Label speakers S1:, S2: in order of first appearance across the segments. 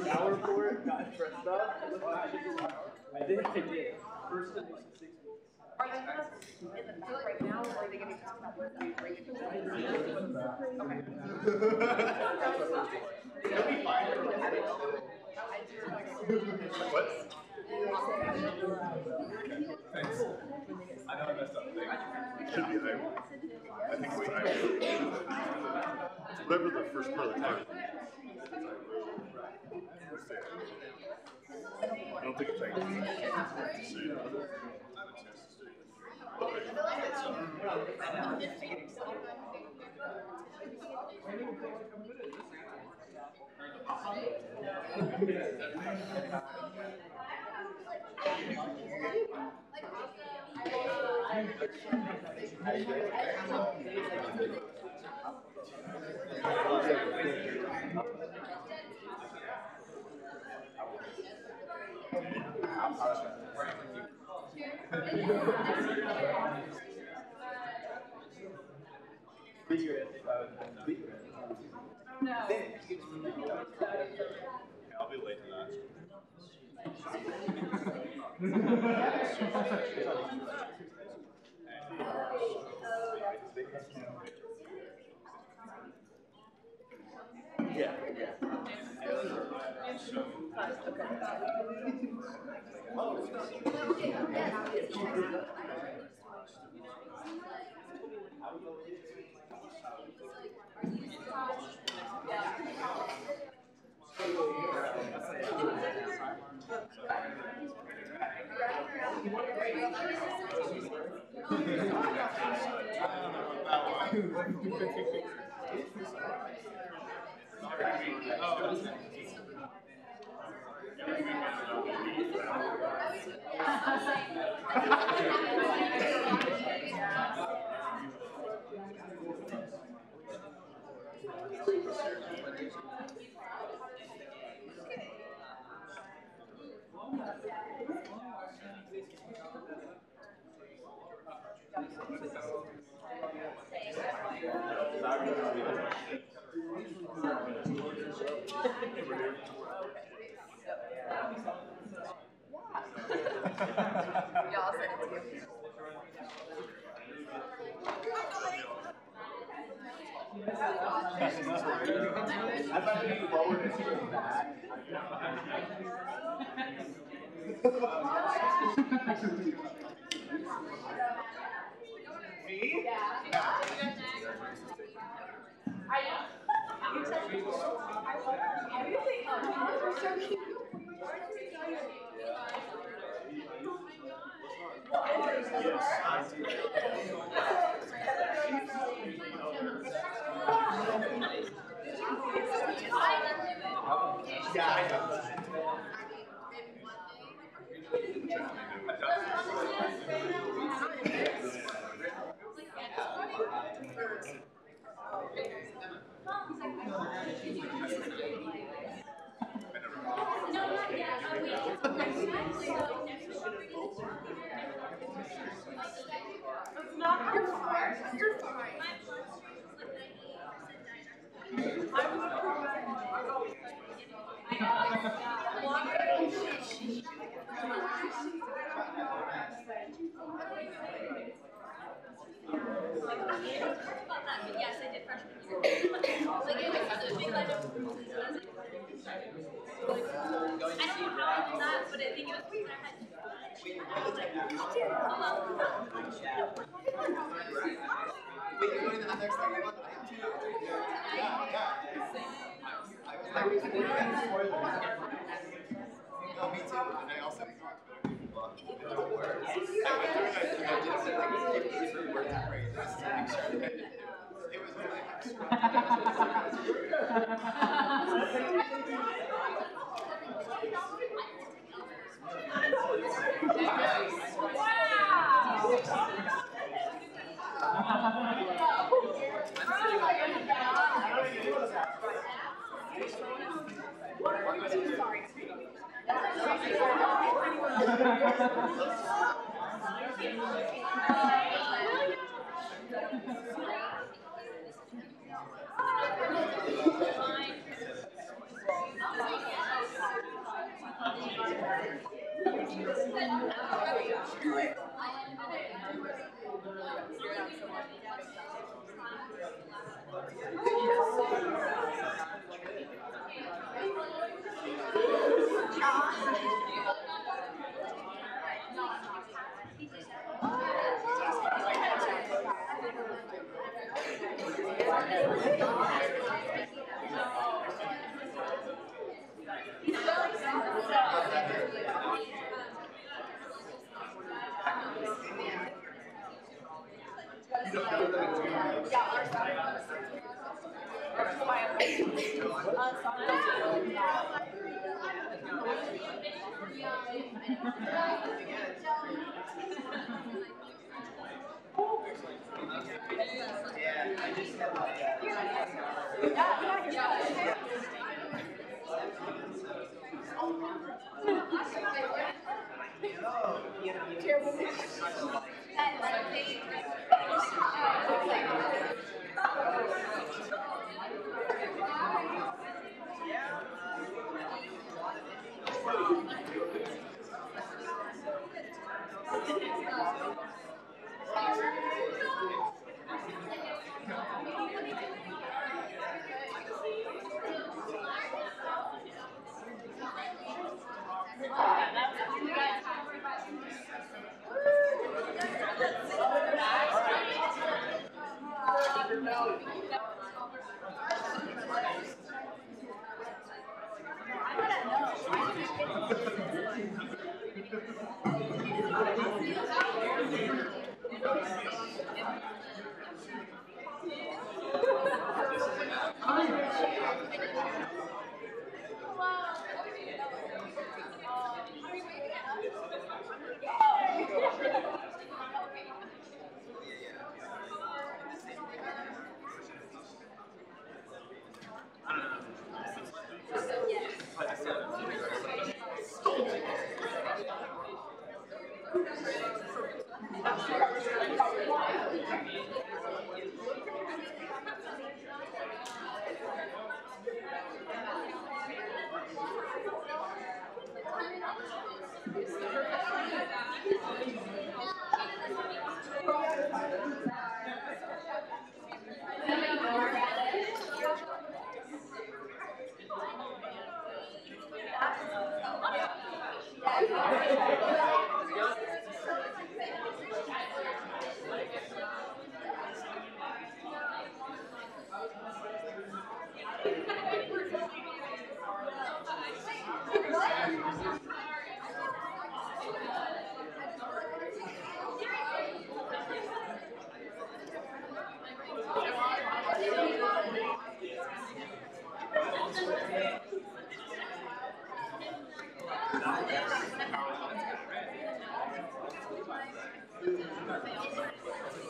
S1: Hour for it, got dressed up. I did. First time in 6 weeks.
S2: Are you in the back right now, or are they going to bring it to the okay.
S3: What? Thanks. I know I messed up. Should be there. I think wait, whatever the first part of the time. I don't think it's like I have a chance to stay. I'll be late to that.
S1: Yeah.
S2: Yes, I did freshman year. Like, it was a big item. I don't know how I did that, but I think it was because I had to. I was like, oh well.
S4: Wait, you're going to the next thing? I was like, no, me too. And I also it was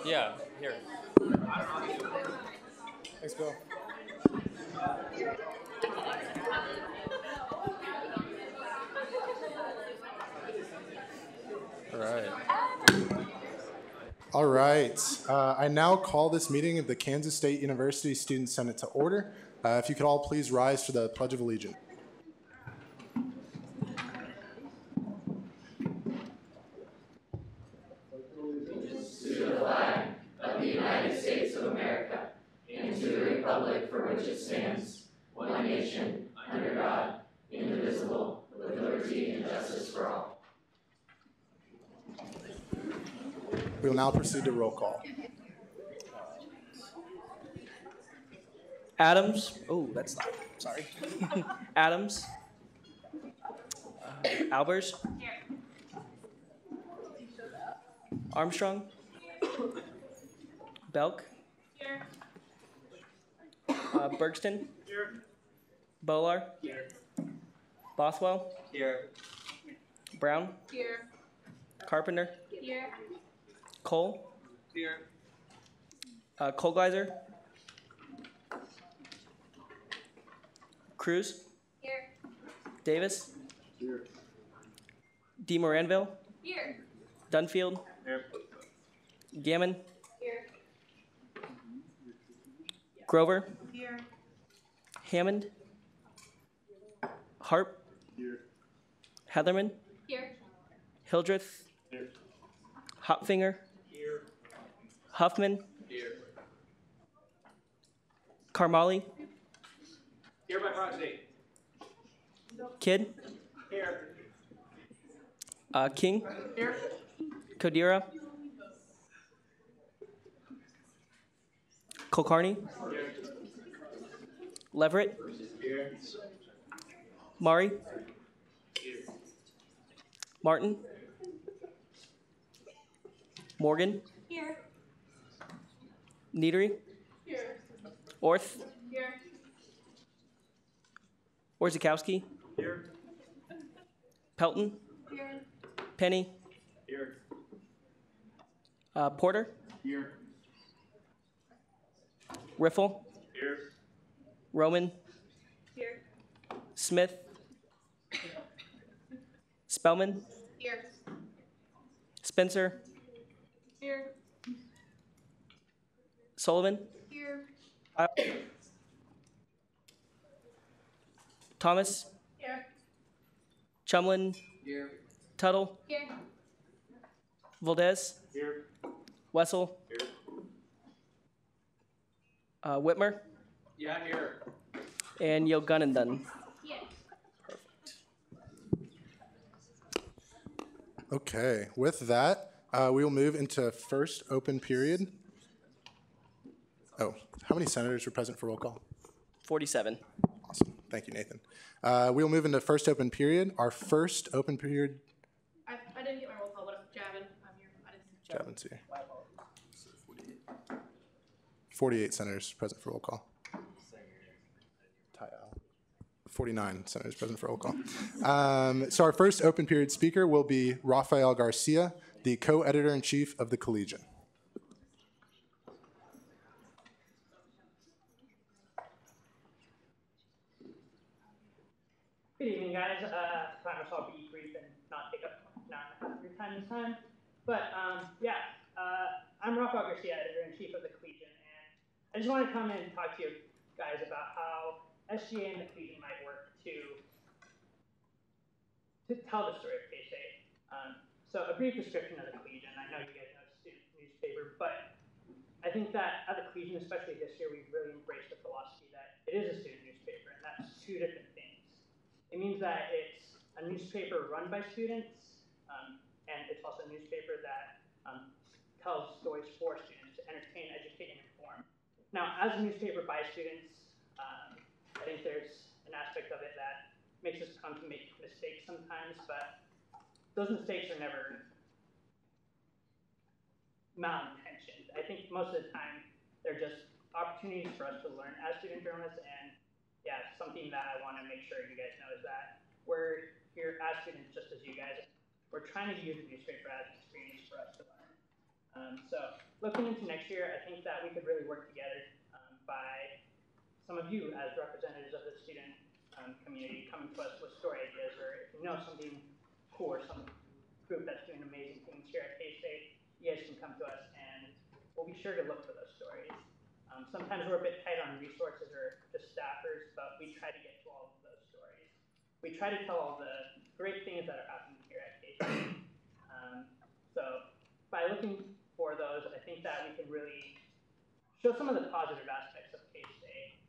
S1: Yeah, here. Thanks, Bill. All right.
S5: All right. I now call this meeting of the Kansas State University Student Senate to order. If you could all please rise for the Pledge of Allegiance. We will now proceed to roll call.
S6: Adams. Oh, that's loud. Sorry. Adams. Albers. Armstrong. Belk. Bergston. Bolar. Bothwell.
S1: Here.
S6: Brown.
S2: Here.
S6: Carpenter.
S2: Here.
S6: Cole.
S1: Here.
S6: Colgleiser. Cruz.
S2: Here.
S6: Davis.
S5: Here.
S6: D. Moranville.
S2: Here.
S6: Dunfield.
S3: Here.
S6: Gammon.
S2: Here.
S6: Grover.
S2: Here.
S6: Hammond. Harp.
S3: Here.
S6: Heatherman.
S2: Here.
S6: Hildreth.
S3: Here.
S6: Hopfinger.
S3: Here.
S6: Huffman.
S3: Here.
S6: Karmali.
S3: Here by proxy.
S6: Kidd.
S3: Here.
S6: King.
S3: Here.
S6: Kodira. Kulkarni.
S3: Here.
S6: Leverett.
S3: Here.
S6: Mari.
S3: Here.
S6: Martin. Morgan.
S2: Here.
S6: Neatery.
S2: Here.
S6: Orth.
S2: Here.
S6: Orzakowski.
S3: Here.
S6: Pelton.
S2: Here.
S6: Penny.
S3: Here.
S6: Porter.
S3: Here.
S6: Riffle.
S3: Here.
S6: Roman.
S2: Here.
S6: Smith. Spellman.
S2: Here.
S6: Spencer.
S2: Here.
S6: Sullivan.
S2: Here.
S6: Thomas.
S2: Here.
S6: Chumlin.
S3: Here.
S6: Tuttle.
S2: Here.
S6: Valdez.
S3: Here.
S6: Wessel.
S3: Here.
S6: Whitmer.
S3: Yeah, here.
S6: And Yogunandan.
S2: Yes.
S5: Okay, with that, we will move into first open period. Oh, how many senators were present for roll call?
S6: 47.
S5: Awesome. Thank you, Nathan. We will move into first open period. Our first open period.
S2: I didn't get my roll call, but Javin, I'm here. I didn't see
S5: Javin's here. 48 senators present for roll call. 49 senators present for roll call. So our first open period speaker will be Rafael Garcia, the co-editor-in-chief of the Collegian.
S7: Good evening, guys. I promise I'll be brief and not take up an hour and a half of your time this time. But I'm Rafael Garcia, editor-in-chief of the Collegian, and I just want to come and talk to you guys about how SGA and the Collegian might work to tell the story of K-State. So a brief description of the Collegian. I know you guys know it's a student newspaper, but I think that at the Collegian, especially this year, we've really embraced the philosophy that it is a student newspaper, and that's two different things. It means that it's a newspaper run by students, and it's also a newspaper that tells stories for students to entertain, educate, and inform. Now, as a newspaper by students, I think there's an aspect of it that makes us come to make mistakes sometimes, but those mistakes are never malintentioned. I think most of the time they're just opportunities for us to learn as student journalists, and yeah, something that I want to make sure you guys know is that we're here as students just as you guys. We're trying to use the newspaper as an experience for us to learn. So looking into next year, I think that we could really work together by some of you as representatives of the student community coming to us with story ideas, or if you know something cool or some group that's doing amazing things here at K-State, you guys can come to us and we'll be sure to look for those stories. Sometimes we're a bit tight on resources or just staffers, but we try to get to all of those stories. We try to tell all the great things that are happening here at K-State. So by looking for those, I think that we can really show some of the positive aspects of K-State.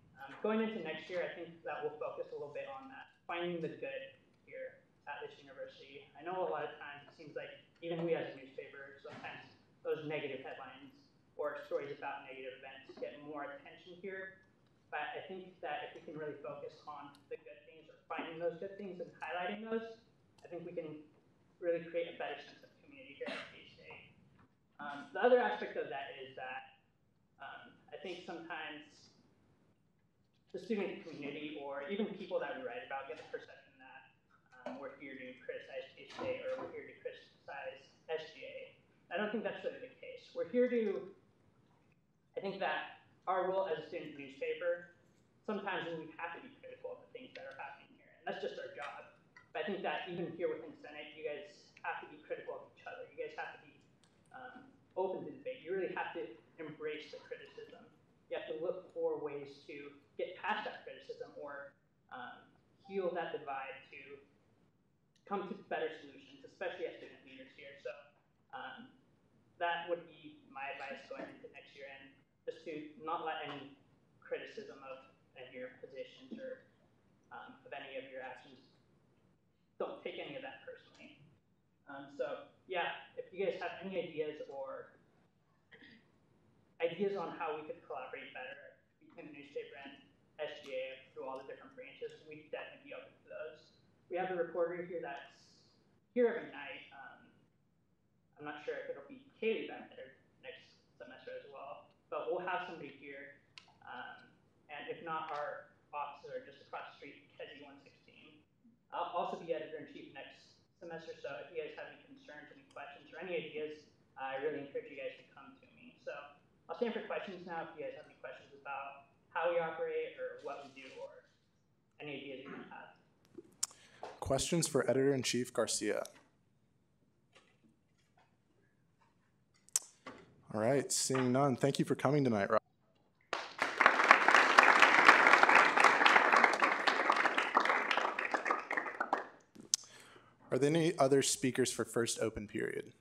S7: Going into next year, I think that we'll focus a little bit on that, finding the good here at this university. I know a lot of times it seems like even we as a newspaper, sometimes those negative headlines or stories about negative events get more attention here. But I think that if we can really focus on the good things or finding those good things and highlighting those, I think we can really create a better sense of community here at K-State. The other aspect of that is that I think sometimes the student community or even people that we write about get the perception that we're here to criticize K-State or we're here to criticize SGA. I don't think that's really the case. We're here to, I think that our role as a student newspaper, sometimes we have to be critical of the things that are happening here, and that's just our job. But I think that even here within Senate, you guys have to be critical of the other. You guys have to be open to debate. You really have to embrace the criticism. You have to look for ways to get past that criticism or heal that divide to come to better solutions, especially as student leaders here. So that would be my advice going into next year, and just to not let any criticism of any of your positions or of any of your actions, don't take any of that personally. So yeah, if you guys have any ideas or ideas on how we could collaborate better between the newspaper and SGA through all the different branches, we'd definitely be open to those. We have a reporter here that's here every night. I'm not sure if it'll be Kaylee back there next semester as well, but we'll have somebody here. And if not, our officer just across the street, Kedzie 116. I'll also be editor-in-chief next semester, so if you guys have any concerns, any questions, or any ideas, I really encourage you guys to come to me. So I'll stand for questions now if you guys have any questions about how we operate or what we do or any ideas you might have.
S5: Questions for Editor-in-Chief Garcia? All right, seeing none. Thank you for coming tonight, Rob. Are there any other speakers for first open period?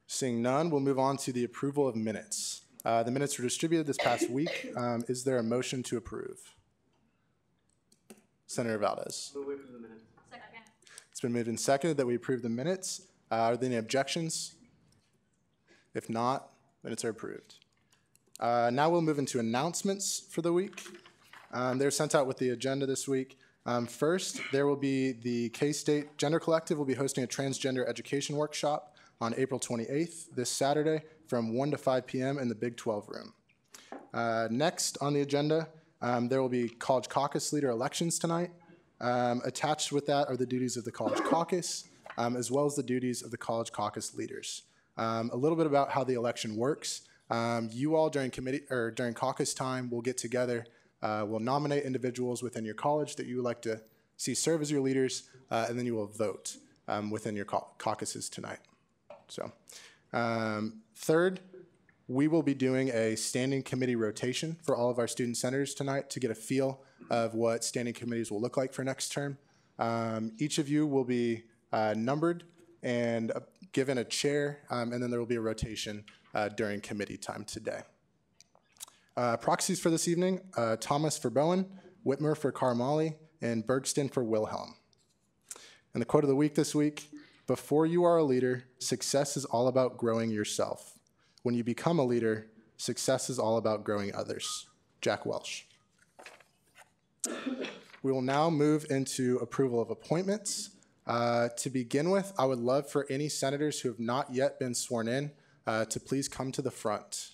S5: Seeing none, we'll move on to the approval of minutes. The minutes were distributed this past week. Is there a motion to approve? Senator Valdez.
S1: Move away from the minutes.
S2: Second.
S5: It's been moved and seconded that we approve the minutes. Are there any objections? If not, minutes are approved. Now we'll move into announcements for the week. They're sent out with the agenda this week. First, there will be the K-State Gender Collective will be hosting a transgender education workshop on April 28th, this Saturday, from 1 to 5 p.m. in the Big 12 room. Next on the agenda, there will be College Caucus leader elections tonight. Attached with that are the duties of the College Caucus, as well as the duties of the College Caucus leaders. A little bit about how the election works. You all during caucus time will get together. We'll nominate individuals within your college that you would like to see serve as your leaders, and then you will vote within your caucuses tonight. So, third, we will be doing a standing committee rotation for all of our student senators tonight to get a feel of what standing committees will look like for next term. Each of you will be numbered and given a chair, and then there will be a rotation during committee time today. Proxies for this evening, Thomas for Bowen, Whitmer for Carmali, and Bergston for Wilhelm. And the quote of the week this week, before you are a leader, success is all about growing yourself. When you become a leader, success is all about growing others. Jack Welsh. We will now move into approval of appointments. To begin with, I would love for any senators who have not yet been sworn in to please come to the front.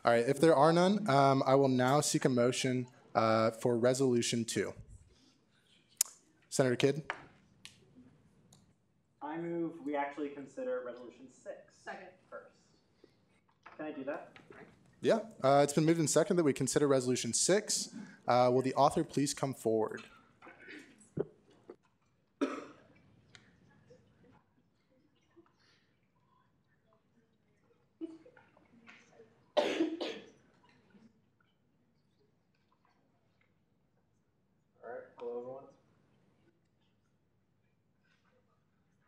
S5: All right, if there are none, I will now seek a motion for Resolution 2. Senator Kidd?
S1: I move we actually consider Resolution 6
S2: Second.
S1: first. Can I do that?
S5: Yeah, it's been moved and seconded that we consider Resolution 6. Will the author please come forward?
S1: Hello, everyone.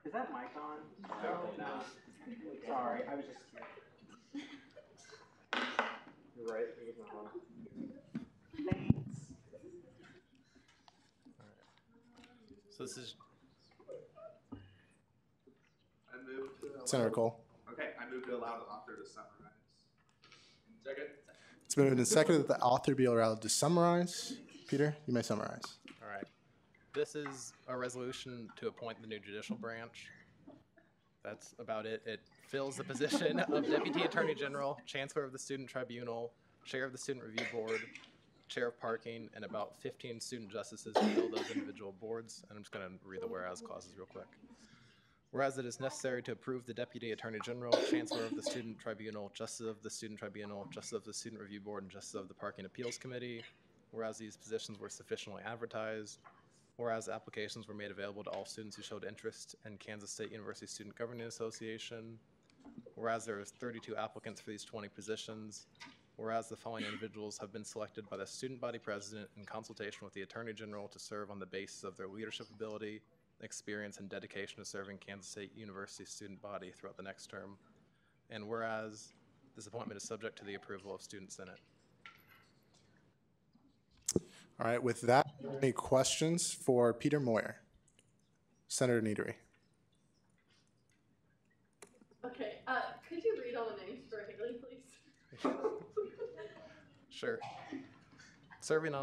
S1: Is that mic on? No. Sorry, I was just scared. You're right. It was not on. Thanks.
S8: So this is.
S3: I move to.
S5: Senator Cole.
S3: Okay, I move to allow the author to summarize. Second.
S5: It's been moved and seconded that the author be allowed to summarize. Peter, you may summarize.
S8: All right. This is a resolution to appoint the new judicial branch. That's about it. It fills the position of Deputy Attorney General, Chancellor of the Student Tribunal, Chair of the Student Review Board, Chair of Parking, and about 15 student justices to fill those individual boards. And I'm just going to read the whereas clauses real quick. Whereas it is necessary to approve the Deputy Attorney General, Chancellor of the Student Tribunal, Justice of the Student Tribunal, Justice of the Student Review Board, and Justice of the Parking Appeals Committee. Whereas these positions were sufficiently advertised. Whereas applications were made available to all students who showed interest in Kansas State University Student Governing Association. Whereas there was 32 applicants for these 20 positions. Whereas the following individuals have been selected by the student body president in consultation with the Attorney General to serve on the basis of their leadership ability, experience, and dedication to serving Kansas State University student body throughout the next term. And whereas this appointment is subject to the approval of Student Senate.
S5: All right, with that, any questions for Peter Moyer? Senator Neatery.
S9: Okay, could you read all the names for Haley, please?
S8: Sure. Serving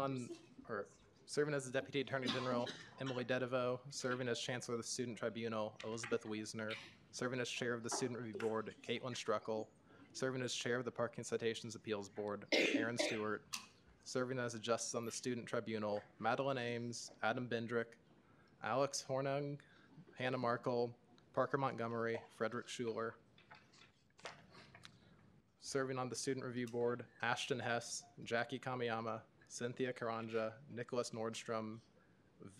S8: as the Deputy Attorney General, Emily Dedivo. Serving as Chancellor of the Student Tribunal, Elizabeth Wiesner. Serving as Chair of the Student Review Board, Caitlin Struckel. Serving as Chair of the Parking Citations Appeals Board, Aaron Stewart. Serving as a Justice on the Student Tribunal, Madeline Ames, Adam Bendrick, Alex Hornung, Hannah Markle, Parker Montgomery, Frederick Schuler. Serving on the Student Review Board, Ashton Hess, Jackie Kamiyama, Cynthia Karanja, Nicholas Nordstrom,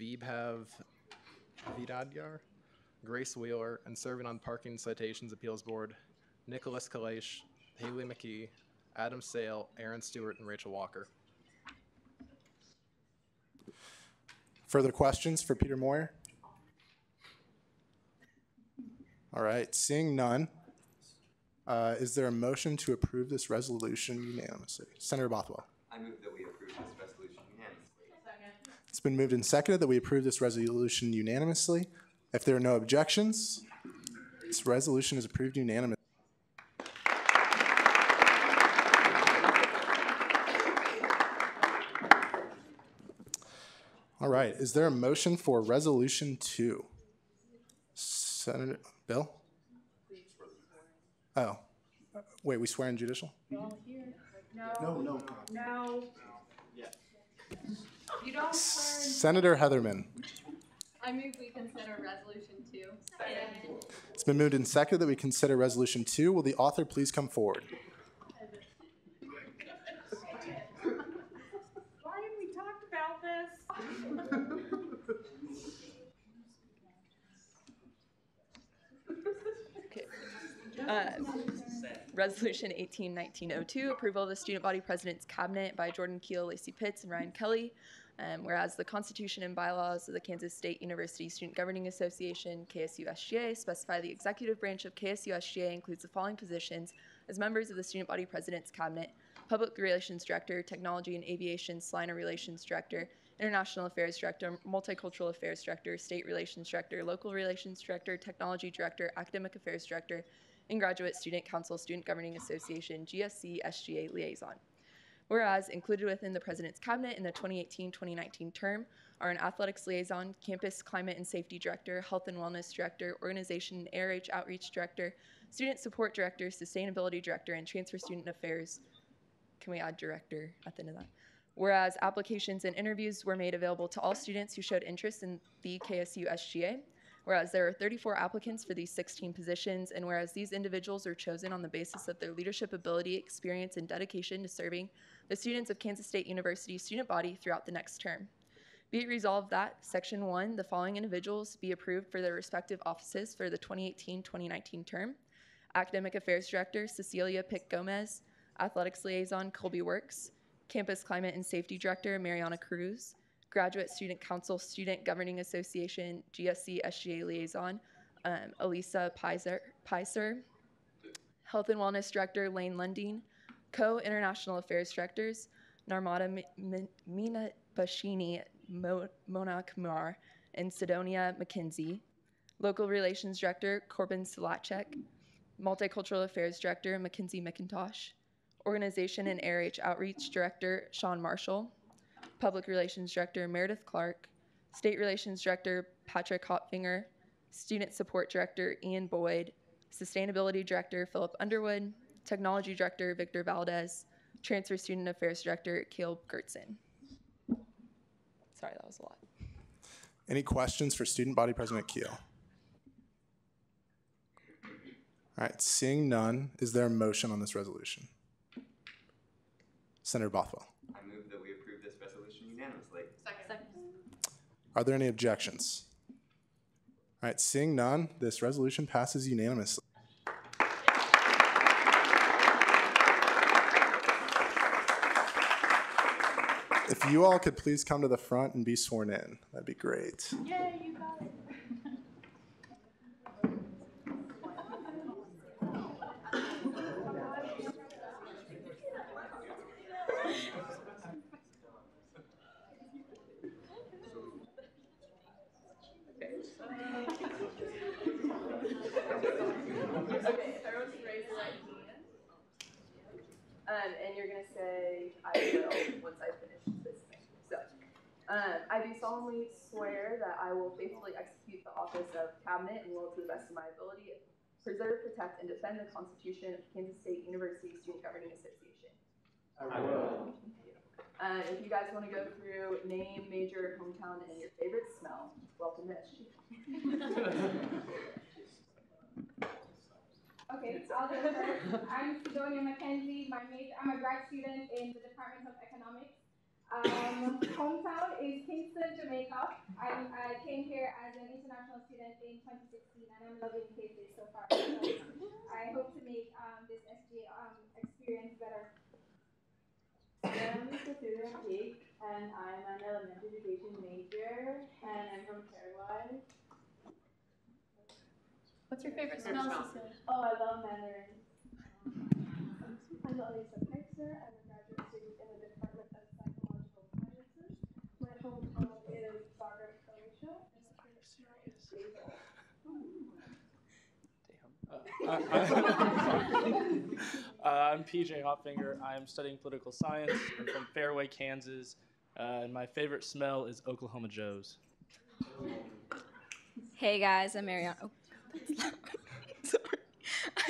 S8: Vibhav Vidadyar, Grace Wheeler, and serving on Parking Citations Appeals Board, Nicholas Kalesh, Haley McKee, Adam Sale, Aaron Stewart, and Rachel Walker.
S5: Further questions for Peter Moyer? All right, seeing none, is there a motion to approve this resolution unanimously? Senator Bothwell.
S10: I move that we approve this resolution unanimously.
S9: Second.
S5: It's been moved and seconded that we approve this resolution unanimously. If there are no objections, this resolution is approved unanimously. All right, is there a motion for Resolution 2? Senator Bill? Oh, wait, we swear in judicial?
S9: No. You don't swear in.
S5: Senator Heatherman.
S9: I move we consider resolution 2. Second.
S5: It's been moved and seconded that we consider Resolution 2. Will the author please come forward?
S9: Why didn't we talk about this?
S11: Resolution 18-1902, approval of the student body president's cabinet by Jordan Keel, Lacey Pitts, and Ryan Kelly. Whereas the Constitution and bylaws of the Kansas State University Student Governing Association, KSU-SGA, specify the executive branch of KSU-SGA includes the following positions as members of the student body president's cabinet: Public Relations Director, Technology and Aviation Liner Relations Director, International Affairs Director, Multicultural Affairs Director, State Relations Director, Local Relations Director, Technology Director, Academic Affairs Director, and Graduate Student Council Student Governing Association, GSC-SGA Liaison. Whereas included within the President's Cabinet in the 2018-2019 term are an Athletics Liaison, Campus Climate and Safety Director, Health and Wellness Director, Organization and ARH Outreach Director, Student Support Director, Sustainability Director, and Transfer Student Affairs. Can we add Director at the end of that? Whereas applications and interviews were made available to all students who showed interest in the KSU-SGA. Whereas there are 34 applicants for these 16 positions, and whereas these individuals are chosen on the basis of their leadership ability, experience, and dedication to serving the students of Kansas State University student body throughout the next term. Be it resolved that, Section 1, the following individuals be approved for their respective offices for the 2018-2019 term: Academic Affairs Director, Cecilia Pick Gomez; Athletics Liaison, Colby Works; Campus Climate and Safety Director, Mariana Cruz; Graduate Student Council Student Governing Association, GSC-SGA Liaison, Elisa Piser; Health and Wellness Director, Lane Lunding; Co-International Affairs Directors, Narmada Mina Bashini, Mona Kumar, and Sidonia McKenzie; Local Relations Director, Corbin Silacek; Multicultural Affairs Director, Mackenzie McIntosh; Organization and ARH Outreach Director, Sean Marshall; Public Relations Director, Meredith Clark; State Relations Director, Patrick Hopfinger; Student Support Director, Ian Boyd; Sustainability Director, Philip Underwood; Technology Director, Victor Valdez; Transfer Student Affairs Director, Caleb Gertzen. Sorry, that was a lot.
S5: Any questions for Student Body President Keel? All right, seeing none, is there a motion on this resolution? Senator Bothwell.
S10: I move that we approve this resolution unanimously.
S9: Second.
S5: Are there any objections? All right, seeing none, this resolution passes unanimously. If you all could please come to the front and be sworn in, that'd be great.
S9: Yay, you got it.
S11: Okay, everyone can raise your right hand. And you're going to say, I will, once I finish this thing. So, I do solemnly swear that I will faithfully execute the office of Cabinet and will, to the best of my ability, preserve, protect, and defend the Constitution of Kansas State University Student Governing Association.
S1: I will.
S11: If you guys want to go through name, major, hometown, and your favorite smell, welcome to SG.
S12: Okay, I'll go first. I'm Sidonia Mackenzie. I'm a grad student in the Department of Economics. Hometown is Kingston, Jamaica. I came here as an international student in 2016, and I'm loving KC so far. So I hope to make this SG experience better.
S13: I'm Cecilia Jake, and I'm an elementary education major, and I'm from Paraguay.
S2: What's your favorite smell, Cecilia?
S13: Oh, I love mandarin.
S12: I'm Elisa Kaiser. I'm a graduate student in the Department of Psychological Sciences. My hometown is Zagreb, Croatia, and my favorite smell is basil.
S6: I'm PJ Hopfinger. I'm studying political science. I'm from Fairway, Kansas. And my favorite smell is Oklahoma Joe's.
S14: Hey guys, I'm Mariana. Oh, sorry.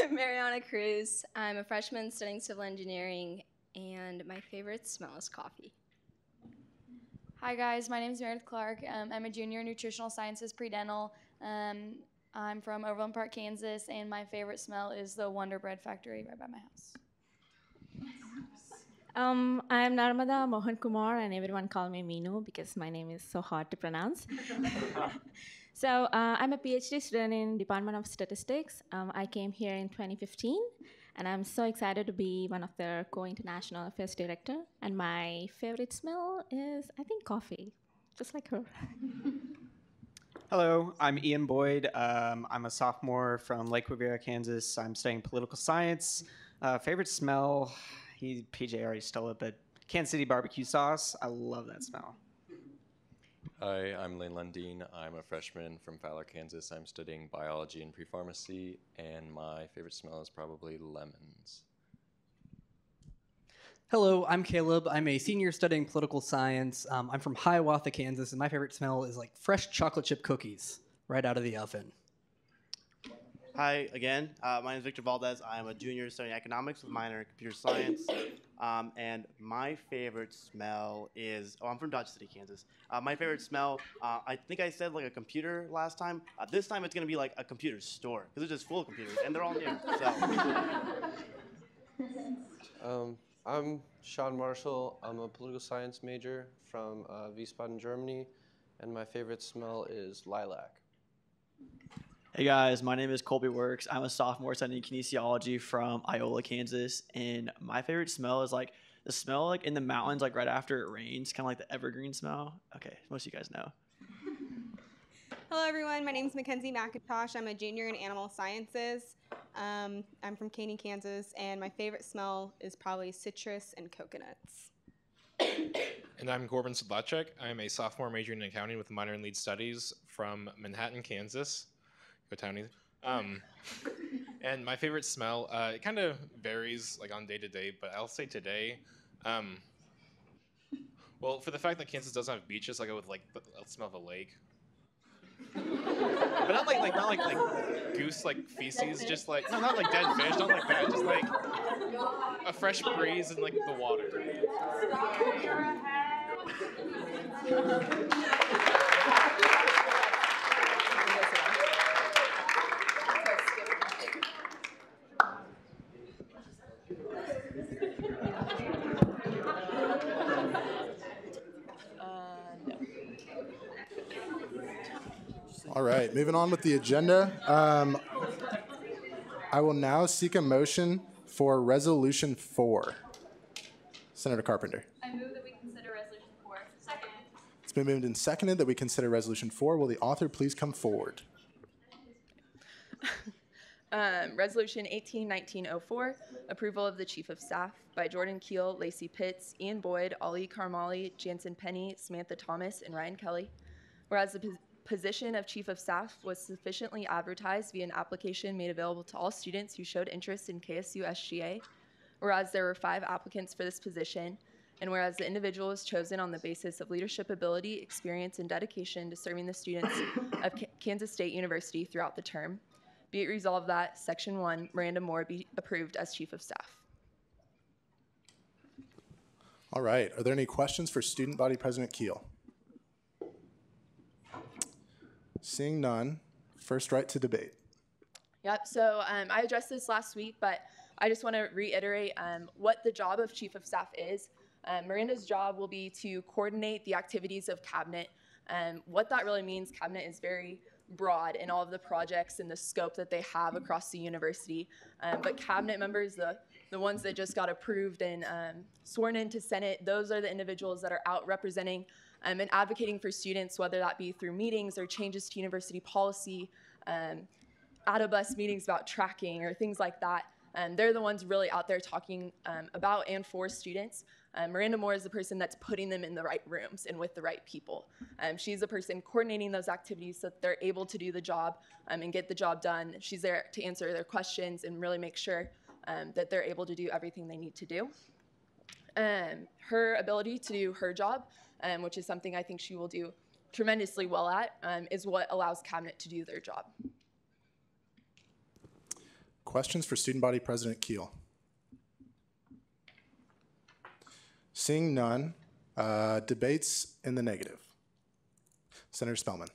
S14: I'm Mariana Cruz. I'm a freshman studying civil engineering, and my favorite smell is coffee.
S15: Hi guys, my name is Meredith Clark. I'm a junior in nutritional sciences pre-dental. I'm from Overland Park, Kansas, and my favorite smell is the Wonder Bread Factory right by my house.
S16: I'm Narmada Mohan Kumar, and everyone call me Meenu because my name is so hard to pronounce. So I'm a PhD student in Department of Statistics. I came here in 2015, and I'm so excited to be one of their co-international affairs director. And my favorite smell is, I think, coffee, just like her.
S17: Hello, I'm Ian Boyd. I'm a sophomore from Lake Revere, Kansas. I'm studying political science. Favorite smell, PJ already stole it, but Kansas City barbecue sauce. I love that smell.
S18: Hi, I'm Lane Lundeen. I'm a freshman from Fowler, Kansas. I'm studying biology and pre-pharmacy, and my favorite smell is probably lemons.
S19: Hello, I'm Caleb. I'm a senior studying political science. I'm from Hiawatha, Kansas, and my favorite smell is like fresh chocolate chip cookies right out of the oven.
S20: Hi again. My name is Victor Valdez. I'm a junior studying economics with a minor in computer science. And my favorite smell is, I'm from Dodge City, Kansas. My favorite smell, I think I said like a computer last time. This time it's going to be like a computer store because it's just full of computers and they're all new. So.
S21: I'm Sean Marshall. I'm a political science major from Wiesbaden, Germany, and my favorite smell is lilac.
S22: Hey guys, my name is Colby Works. I'm a sophomore studying kinesiology from Iola, Kansas, and my favorite smell is like the smell like in the mountains like right after it rains, kind of like the evergreen smell. Okay, most of you guys know.
S23: Hello everyone, my name is Mackenzie McIntosh. I'm a junior in animal sciences. I'm from Caney, Kansas, and my favorite smell is probably citrus and coconuts.
S24: And I'm Corbin Sedlacek. I'm a sophomore majoring in accounting with a minor in lead studies from Manhattan, Kansas. Go Townies. And my favorite smell, it kind of varies like on day to day, but I'll say today, well, for the fact that Kansas doesn't have beaches, I go with like the smell of a lake. But not like goose like feces, just like no, not like dead fish, not like that, just like a fresh breeze and like the water.
S5: All right, moving on with the agenda. I will now seek a motion for Resolution 4. Senator Carpenter.
S2: I move that we consider Resolution 4. Second.
S5: It's been moved and seconded that we consider Resolution 4. Will the author please come forward?
S11: Resolution 18-1904, approval of the Chief of Staff by Jordan Keel, Lacey Pitts, Ian Boyd, Ali Carmali, Jansen Penny, Samantha Thomas, and Ryan Kelly. Whereas the position of Chief of Staff was sufficiently advertised via an application made available to all students who showed interest in KSU SGA. Whereas there were 5 applicants for this position, and whereas the individual was chosen on the basis of leadership ability, experience, and dedication to serving the students of Kansas State University throughout the term. Be it resolved that Section 1, Miranda Moore be approved as Chief of Staff.
S5: All right. Are there any questions for Student Body President Keel? Seeing none, first right to debate.
S11: Yep, so I addressed this last week, but I just want to reiterate what the job of Chief of Staff is. Miranda's job will be to coordinate the activities of Cabinet. What that really means, Cabinet is very broad in all of the projects and the scope that they have across the university. But Cabinet members, the ones that just got approved and sworn into Senate, those are the individuals that are out representing and advocating for students, whether that be through meetings or changes to university policy, out-of-bus meetings about tracking or things like that. They're the ones really out there talking about and for students. Miranda Moore is the person that's putting them in the right rooms and with the right people. She's the person coordinating those activities so that they're able to do the job and get the job done. She's there to answer their questions and really make sure that they're able to do everything they need to do. Her ability to do her job, which is something I think she will do tremendously well at, is what allows Cabinet to do their job.
S5: Questions for Student Body President Keel? Seeing none, debates in the negative. Senator Spellman.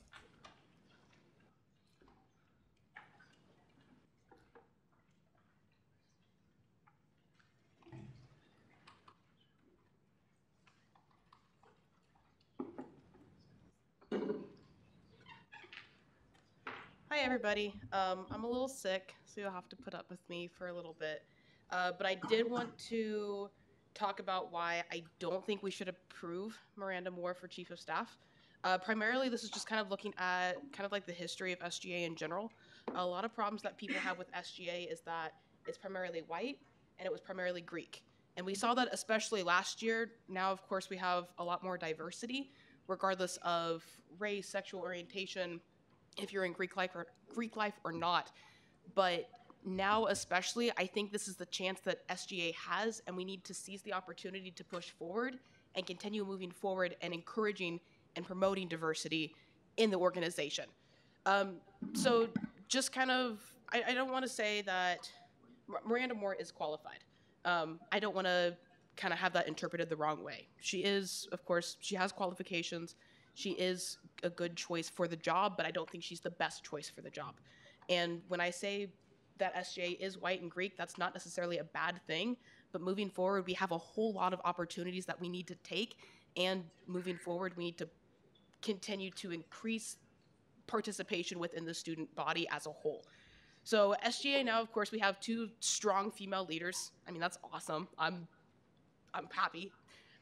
S3: Hi everybody. I'm a little sick, so you'll have to put up with me for a little bit. But I did want to talk about why I don't think we should approve Miranda Moore for Chief of Staff. Primarily, this is just kind of looking at kind of like the history of SGA in general. A lot of problems that people have with SGA is that it's primarily white and it was primarily Greek. And we saw that especially last year. Now, of course, we have a lot more diversity, regardless of race, sexual orientation, if you're in Greek life or not. But now especially, I think this is the chance that SGA has, and we need to seize the opportunity to push forward and continue moving forward and encouraging and promoting diversity in the organization. So just kind of, I don't want to say that Miranda Moore is qualified. I don't want to kind of have that interpreted the wrong way. She is, of course, she has qualifications. She is a good choice for the job, but I don't think she's the best choice for the job. And when I say that SGA is white and Greek, that's not necessarily a bad thing, but moving forward, we have a whole lot of opportunities that we need to take, and moving forward, we need to continue to increase participation within the student body as a whole. So SGA now, of course, we have 2 strong female leaders. I mean, that's awesome. I'm happy.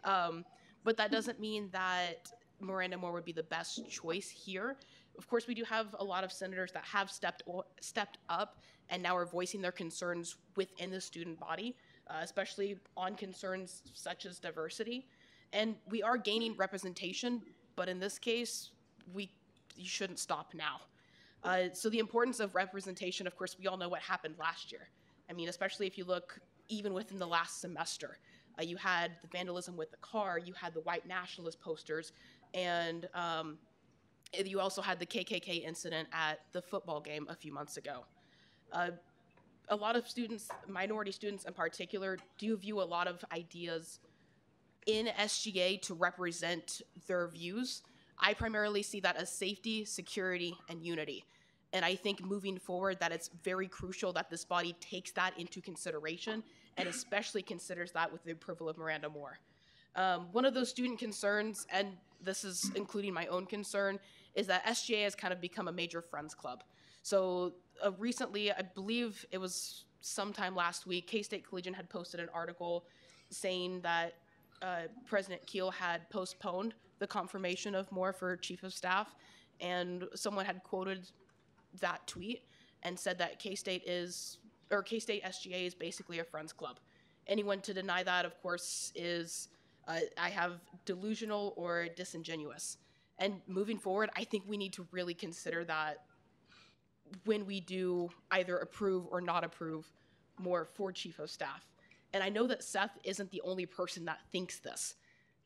S3: But that doesn't mean that Miranda Moore would be the best choice here. Of course, we do have a lot of senators that have stepped up and now are voicing their concerns within the student body, especially on concerns such as diversity. And we are gaining representation, but in this case, you shouldn't stop now. So the importance of representation, of course, we all know what happened last year. I mean, especially if you look even within the last semester. You had the vandalism with the car, you had the white nationalist posters, and you also had the KKK incident at the football game a few months ago. A lot of students, minority students in particular, do view a lot of ideas in SGA to represent their views. I primarily see that as safety, security, and unity. And I think moving forward that it's very crucial that this body takes that into consideration and especially considers that with the approval of Miranda Moore. One of those student concerns, and this is including my own concern, is that SGA has kind of become a major friends club. So recently, I believe it was sometime last week, K-State Collegian had posted an article saying that President Keel had postponed the confirmation of Moore for Chief of Staff, and someone had quoted that tweet and said that K-State SGA is basically a friends club. Anyone to deny that, of course, is I have delusional or disingenuous. And moving forward, I think we need to really consider that when we do either approve or not approve Moore for Chief of Staff. And I know that Seth isn't the only person that thinks this.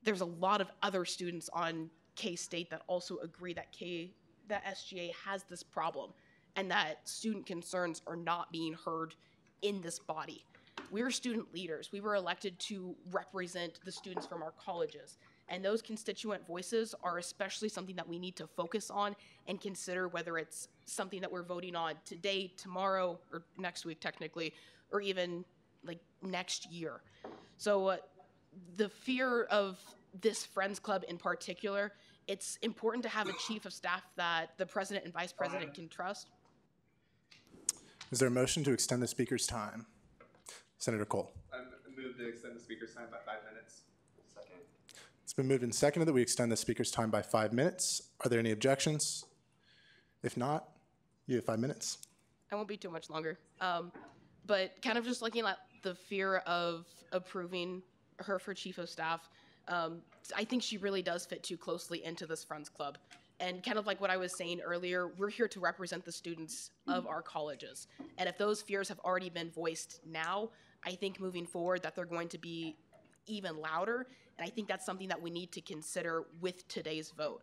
S3: There's a lot of other students on K-State that also agree that SGA has this problem and that student concerns are not being heard in this body. We're student leaders. We were elected to represent the students from our colleges. And those constituent voices are especially something that we need to focus on and consider, whether it's something that we're voting on today, tomorrow, or next week technically, or even like next year. So the fear of this Friends Club in particular, it's important to have a chief of staff that the president and vice president can trust.
S5: Is there a motion to extend the speaker's time? Senator Cole.
S4: I move to extend the speaker's time by 5 minutes. Second.
S5: It's been moved and seconded that we extend the speaker's time by 5 minutes. Are there any objections? If not, you have 5 minutes.
S3: I won't be too much longer. But kind of just looking at the fear of approving her for chief of staff, I think she really does fit too closely into this Friends Club. And kind of like what I was saying earlier, we're here to represent the students of our colleges. And if those fears have already been voiced now, I think moving forward that they're going to be even louder. And I think that's something that we need to consider with today's vote.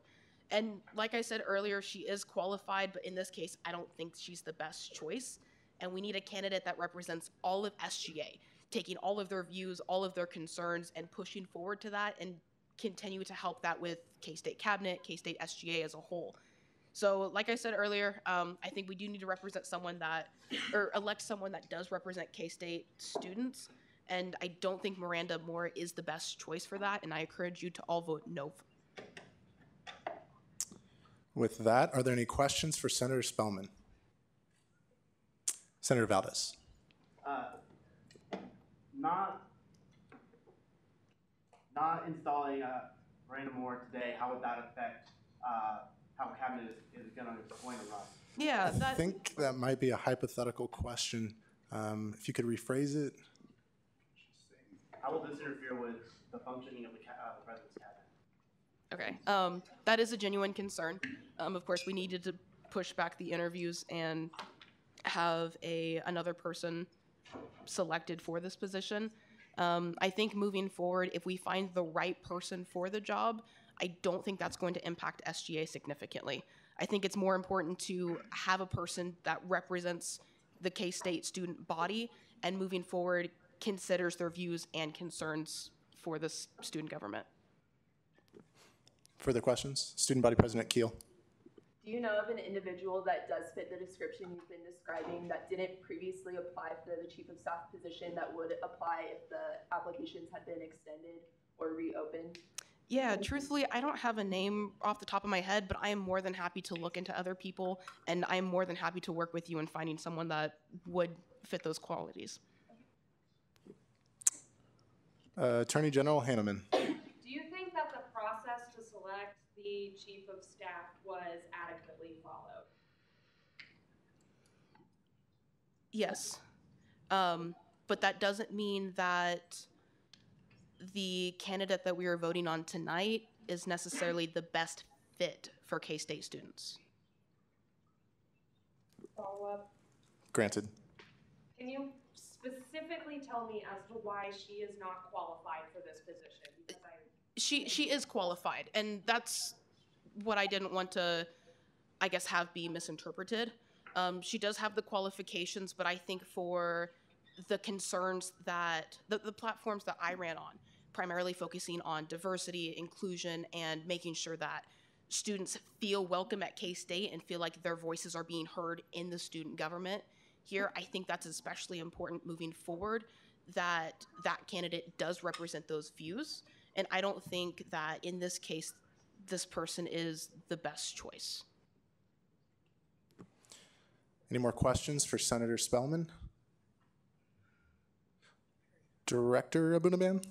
S3: And like I said earlier, she is qualified, but in this case, I don't think she's the best choice. And we need a candidate that represents all of SGA, taking all of their views, all of their concerns, and pushing forward to that and continue to help that with K-State Cabinet, K-State SGA as a whole. So like I said earlier, I think we do need to represent someone that, or elect someone that does represent K-State students. And I don't think Miranda Moore is the best choice for that. And I encourage you to all vote no.
S5: With that, are there any questions for Senator Spellman? Senator Valdez.
S20: Not installing Miranda Moore today, how would that affect how cabinet is going to run?
S3: Yeah,
S5: I think that might be a hypothetical question. If you could rephrase it.
S20: How will this interfere with the functioning of the president's cabinet?
S3: Okay, that is a genuine concern. Of course, we needed to push back the interviews and have another person selected for this position. I think moving forward, if we find the right person for the job, I don't think that's going to impact SGA significantly. I think it's more important to have a person that represents the K-State student body and moving forward considers their views and concerns for this student government.
S5: Further questions? Student Body President Keel.
S11: Do you know of an individual that does fit the description you've been describing that didn't previously apply for the chief of staff position that would apply if the applications had been extended or reopened?
S3: Yeah, truthfully, I don't have a name off the top of my head, but I am more than happy to look into other people, and I am more than happy to work with you in finding someone that would fit those qualities.
S5: Attorney General Hanneman.
S7: Do you think that the process to select the chief of staff was adequately followed?
S3: Yes, but that doesn't mean that the candidate that we are voting on tonight is necessarily the best fit for K-State students.
S7: Follow-up.
S5: Granted.
S7: Can you specifically tell me as to why she is not qualified for this position? Because
S3: She is qualified, and that's what I didn't want to, I guess, have be misinterpreted. She does have the qualifications, but I think for the concerns that, the platforms that I ran on, primarily focusing on diversity, inclusion, and making sure that students feel welcome at K-State and feel like their voices are being heard in the student government. Here, I think that's especially important moving forward, that that candidate does represent those views. And I don't think that in this case, this person is the best choice.
S5: Any more questions for Senator Spellman? Director Abunaban?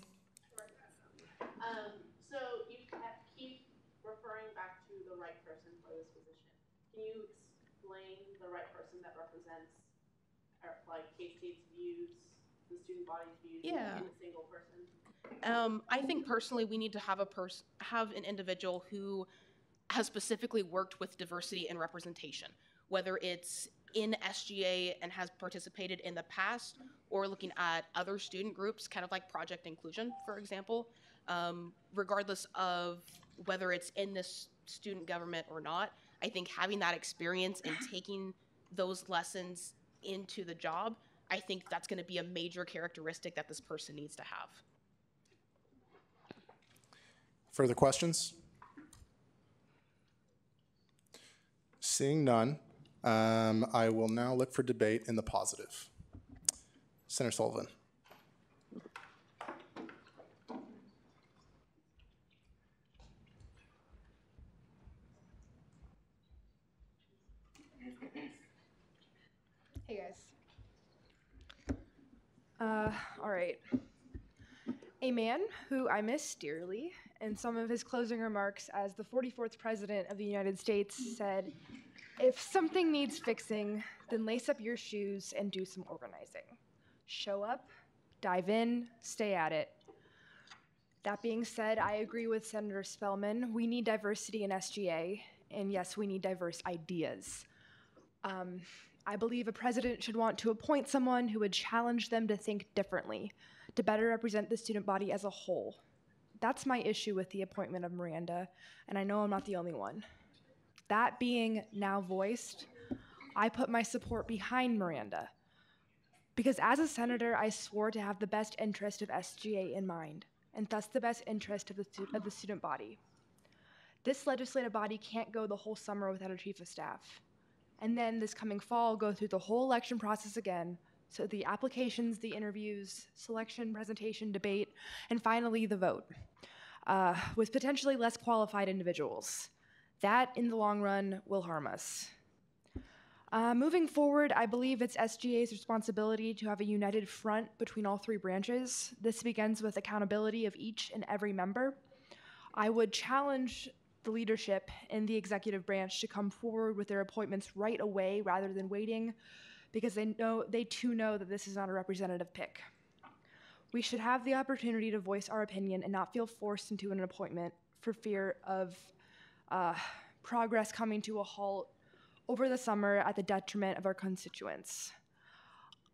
S1: So you keep referring back to the right person for this position. Can you explain the right person that represents like K-State's views, the student body's views,
S3: Yeah.
S1: in a single person?
S3: I think personally we need to have an individual who has specifically worked with diversity and representation, whether it's in SGA and has participated in the past, or looking at other student groups, kind of like Project Inclusion, for example. Regardless of whether it's in this student government or not, I think having that experience and taking those lessons into the job, I think that's going to be a major characteristic that this person needs to have.
S5: Further questions? Seeing none, I will now look for debate in the positive. Senator Sullivan.
S8: Hey guys. All right. A man who I miss dearly, in some of his closing remarks as the 44th President of the United States, said, "If something needs fixing, then lace up your shoes and do some organizing. Show up, dive in, stay at it." That being said, I agree with Senator Spellman. We need diversity in SGA, and yes, we need diverse ideas. I believe a president should want to appoint someone who would challenge them to think differently, to better represent the student body as a whole. That's my issue with the appointment of Miranda, and I know I'm not the only one. That being now voiced, I put my support behind Miranda, because as a senator, I swore to have the best interest of SGA in mind, and thus the best interest of the student body. This legislative body can't go the whole summer without a chief of staff. And then this coming fall, go through the whole election process again. So the applications, the interviews, selection, presentation, debate, and finally the vote, with potentially less qualified individuals. That, in the long run, will harm us. Moving forward, I believe it's SGA's responsibility to have a united front between all three branches. This begins with accountability of each and every member. I would challenge the leadership in the executive branch to come forward with their appointments right away rather than waiting, because they too know that this is not a representative pick. We should have the opportunity to voice our opinion and not feel forced into an appointment for fear of progress coming to a halt over the summer at the detriment of our constituents.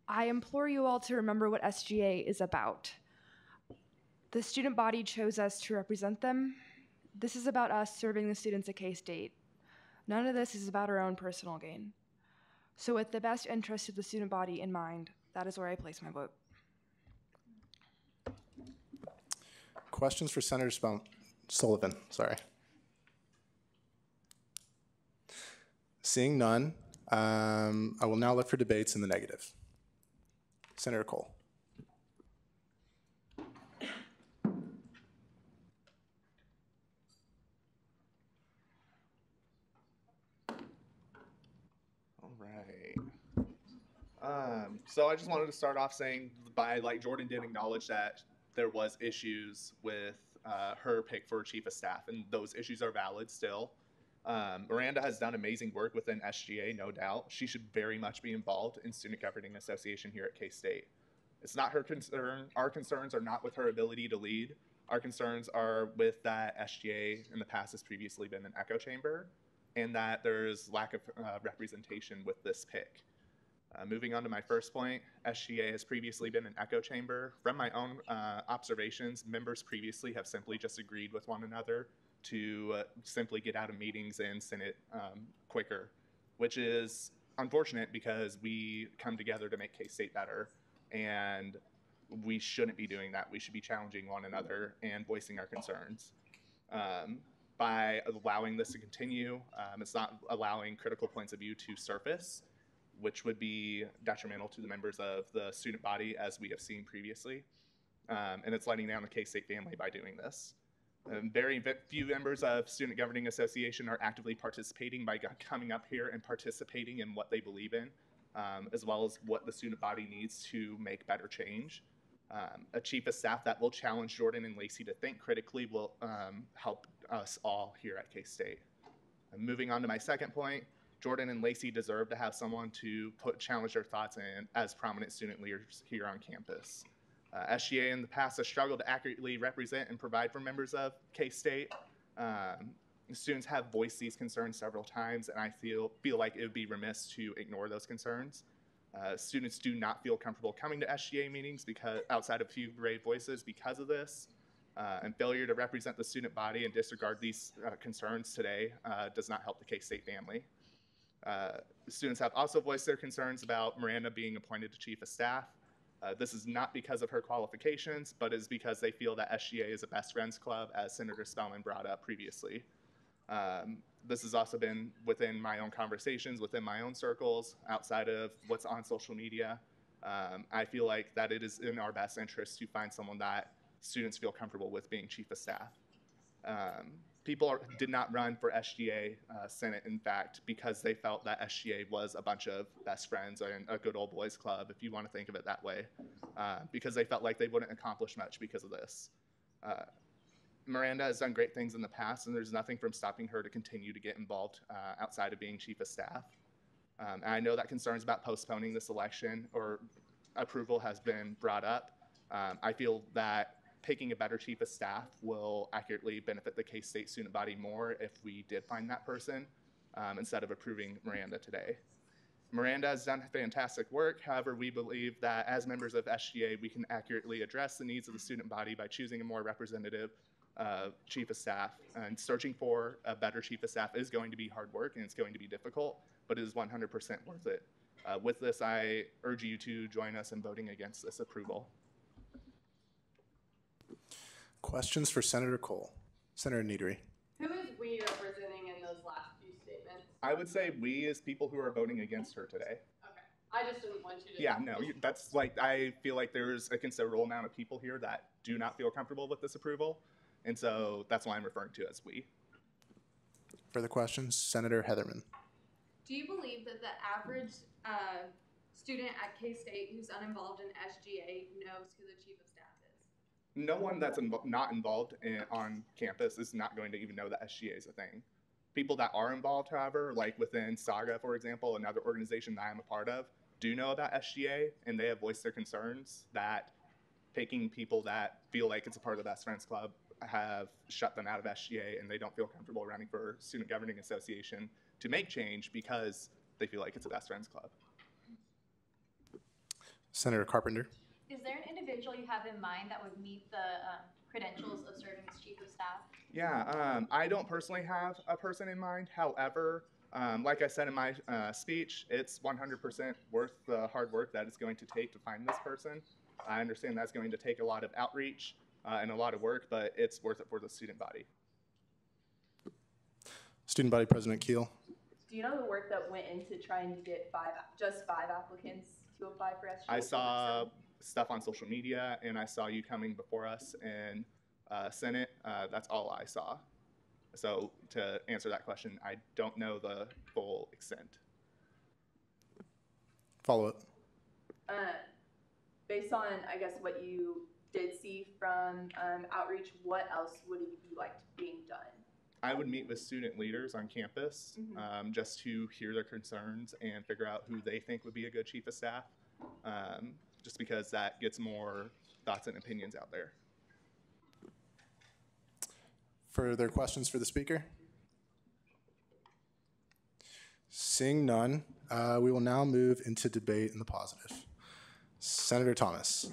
S8: I implore you all to remember what SGA is about. The student body chose us to represent them. This is about us serving the students at K-State. None of this is about our own personal gain. So with the best interest of the student body in mind, that is where I place my vote.
S5: Questions for Senator Sullivan? Sorry. Seeing none, I will now look for debates in the negative. Senator Cole.
S4: All right. So I just wanted to start off saying, Jordan did acknowledge that there was issues with her pick for chief of staff, and those issues are valid still. Miranda has done amazing work within SGA, no doubt. She should very much be involved in Student Governing Association here at K-State. It's not her concern. Our concerns are not with her ability to lead. Our concerns are with that SGA in the past has previously been an echo chamber, and that there's lack of representation with this pick. Moving on to my first point, SGA has previously been an echo chamber. From my own observations, members previously have simply just agreed with one another to simply get out of meetings and send it quicker, which is unfortunate because we come together to make K-State better, and we shouldn't be doing that. We should be challenging one another and voicing our concerns. By allowing this to continue, it's not allowing critical points of view to surface, which would be detrimental to the members of the student body, as we have seen previously. And it's letting down the K-State family by doing this. Very few members of Student Governing Association are actively participating by coming up here and participating in what they believe in, as well as what the student body needs to make better change. A chief of staff that will challenge Jordan and Lacey to think critically will help us all here at K-State. Moving on to my second point, Jordan and Lacey deserve to have someone to challenge their thoughts in as prominent student leaders here on campus. SGA in the past has struggled to accurately represent and provide for members of K-State. Students have voiced these concerns several times, and I feel like it would be remiss to ignore those concerns. Students do not feel comfortable coming to SGA meetings because outside of a few brave voices because of this. And failure to represent the student body and disregard these concerns today does not help the K-State family. Students have also voiced their concerns about Miranda being appointed to chief of staff. This is not because of her qualifications, but is because they feel that SGA is a best friends club, as Senator Spellman brought up previously. This has also been within my own conversations, within my own circles, outside of what's on social media. I feel like that it is in our best interest to find someone that students feel comfortable with being chief of staff. People did not run for SGA Senate, in fact, because they felt that SGA was a bunch of best friends and a good old boys club, if you want to think of it that way, because they felt like they wouldn't accomplish much because of this. Miranda has done great things in the past, and there's nothing from stopping her to continue to get involved outside of being chief of staff. And I know that concerns about postponing this election or approval has been brought up. I feel that picking a better chief of staff will accurately benefit the K-State student body more if we did find that person instead of approving Miranda today. Miranda has done fantastic work. However, we believe that as members of SGA, we can accurately address the needs of the student body by choosing a more representative chief of staff. And searching for a better chief of staff is going to be hard work and it's going to be difficult, but it is 100% worth it. With this, I urge you to join us in voting against this approval.
S5: Questions for Senator Cole? Senator Neadery.
S3: Who is we representing in those last few statements?
S4: I would say we as people who are voting against her today.
S3: Okay. I just didn't want you to.
S4: Yeah, no, that's like, I feel like there's a considerable amount of people here that do not feel comfortable with this approval. And so that's why I'm referring to as we.
S5: Further questions? Senator Heatherman.
S9: Do you believe that the average student at K-State who's uninvolved in SGA knows who the chief of staff is?
S4: No one that's not involved on campus is not going to even know that SGA is a thing. People that are involved, however, like within Saga, for example, another organization that I'm a part of, do know about SGA, and they have voiced their concerns that picking people that feel like it's a part of the Best Friends Club have shut them out of SGA, and they don't feel comfortable running for Student Governing Association to make change because they feel like it's a Best Friends Club.
S5: Senator Carpenter.
S10: Is there an individual you have in mind that would meet the credentials of serving as chief of staff?
S4: Yeah, I don't personally have a person in mind. However, like I said in my speech, it's 100% worth the hard work that it's going to take to find this person. I understand that's going to take a lot of outreach and a lot of work, but it's worth it for the student body.
S5: Student Body President Keel.
S11: Do you know the work that went into trying to get just five applicants to apply for SGA?
S4: I saw stuff on social media, and I saw you coming before us in Senate. That's all I saw. So to answer that question, I don't know the full extent.
S5: Follow up.
S11: Based on, I guess, what you did see from outreach, what else would you like being done?
S4: I would meet with student leaders on campus just to hear their concerns and figure out who they think would be a good chief of staff, just because that gets more thoughts and opinions out there.
S5: Further questions for the speaker? Seeing none, we will now move into debate in the positive. Senator Thomas.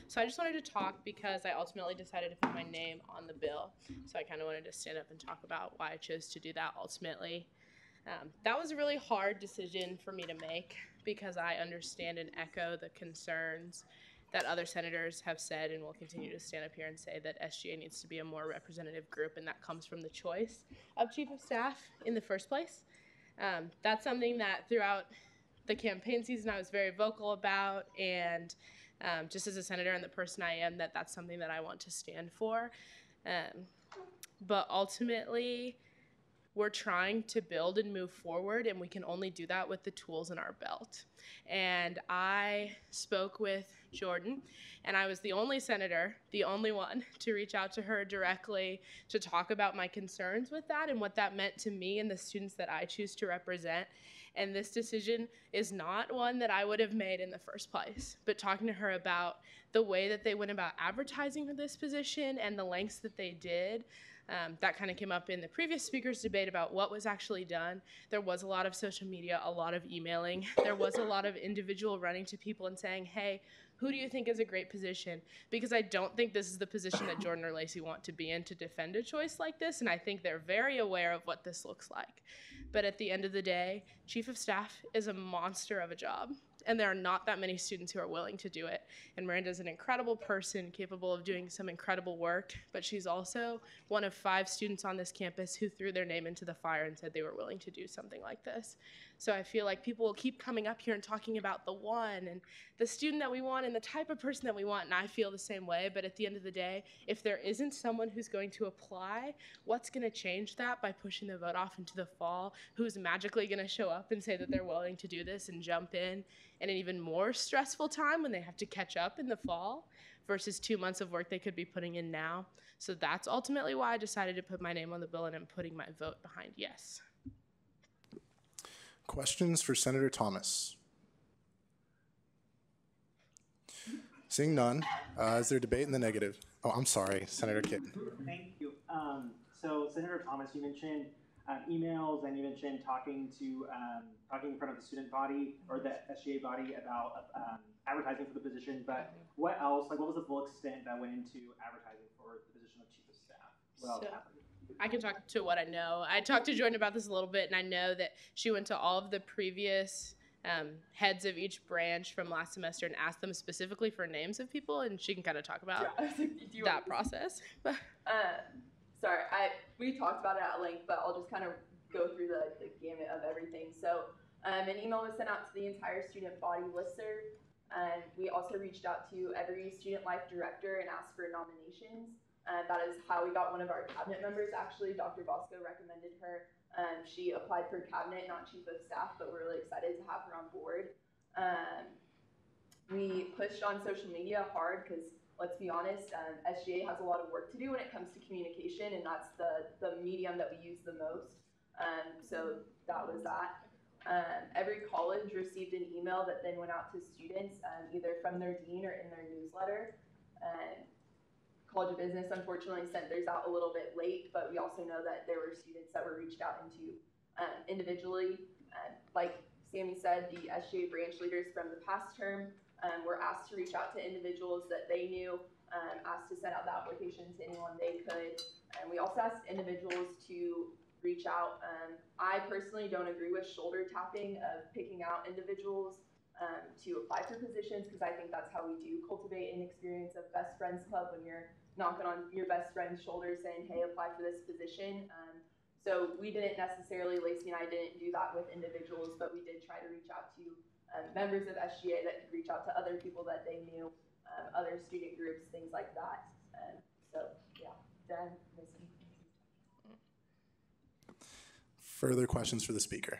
S3: So I just wanted to talk because I ultimately decided to put my name on the bill. So I kind of wanted to stand up and talk about why I chose to do that ultimately. That was a really hard decision for me to make because I understand and echo the concerns that other senators have said and will continue to stand up here and say that SGA needs to be a more representative group, and that comes from the choice of chief of staff in the first place. That's something that throughout the campaign season I was very vocal about, and just as a senator and the person I am, that's something that I want to stand for. But ultimately, we're trying to build and move forward, and we can only do that with the tools in our belt. And I spoke with Jordan, and I was the only senator, the only one, to reach out to her directly to talk about my concerns with that and what that meant to me and the students that I choose to represent. And this decision is not one that I would have made in the first place, but talking to her about the way that they went about advertising for this position and the lengths that they did. That kind of came up in the previous speaker's debate about what was actually done. There was a lot of social media, a lot of emailing. There was a lot of individual running to people and saying, hey, who do you think is a great position? Because I don't think this is the position that Jordan or Lacey want to be in to defend a choice like this, and I think they're very aware of what this looks like. But at the end of the day, Chief of Staff is a monster of a job, and there are not that many students who are willing to do it. And Miranda's an incredible person, capable of doing some incredible work, but she's also one of 5 students on this campus who threw their name into the fire and said they were willing to do something like this. So I feel like people will keep coming up here and talking about the one and the student that we want and the type of person that we want, and I feel the same way. But at the end of the day, if there isn't someone who's going to apply, what's going to change that by pushing the vote off into the fall? Who's magically going to show up and say that they're willing to do this and jump in an even more stressful time when they have to catch up in the fall versus 2 months of work they could be putting in now? So that's ultimately why I decided to put my name on the bill, and I'm putting my vote behind yes.
S5: Questions for Senator Thomas? Seeing none, is there debate in the negative? Oh, I'm sorry, Senator Kidd.
S6: Thank you. So Senator Thomas, you mentioned emails, and you mentioned talking in front of the student body or the SGA body about advertising for the position. But what else? Like, what was the full extent that went into advertising for the position of Chief of Staff? What else happened?
S3: I can talk to what I know. I talked to Jordan about this a little bit, and I know that she went to all of the previous heads of each branch from last semester and asked them specifically for names of people, and she can kind of talk about that process.
S11: Sorry, we talked about it at length, but I'll just kind of go through the gamut of everything. So an email was sent out to the entire student body listserv, and we also reached out to every student life director and asked for nominations. That is how we got one of our cabinet members. Actually, Dr. Bosco recommended her. She applied for cabinet, not chief of staff, but we're really excited to have her on board. We pushed on social media hard because, let's be honest, SGA has a lot of work to do when it comes to communication, and that's the medium that we use the most. So that was that. Every college received an email that then went out to students, either from their dean or in their newsletter. College of Business, unfortunately, sent theirs out a little bit late, but we also know that there were students that were reached out into individually. Like Sammy said, the SGA branch leaders from the past term were asked to reach out to individuals that they knew, asked to send out the application to anyone they could. And we also asked individuals to reach out. I personally don't agree with shoulder tapping of picking out individuals to apply for positions, because I think that's how we do cultivate an experience of best friends club, when you're knocking on your best friend's shoulder saying, hey, apply for this position. So we didn't necessarily, Lacey and I didn't do that with individuals, but we did try to reach out to members of SGA that could reach out to other people that they knew, other student groups, things like that. So yeah, Dan, Missy.
S5: Further questions for the speaker?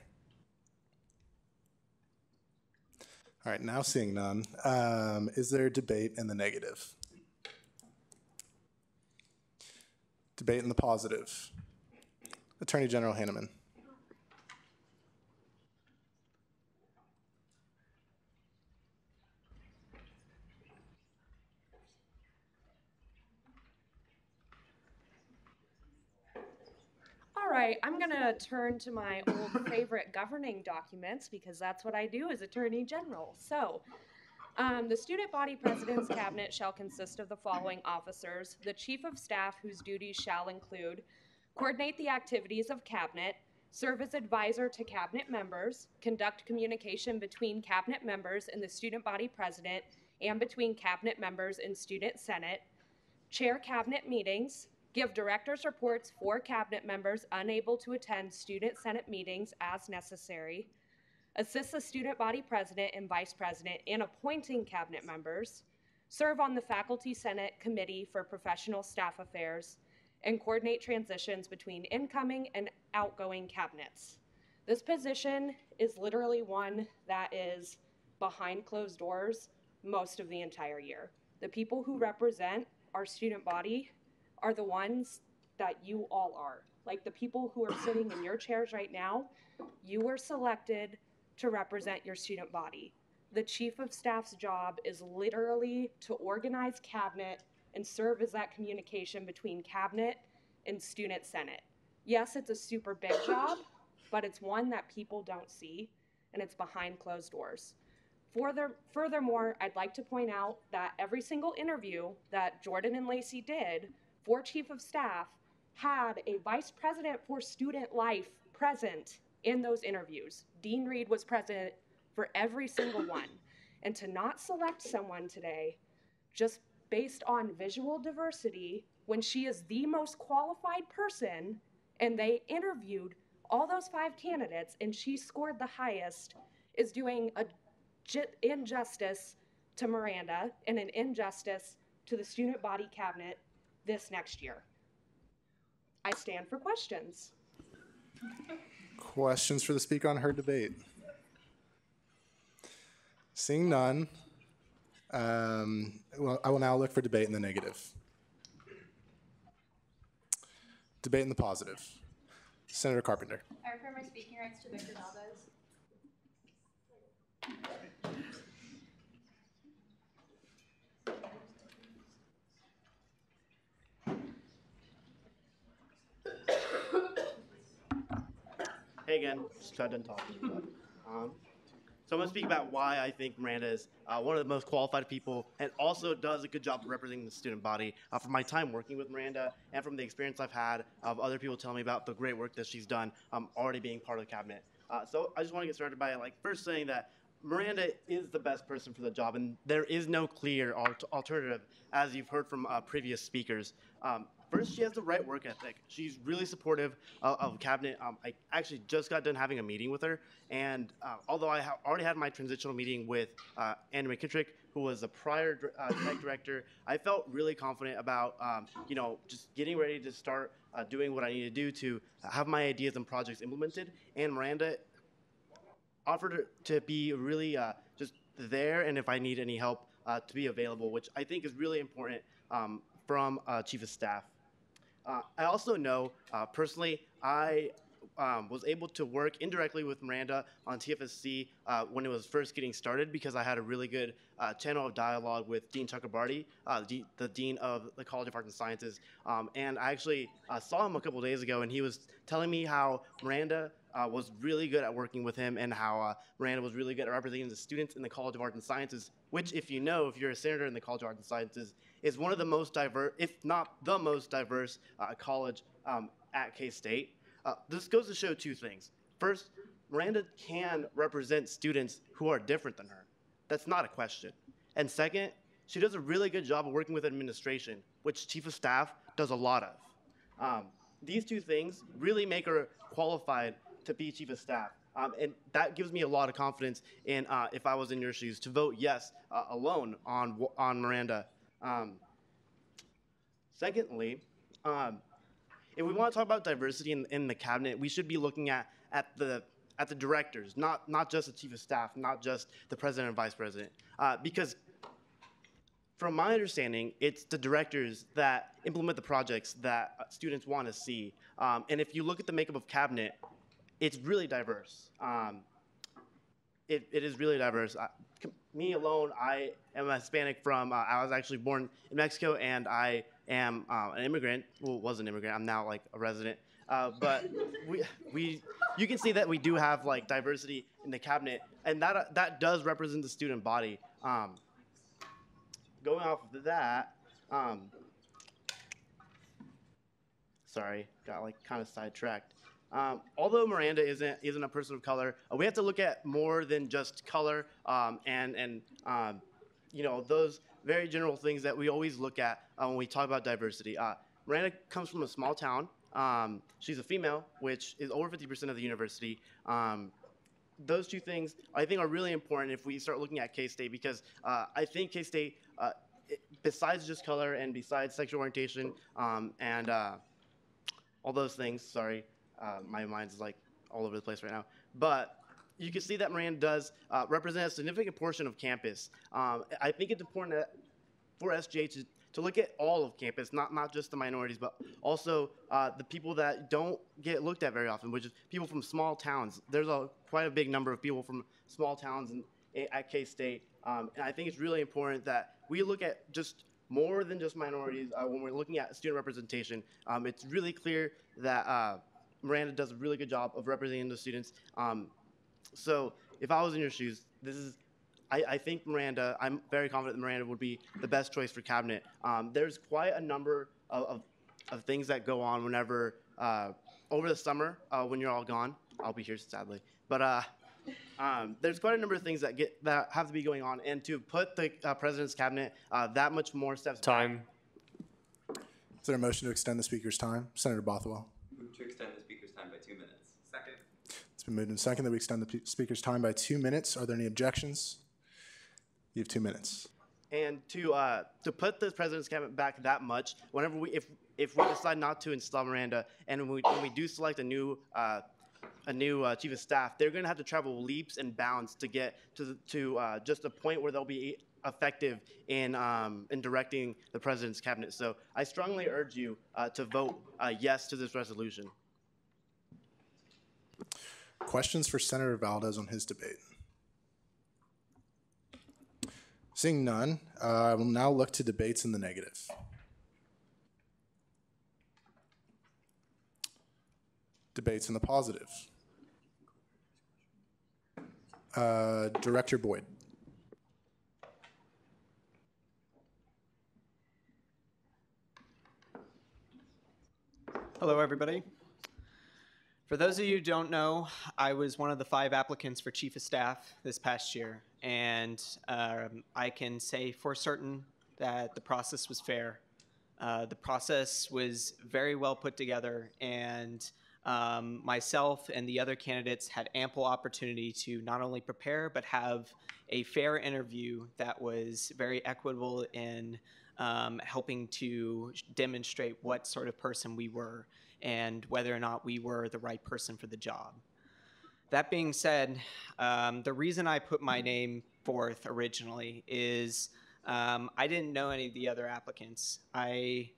S5: All right, now seeing none, is there debate in the negative? Debate in the positive. Attorney General Hanneman.
S7: All right, I'm going to turn to my old favorite governing documents, because that's what I do as Attorney General. So, the student body president's cabinet shall consist of the following officers: the chief of staff, whose duties shall include coordinate the activities of cabinet, serve as advisor to cabinet members, conduct communication between cabinet members and the student body president, and between cabinet members and student senate, chair cabinet meetings, give director's reports for cabinet members unable to attend student senate meetings as necessary, assist the student body president and vice president in appointing cabinet members, serve on the Faculty Senate Committee for Professional Staff Affairs, and coordinate transitions between incoming and outgoing cabinets. This position is literally one that is behind closed doors most of the entire year. The people who represent our student body are the ones that you all are. Like the people who are sitting in your chairs right now, you were selected to represent your student body. The chief of staff's job is literally to organize cabinet and serve as that communication between cabinet and student senate. Yes, it's a super big job, but it's one that people don't see, and it's behind closed doors. Furthermore, I'd like to point out that every single interview that Jordan and Lacey did for chief of staff had a vice president for student life present in those interviews. Dean Reed was present for every single one. And to not select someone today just based on visual diversity when she is the most qualified person and they interviewed all those 5 candidates and she scored the highest is doing a injustice to Miranda and an injustice to the student body cabinet this next year. I stand for questions.
S5: Questions for the speaker on her debate? Seeing none, well, I will now look for debate in the negative. Debate in the positive. Senator Carpenter.
S10: I refer my speaking rights to Victor Valdez.
S20: Hey again, just got done talking. So I'm going to speak about why I think Miranda is one of the most qualified people and also does a good job representing the student body. From my time working with Miranda and from the experience I've had of other people telling me about the great work that she's done already being part of the cabinet. So I just want to get started by first saying that Miranda is the best person for the job, and there is no clear alternative, as you've heard from previous speakers. First, she has the right work ethic. She's really supportive of cabinet. I actually just got done having a meeting with her, and although I already had my transitional meeting with Andrew McKittrick, who was the prior tech director, I felt really confident about just getting ready to start doing what I need to do to have my ideas and projects implemented. And Miranda offered to be really just there, and if I need any help, to be available, which I think is really important from Chief of Staff. I also know, personally, I was able to work indirectly with Miranda on TFSC when it was first getting started because I had a really good channel of dialogue with Dean Chakrabarty, the Dean of the College of Arts and Sciences. And I actually saw him a couple days ago, and he was telling me how Miranda was really good at working with him and how Miranda was really good at representing the students in the College of Arts and Sciences, which, if you know, if you're a senator in the College of Arts and Sciences, is one of the most diverse, if not the most diverse college at K-State. This goes to show 2 things. First, Miranda can represent students who are different than her. That's not a question. And second, she does a really good job of working with administration, which Chief of Staff does a lot of. These 2 things really make her qualified to be Chief of Staff. And that gives me a lot of confidence in, if I was in your shoes, to vote yes alone on Miranda. Secondly, if we want to talk about diversity in the cabinet, we should be looking at the directors, not just the Chief of Staff, not just the president and vice president, because from my understanding, it's the directors that implement the projects that students want to see. And if you look at the makeup of cabinet, it's really diverse. It is really diverse. Me alone, I am a Hispanic from, I was actually born in Mexico, and I am an immigrant. Well, was an immigrant. I'm now a resident. But you can see that we do have diversity in the cabinet, and that does represent the student body. Going off of that, sorry, got kind of sidetracked. Although Miranda isn't a person of color, we have to look at more than just color and those very general things that we always look at when we talk about diversity. Miranda comes from a small town. She's a female, which is over 50% of the university. those two things I think are really important if we start looking at K-State, because I think K-State, besides just color and besides sexual orientation and all those things, sorry, my mind's like all over the place right now, but you can see that Miranda does represent a significant portion of campus. I think it's important that for SGA to look at all of campus, not just the minorities, but also the people that don't get looked at very often, which is people from small towns. There's quite a big number of people from small towns at K-State, and I think it's really important that we look at just more than just minorities when we're looking at student representation. It's really clear that Miranda does a really good job of representing the students. So if I was in your shoes, I think Miranda, I'm very confident that Miranda would be the best choice for cabinet. There's quite a number of things that go on whenever, over the summer, when you're all gone. I'll be here, sadly. But there's quite a number of things that have to be going on. And to put the president's cabinet that much more steps back.
S5: Is there a motion to extend the speaker's time? Senator Bothwell.
S12: Move to extend the speaker's time by 2 minutes. Second.
S5: It's been moved and second that we extend the speaker's time by 2 minutes. Are there any objections? You have 2 minutes.
S20: And to put the president's cabinet back that much, whenever if we decide not to install Miranda, and when we do select a new chief of staff, they're going to have to travel leaps and bounds to get to just a point where they'll be effective in directing the president's cabinet. So I strongly urge you to vote yes to this resolution.
S5: Questions for Senator Valdez on his debate? Seeing none, I will now look to debates in the negative. Debates in the positive. Director Boyd.
S17: Hello, everybody. For those of you who don't know, I was one of the 5 applicants for Chief of Staff this past year, and I can say for certain that the process was fair. The process was very well put together, and myself and the other candidates had ample opportunity to not only prepare, but have a fair interview that was very equitable in helping to demonstrate what sort of person we were and whether or not we were the right person for the job. That being said, the reason I put my name forth originally is I didn't know any of the other applicants. I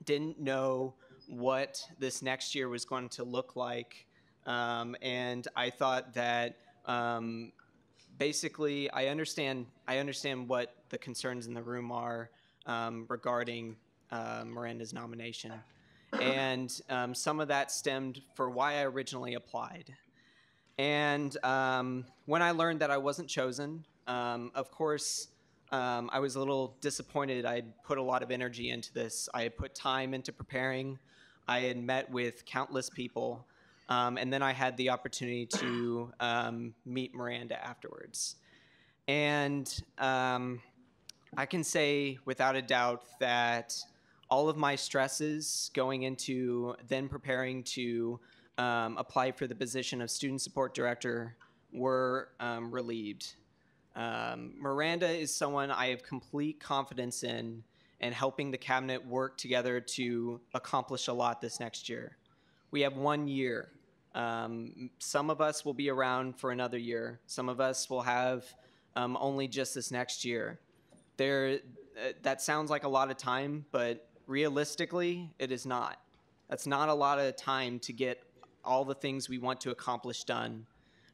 S17: didn't know what this next year was going to look like, and I thought that basically I understand what the concerns in the room are regarding Miranda's nomination. And some of that stemmed for why I originally applied. And when I learned that I wasn't chosen, of course, I was a little disappointed. I put a lot of energy into this. I had put time into preparing. I had met with countless people. And then I had the opportunity to meet Miranda afterwards. And I can say without a doubt that all of my stresses going into then preparing to apply for the position of student support director were relieved. Miranda is someone I have complete confidence in and helping the cabinet work together to accomplish a lot this next year. We have 1 year. Some of us will be around for another year. Some of us will have only just this next year. That sounds like a lot of time, but realistically, it is not. That's not a lot of time to get all the things we want to accomplish done.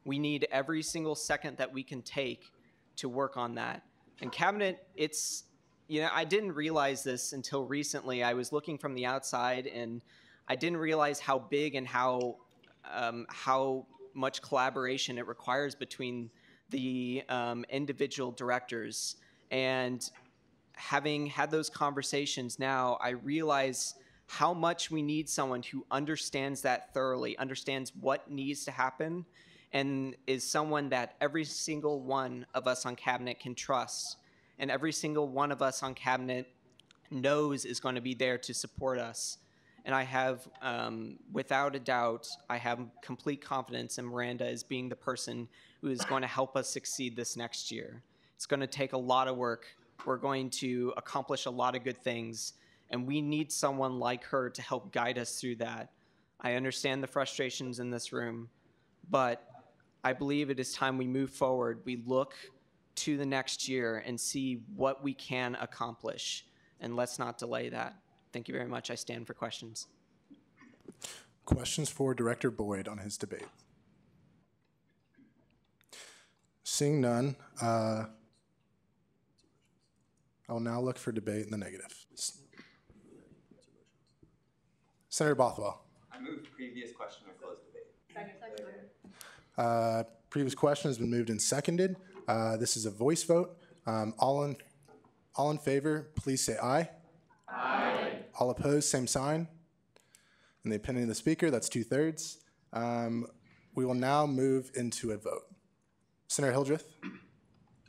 S17: We need every single second that we can take to work on that. And cabinet, I didn't realize this until recently. I was looking from the outside, and I didn't realize how big and how much collaboration it requires between the individual directors. And having had those conversations now, I realize how much we need someone who understands that thoroughly, understands what needs to happen, and is someone that every single one of us on cabinet can trust, and every single one of us on cabinet knows is going to be there to support us. And I have, without a doubt, I have complete confidence in Miranda as being the person who is going to help us succeed this next year. It's going to take a lot of work. We're going to accomplish a lot of good things, and we need someone like her to help guide us through that. I understand the frustrations in this room, but I believe it is time we move forward. We look to the next year and see what we can accomplish, and let's not delay that. Thank you very much. I stand for questions.
S5: Questions for Director Boyd on his debate? Seeing none, I will now look for debate in the negative. Senator Bothwell.
S12: I move previous question or close debate.
S5: Previous question has been moved and seconded. This is a voice vote. All in favor, please say aye. Aye. All opposed, same sign. In the opinion of the speaker, that's 2/3. We will now move into a vote. Senator Hildreth.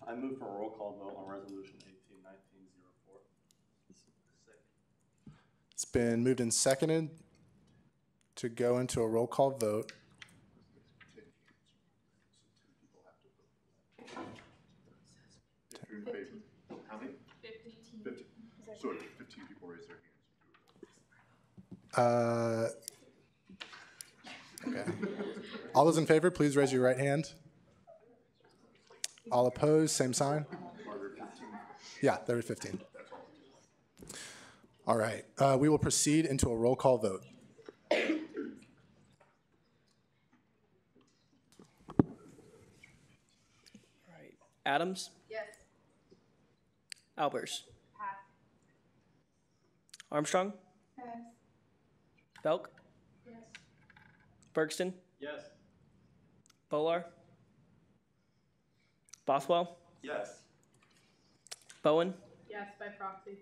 S13: I move for a roll call vote on Resolution 18-1904.
S5: It's been moved and seconded to go into a roll call vote.
S13: If you're in favor. How many? 15. So 15 people raise their hands.
S5: Okay. All those in favor, please raise your right hand. All opposed, same sign. Yeah, there were 15. All right. We will proceed into a roll call vote.
S14: Adams?
S9: Yes.
S14: Albers?
S9: Pass.
S14: Armstrong?
S9: Pass.
S14: Belk?
S9: Yes.
S14: Bergston?
S13: Yes.
S14: Bolar? Bothwell?
S13: Yes.
S14: Bowen?
S1: Yes, by proxy.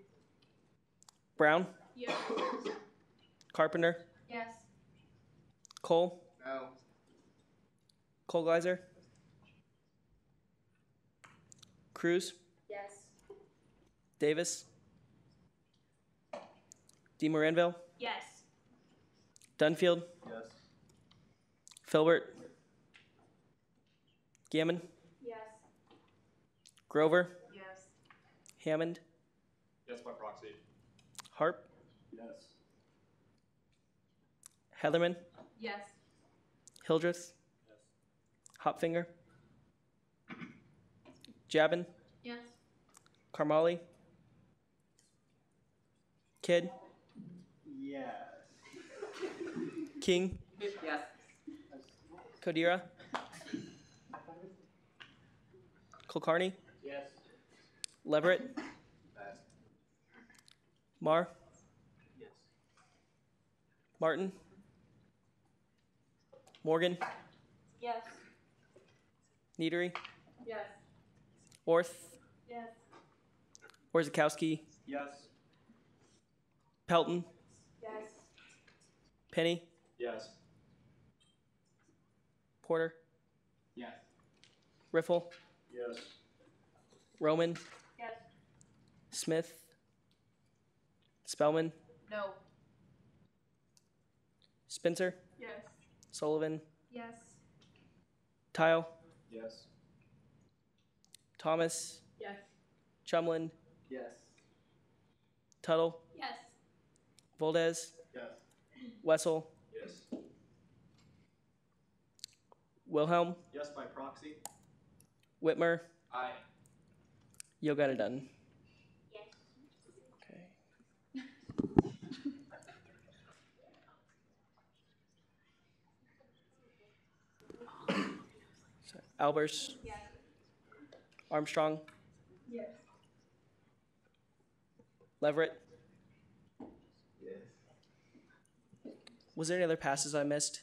S14: Brown?
S1: Yes.
S14: Carpenter?
S9: Yes.
S14: Cole?
S13: No.
S14: Colgleiser? Cruz?
S9: Yes.
S14: Davis? DeMoranville?
S9: Yes.
S14: Dunfield?
S13: Yes.
S14: Filbert? Gammon?
S9: Yes.
S14: Grover?
S9: Yes.
S14: Hammond?
S13: Yes, by proxy.
S14: Harp?
S13: Yes.
S14: Heatherman?
S9: Yes.
S14: Hildreth? Hopfinger? Jabin?
S9: Yes.
S14: Karmali? Kidd?
S13: Yes.
S14: King?
S2: Yes.
S14: Kodira? Kulkarni?
S13: Yes.
S14: Leverett? Marr?
S13: Yes.
S14: Martin? Morgan?
S9: Yes.
S14: Neatery?
S9: Yes.
S14: Orth?
S9: Yes.
S14: Orzakowski?
S13: Yes.
S14: Pelton?
S9: Yes.
S14: Penny?
S13: Yes.
S14: Porter?
S13: Yes.
S14: Riffle?
S13: Yes.
S14: Roman?
S9: Yes.
S14: Smith? Spellman?
S9: No.
S14: Spencer?
S9: Yes.
S14: Sullivan?
S9: Yes.
S14: Tile?
S13: Yes.
S14: Thomas?
S1: Yes.
S14: Chumlin?
S13: Yes.
S14: Tuttle?
S9: Yes.
S14: Voldez?
S13: Yes.
S14: Wessel?
S13: Yes.
S14: Wilhelm?
S13: Yes, by proxy.
S14: Whitmer?
S13: Aye.
S14: You got it done.
S9: Yes.
S14: Okay. So, Albers?
S9: Yes.
S14: Armstrong?
S9: Yes.
S14: Leverett?
S13: Yes.
S14: Was there any other passes I missed?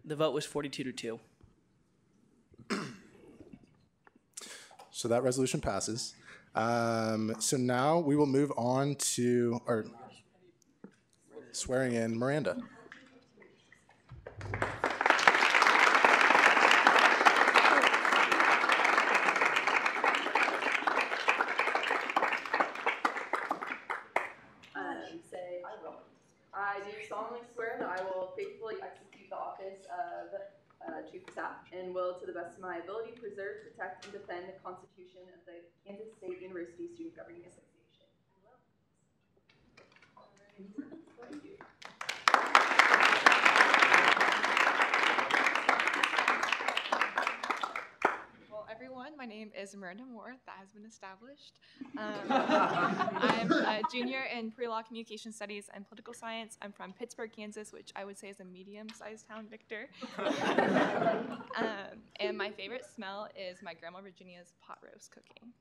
S14: The vote was 42-2.
S5: So that resolution passes. So now we will move on to swearing in Miranda.
S11: Chief of Staff, and will, to the best of my ability, preserve, protect, and defend the Constitution of the Kansas State University Student Governing Association.
S15: Well, everyone, my name is Miranda Moore. That has been established. I'm a junior in pre-law communication studies and political science. I'm from Pittsburgh, Kansas, which I would say is a medium-sized town, Victor. And my favorite smell is my grandma Virginia's pot roast cooking.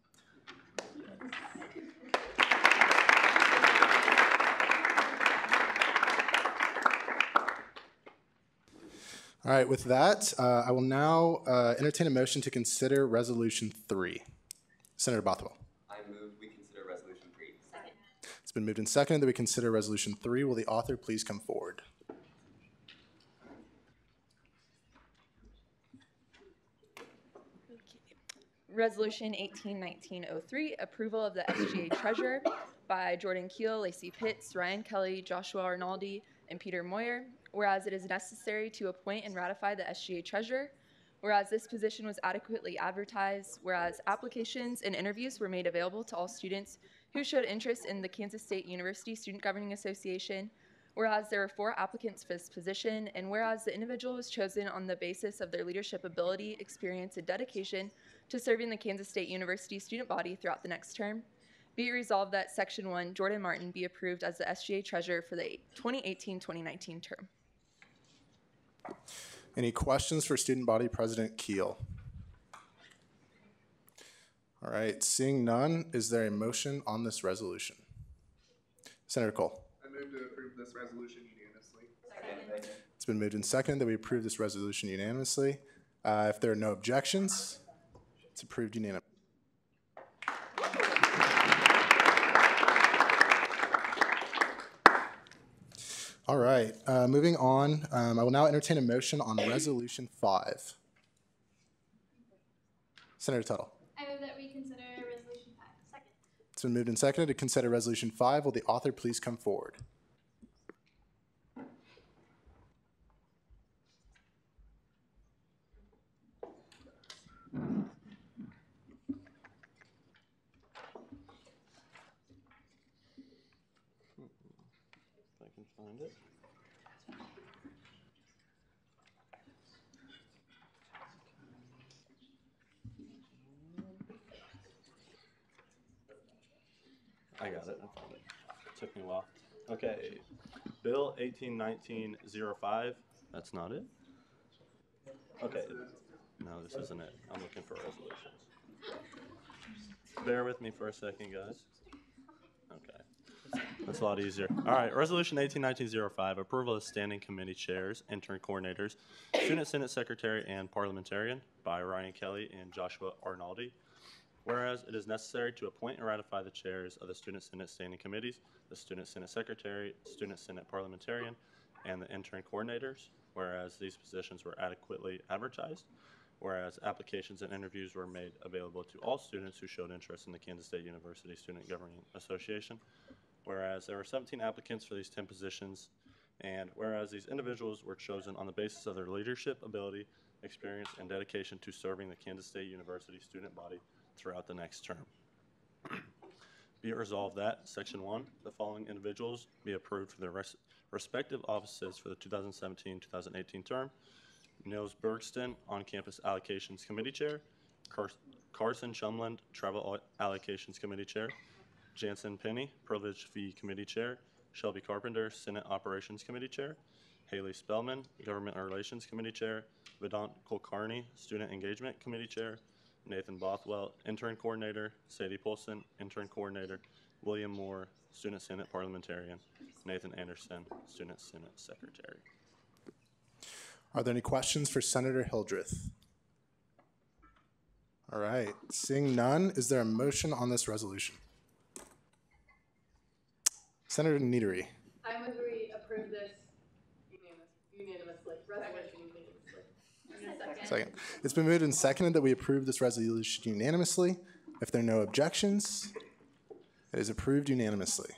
S5: All right, with that, I will now entertain a motion to consider Resolution 3. Senator Bothwell.
S12: I move we consider Resolution 3.
S10: Second.
S5: It's been moved and seconded that we consider Resolution 3. Will the author please come forward?
S11: Resolution 18-1903, approval of the SGA Treasurer by Jordan Keel, Lacey Pitts, Ryan Kelly, Joshua Arnaldi, and Peter Moyer. Whereas it is necessary to appoint and ratify the SGA Treasurer. Whereas this position was adequately advertised. Whereas applications and interviews were made available to all students who showed interest in the Kansas State University Student Governing Association. Whereas there were 4 applicants for this position. And whereas the individual was chosen on the basis of their leadership ability, experience, and dedication to serving the Kansas State University student body throughout the next term. Be it resolved that Section 1, Jordan Martin, be approved as the SGA Treasurer for the 2018-2019 term.
S5: Any questions for Student Body President Keel? All right, seeing none, is there a motion on this resolution? Senator Cole.
S4: I move to approve this resolution unanimously.
S12: Second.
S5: It's been moved and seconded that we approve this resolution unanimously. If there are no objections, it's approved unanimously. All right, moving on, I will now entertain a motion on Resolution 5. Senator Tuttle.
S10: I move that we consider Resolution 5. Second.
S5: It's been moved and seconded to consider Resolution 5. Will the author please come forward?
S21: If I can find it. I got it. I found it. Took me a while. Okay. Bill 1819-05. That's not it. Okay. No, this isn't it. I'm looking for resolutions. Bear with me for a second, guys. Okay. That's a lot easier. All right. Resolution 1819-05. Approval of standing committee chairs, intern coordinators, student senate secretary, and parliamentarian by Ryan Kelly and Joshua Arnaldi. Whereas it is necessary to appoint and ratify the chairs of the Student Senate standing committees, the Student Senate Secretary, Student Senate Parliamentarian, and the intern coordinators. Whereas these positions were adequately advertised. Whereas applications and interviews were made available to all students who showed interest in the Kansas State University Student Governing Association. Whereas there were 17 applicants for these 10 positions. And whereas these individuals were chosen on the basis of their leadership ability, experience, and dedication to serving the Kansas State University student body throughout the next term. Be it resolved that, Section 1, the following individuals be approved for their respective offices for the 2017-2018 term. Nils Bergston, On-Campus Allocations Committee Chair. Carson Chumland, Travel Allocations Committee Chair. Jansen Penny, Privilege Fee Committee Chair. Shelby Carpenter, Senate Operations Committee Chair. Haley Spellman, Government Relations Committee Chair. Vedant Kulkarni, Student Engagement Committee Chair. Nathan Bothwell, Intern Coordinator. Sadie Polson, Intern Coordinator. William Moore, Student Senate Parliamentarian. Nathan Anderson, Student Senate Secretary.
S5: Are there any questions for Senator Hildreth? All right, seeing none, is there a motion on this resolution? Senator Neatery.
S9: I move we approve this unanimously. Resolution unanimously.
S5: Second. It's been moved and seconded that we approve this resolution unanimously. If there are no objections, it is approved unanimously.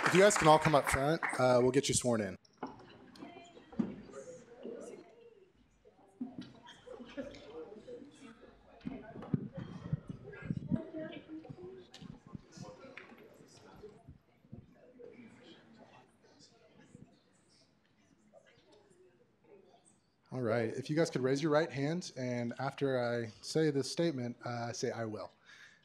S5: If you guys can all come up front, we'll get you sworn in. All right. If you guys could raise your right hand, and after I say this statement, say I will.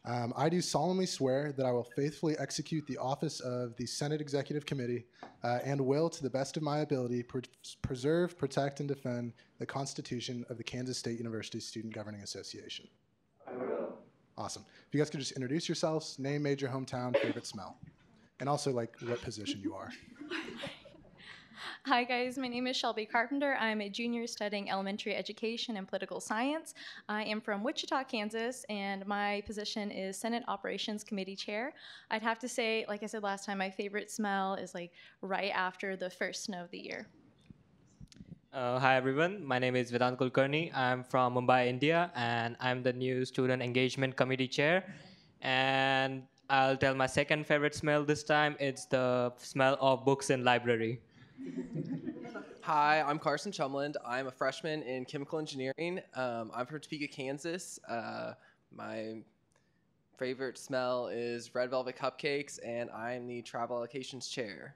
S5: I do solemnly swear that I will faithfully execute the office of the Senate Executive Committee and will, to the best of my ability, preserve, protect, and defend the Constitution of the Kansas State University Student Governing Association. I will. Awesome. If you guys could just introduce yourselves, name, major, hometown, favorite smell, and also like what position you are.
S10: Hi guys, my name is Shelby Carpenter. I'm a junior studying elementary education and political science. I am from Wichita, Kansas, and my position is Senate Operations Committee Chair. I'd have to say, like I said last time, my favorite smell is like right after the first snow of the year.
S16: Hi everyone, my name is Vedant Kulkarni. I'm from Mumbai, India, and I'm the new Student Engagement Committee Chair. And I'll tell my second favorite smell this time. It's the smell of books in library.
S18: Hi, I'm Carson Chumland. I'm a freshman in chemical engineering. I'm from Topeka, Kansas. My favorite smell is red velvet cupcakes, and I'm the travel allocations chair.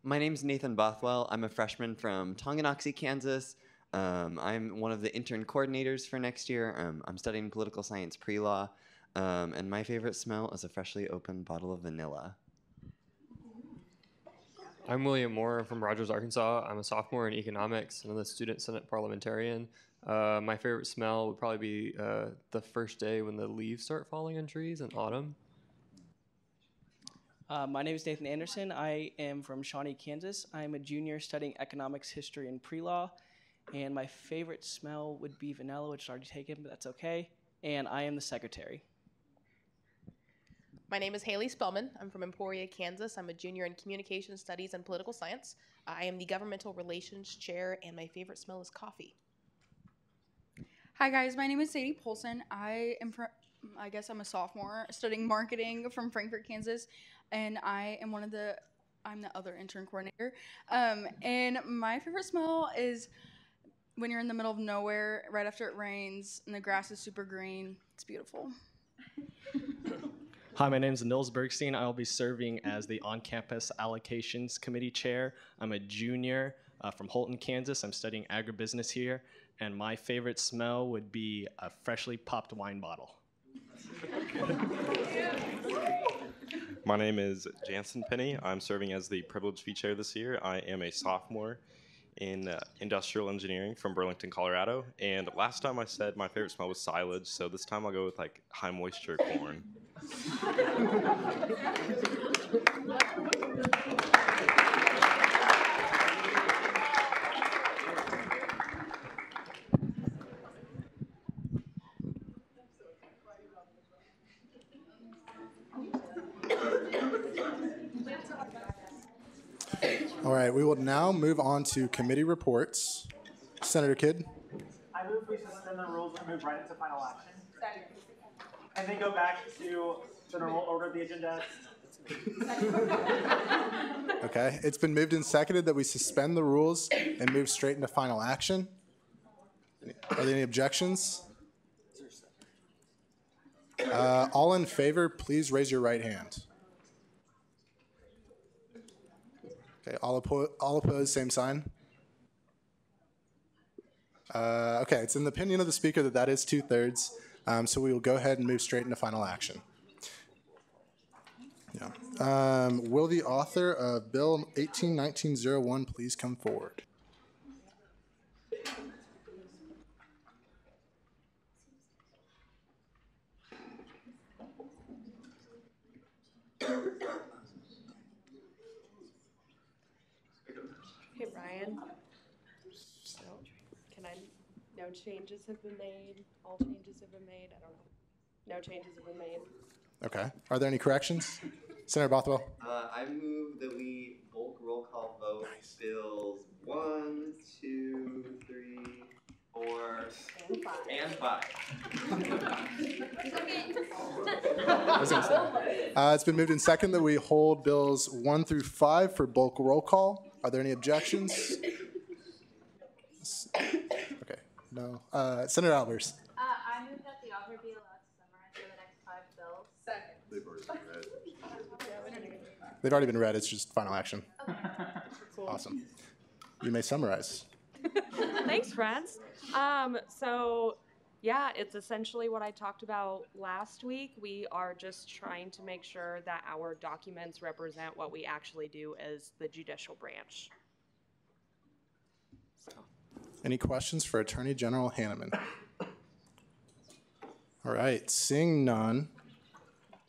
S19: My name's Nathan Bothwell. I'm a freshman from Tonganoxie, Kansas. I'm one of the intern coordinators for next year. I'm studying political science pre-law, and my favorite smell is a freshly opened bottle of vanilla.
S22: I'm William Moore. I'm from Rogers, Arkansas. I'm a sophomore in economics and I'm the student senate parliamentarian. My favorite smell would probably be the first day when the leaves start falling on trees in autumn.
S14: My name is Nathan Anderson. I am from Shawnee, Kansas. I'm a junior studying economics, history, and pre-law. And my favorite smell would be vanilla, which is already taken, but that's okay. And I am the secretary.
S3: My name is Haley Spellman. I'm from Emporia, Kansas. I'm a junior in Communication Studies and Political Science. I am the Governmental Relations Chair, and my favorite smell is coffee.
S25: Hi guys, my name is Sadie Polson. I guess I'm a sophomore studying marketing from Frankfort, Kansas, and I'm the other intern coordinator. And my favorite smell is when you're in the middle of nowhere, right after it rains, and the grass is super green. It's beautiful.
S26: Hi, my name is Nils Bergstein. I'll be serving as the On-Campus Allocations Committee Chair. I'm a junior from Holton, Kansas. I'm studying agribusiness here, and my favorite smell would be a freshly popped wine bottle.
S27: My name is Jansen Penny. I'm serving as the Privileged Fee Chair this year. I am a sophomore in industrial engineering from Burlington, Colorado. And last time I said my favorite smell was silage, so this time I'll go with like high moisture corn.
S5: All right, we will now move on to committee reports. Senator Kidd.
S6: I move we suspend the rules and move right into final action. And then go back to the normal order of the agenda.
S5: Okay, it's been moved and seconded that we suspend the rules and move straight into final action. Are there any objections? All in favor, please raise your right hand. Okay, all opposed, same sign. Okay, it's in the opinion of the speaker that is 2/3, so we will go ahead and move straight into final action. Yeah. Will the author of Bill 18-1901 please come forward?
S7: Hey, Ryan. No changes have been made. All changes have been made. I don't know. No changes have been made.
S5: Okay. Are there any corrections? Senator Bothwell.
S19: I move that we bulk roll call vote bills 1, 2, 3, 4, and 5.
S5: It's been moved in second that we hold bills 1 through 5 for bulk roll call. Are there any objections? Okay. No. Senator Albers.
S10: I move that the author be allowed to summarize for the next 5 bills. Second.
S13: They've already been read.
S5: They've already been read. It's just final action.
S10: Okay.
S5: Awesome. You may summarize.
S7: Thanks, friends. Yeah, it's essentially what I talked about last week. We are just trying to make sure that our documents represent what we actually do as the judicial branch.
S5: Any questions for Attorney General Hanneman? All right, seeing none,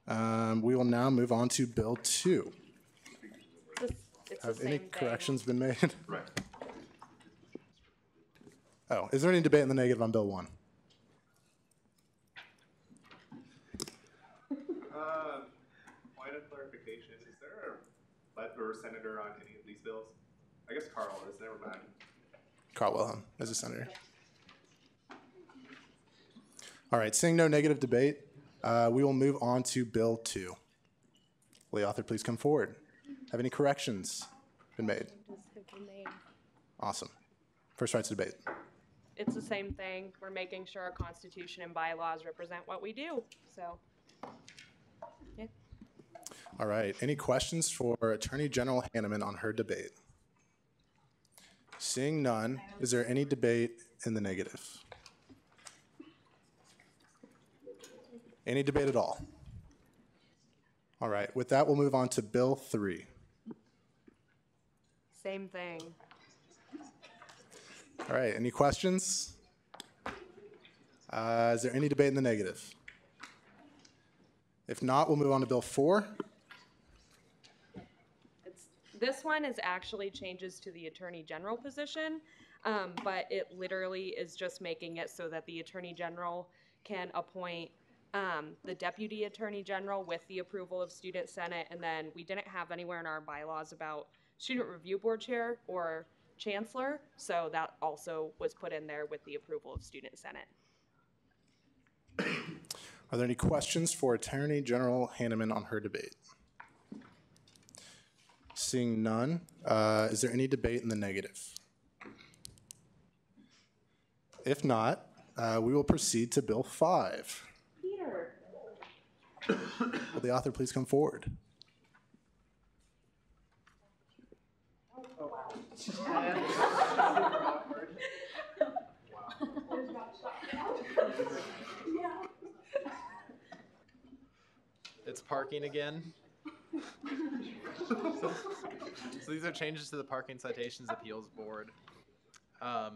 S5: we will now move on to Bill 2. Have any corrections been made?
S13: Right.
S5: Oh, is there any debate in the negative on Bill 1?
S4: Point of clarification, is there a led or senator on any of these bills? I guess Carl is, never mind.
S5: Carl Wilhelm is a senator. All right, seeing no negative debate, we will move on to Bill 2. Will the author please come forward? Have any corrections been made? Awesome. First rights debate.
S7: It's the same thing. We're making sure our Constitution and bylaws represent what we do. So, yeah.
S5: All right, any questions for Attorney General Hanneman on her debate? Seeing none, is there any debate in the negative? Any debate at all? All right, with that, we'll move on to Bill 3.
S7: Same thing.
S5: All right, any questions? Is there any debate in the negative? If not, we'll move on to Bill 4.
S7: This one is actually changes to the Attorney General position, but it literally is just making it so that the Attorney General can appoint the Deputy Attorney General with the approval of Student Senate, and then we didn't have anywhere in our bylaws about Student Review Board Chair or Chancellor, so that also was put in there with the approval of Student Senate.
S5: Are there any questions for Attorney General Hanneman on her debate? Seeing none, is there any debate in the negative? If not, we will proceed to Bill 5.
S7: Peter.
S5: Will the author please come forward?
S1: It's parking again. So these are changes to the Parking Citations Appeals Board.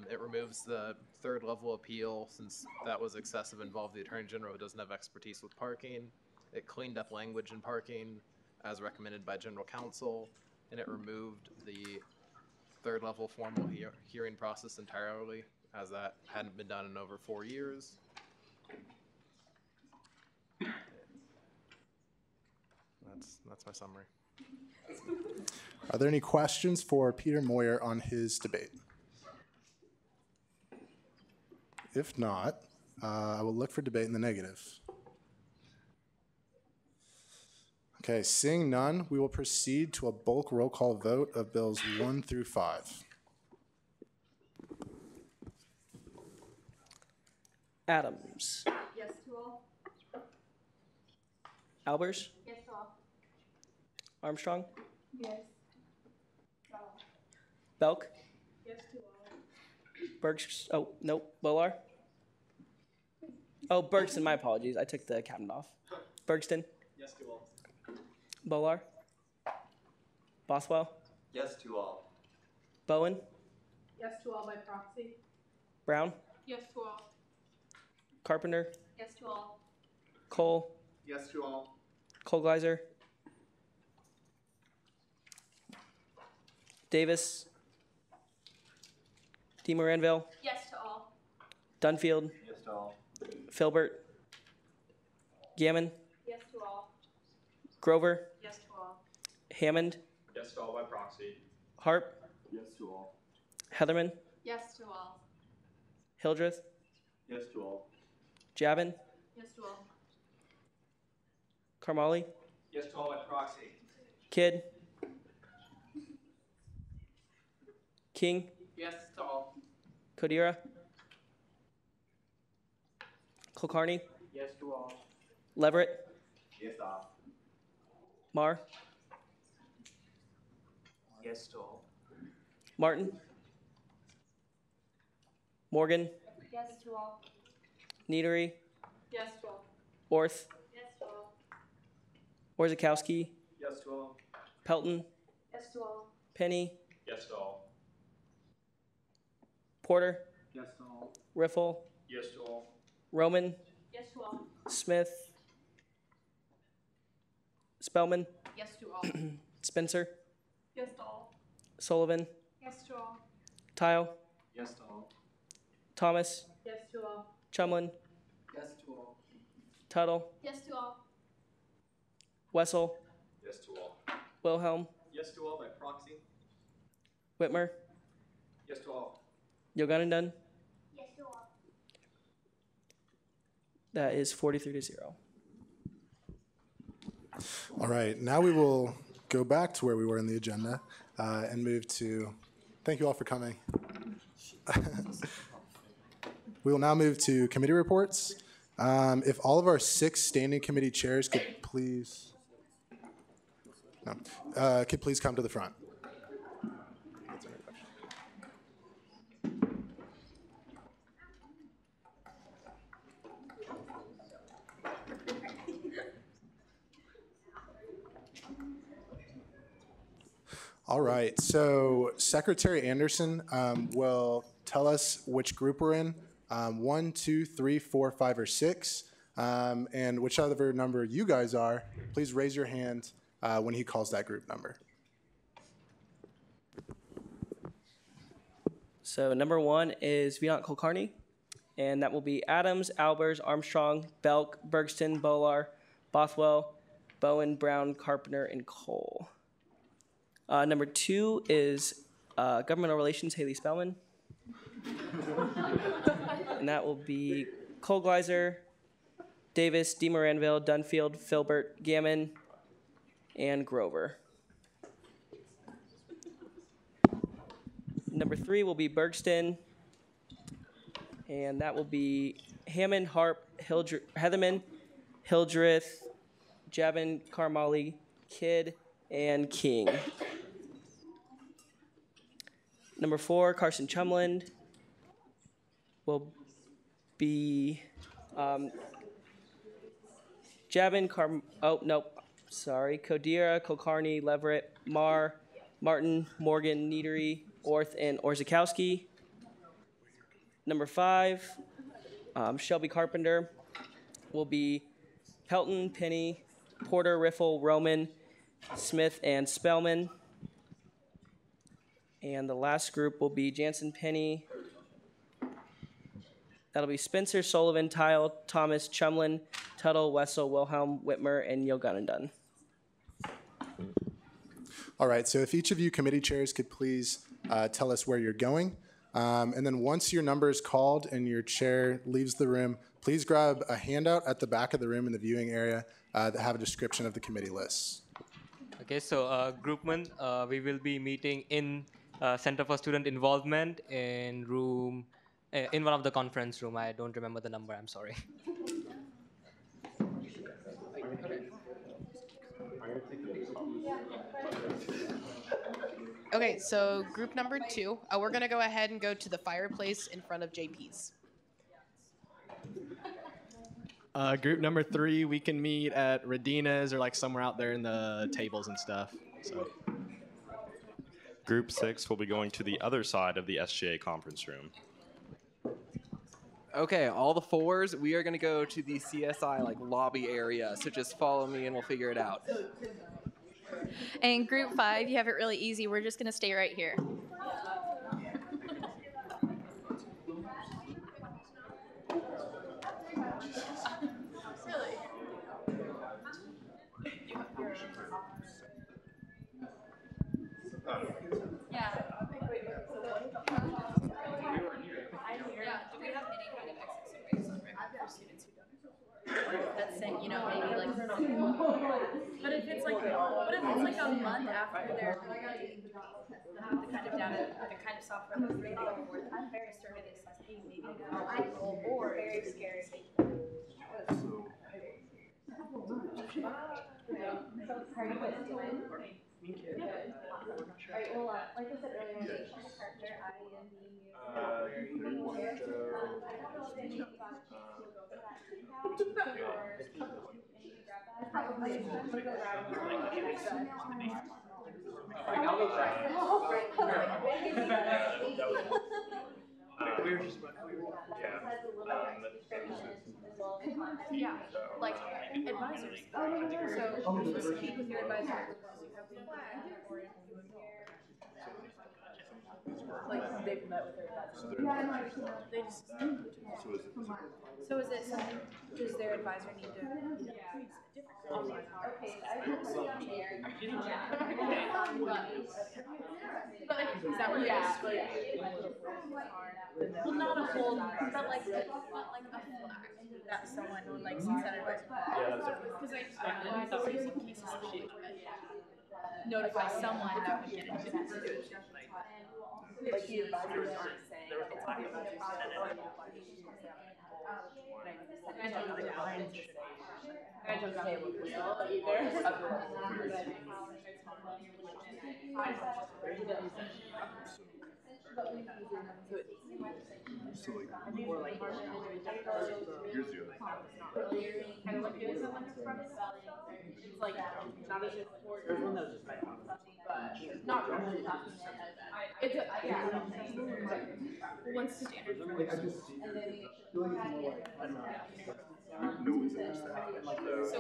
S1: It removes the third level appeal since that was excessive, involved the Attorney General who doesn't have expertise with parking. It cleaned up language in parking as recommended by General Counsel, and it removed the third level formal hearing process entirely, as that hadn't been done in over 4 years. That's my summary.
S5: Are there any questions for Peter Moyer on his debate? If not, I will look for debate in the negative. Okay, seeing none, we will proceed to a bulk roll call vote of bills 1 through 5.
S14: Adams.
S9: Yes to all.
S14: Albers.
S9: Yes to all.
S14: Armstrong.
S9: Yes.
S14: Belk.
S9: Yes to all.
S14: Bergs. Oh, nope. Bolar. Oh, Bergston. My apologies. I took the cabinet off. Bergston.
S1: Yes to all.
S14: Bolar. Boswell.
S12: Yes to all.
S14: Bowen.
S9: Yes to all by proxy.
S14: Brown.
S9: Yes to all.
S14: Carpenter.
S9: Yes to all.
S14: Cole.
S4: Yes to all.
S14: Colgleiser. Davis. DeMoranville.
S9: Yes to all.
S14: Dunfield.
S12: Yes to all.
S14: Filbert. Gammon.
S9: Yes to all.
S14: Grover.
S9: Yes to all.
S14: Hammond.
S12: Yes to all by proxy.
S14: Harp.
S12: Yes to all.
S14: Heatherman.
S9: Yes to all.
S14: Hildreth.
S12: Yes to all.
S14: Javin.
S9: Yes to all.
S14: Karmali.
S12: Yes to all by proxy.
S14: Kidd. King.
S12: Yes to all.
S14: Kodira. Kulkarni.
S12: Yes to all.
S14: Leverett.
S12: Yes to all.
S14: Marr.
S12: Yes to all.
S14: Martin. Morgan,
S9: Yes to all.
S14: Neatery,
S9: Yes to all.
S14: Orth,
S9: Yes to all.
S14: Orzakowski,
S12: Yes to all.
S14: Pelton,
S9: Yes to all.
S14: Penny,
S12: Yes to all.
S14: Porter,
S12: Yes to all.
S14: Riffle,
S12: Yes to all.
S14: Roman,
S9: Yes to all.
S14: Smith, Spellman,
S9: Yes to all.
S14: Spencer,
S9: Yes to all.
S14: Sullivan,
S9: Yes to all.
S14: Tile,
S12: Yes to all.
S14: Thomas,
S9: Yes to all.
S14: Chumlin,
S12: Yes to all.
S14: Tuttle,
S9: Yes to all.
S14: Wessel,
S12: Yes to all.
S14: Wilhelm,
S12: Yes to all by proxy.
S14: Whitmer,
S12: Yes to all.
S14: Yoganandan.
S9: Yes to all.
S14: That is 43-0.
S5: All right, now we will go back to where we were in the agenda and move to, thank you all for coming. We will now move to committee reports. If all of our 6 standing committee chairs could please, could please come to the front. All right, so Secretary Anderson will tell us which group we're in, 1, 2, 3, 4, 5, or 6, and whichever number you guys are, please raise your hand when he calls that group number.
S14: So number 1 is Viant Kulkarni, and that will be Adams, Albers, Armstrong, Belk, Bergston, Bolar, Bothwell, Bowen, Brown, Carpenter, and Cole. Number 2 is Governmental Relations, Haley Spellman. And that will be Cole Gleiser, Davis, D. Moranville, Dunfield, Filbert, Gammon, and Grover. Number 3 will be Bergston, and that will be Hammond, Harp, Heatherman, Hildreth, Javin, Carmali, Kidd, and King. Number 4, Carson Chumland will be Javin, Kodira, Kulkarni, Leverett, Marr, Martin, Morgan, Neatery, Orth, and Orzakowski. Number 5, Shelby Carpenter will be Pelton, Penny, Porter, Riffle, Roman, Smith, and Spellman. And the last group will be Jansen, Penny. That'll be Spencer, Sullivan, Tile, Thomas, Chumlin, Tuttle, Wessel, Wilhelm, Whitmer, and Yoganandan.
S5: All right, so if each of you committee chairs could please tell us where you're going. And then once your number is called and your chair leaves the room, please grab a handout at the back of the room in the viewing area that have a description of the committee lists.
S16: Okay, so Group 1, we will be meeting in Center for Student Involvement in room, in one of the conference room. I don't remember the number, I'm sorry.
S3: Okay, so group number 2, we're gonna go ahead and go to the fireplace in front of JP's.
S2: Group number 3, we can meet at Radina's or like somewhere out there in the tables and stuff. So.
S27: Group 6 will be going to the other side of the SGA conference room.
S18: Okay, all the 4s, we are going to go to the CSI like lobby area. So just follow me and we'll figure it out.
S10: And group 5, you have it really easy. We're just going to stay right here.
S8: That's saying, you know, maybe like. But if it's like, what if it's like a month after they're the kind of data, the kind of software that's really for them? I'm very certain it says, hey, maybe go or very scary.
S13: Alright, well, like I said earlier, my name is Carpenter. I am the new
S12: I'll go grab it. We were just
S8: Yeah, like advisors. So if you speak with your advisor, you have them or if you like they've met with their advisor. They just so is it something? Does their advisor need to? Okay, I will see on there. Is that what it is? Well, not a whole, but like a flag that someone like sits that advisor. Because I thought we used cases that she notify someone that would get into it.
S6: Like the advisors aren't saying it's my advisors and I don't say it was legal either.
S13: So like, or like, here's the other
S6: Kind of like it isn't like a front spelling. It's like not as if there's one that was just my but not really talking it. It's a
S8: What's the standard for
S13: I just feel like it's more like, I don't know, no one's ever said that.
S8: So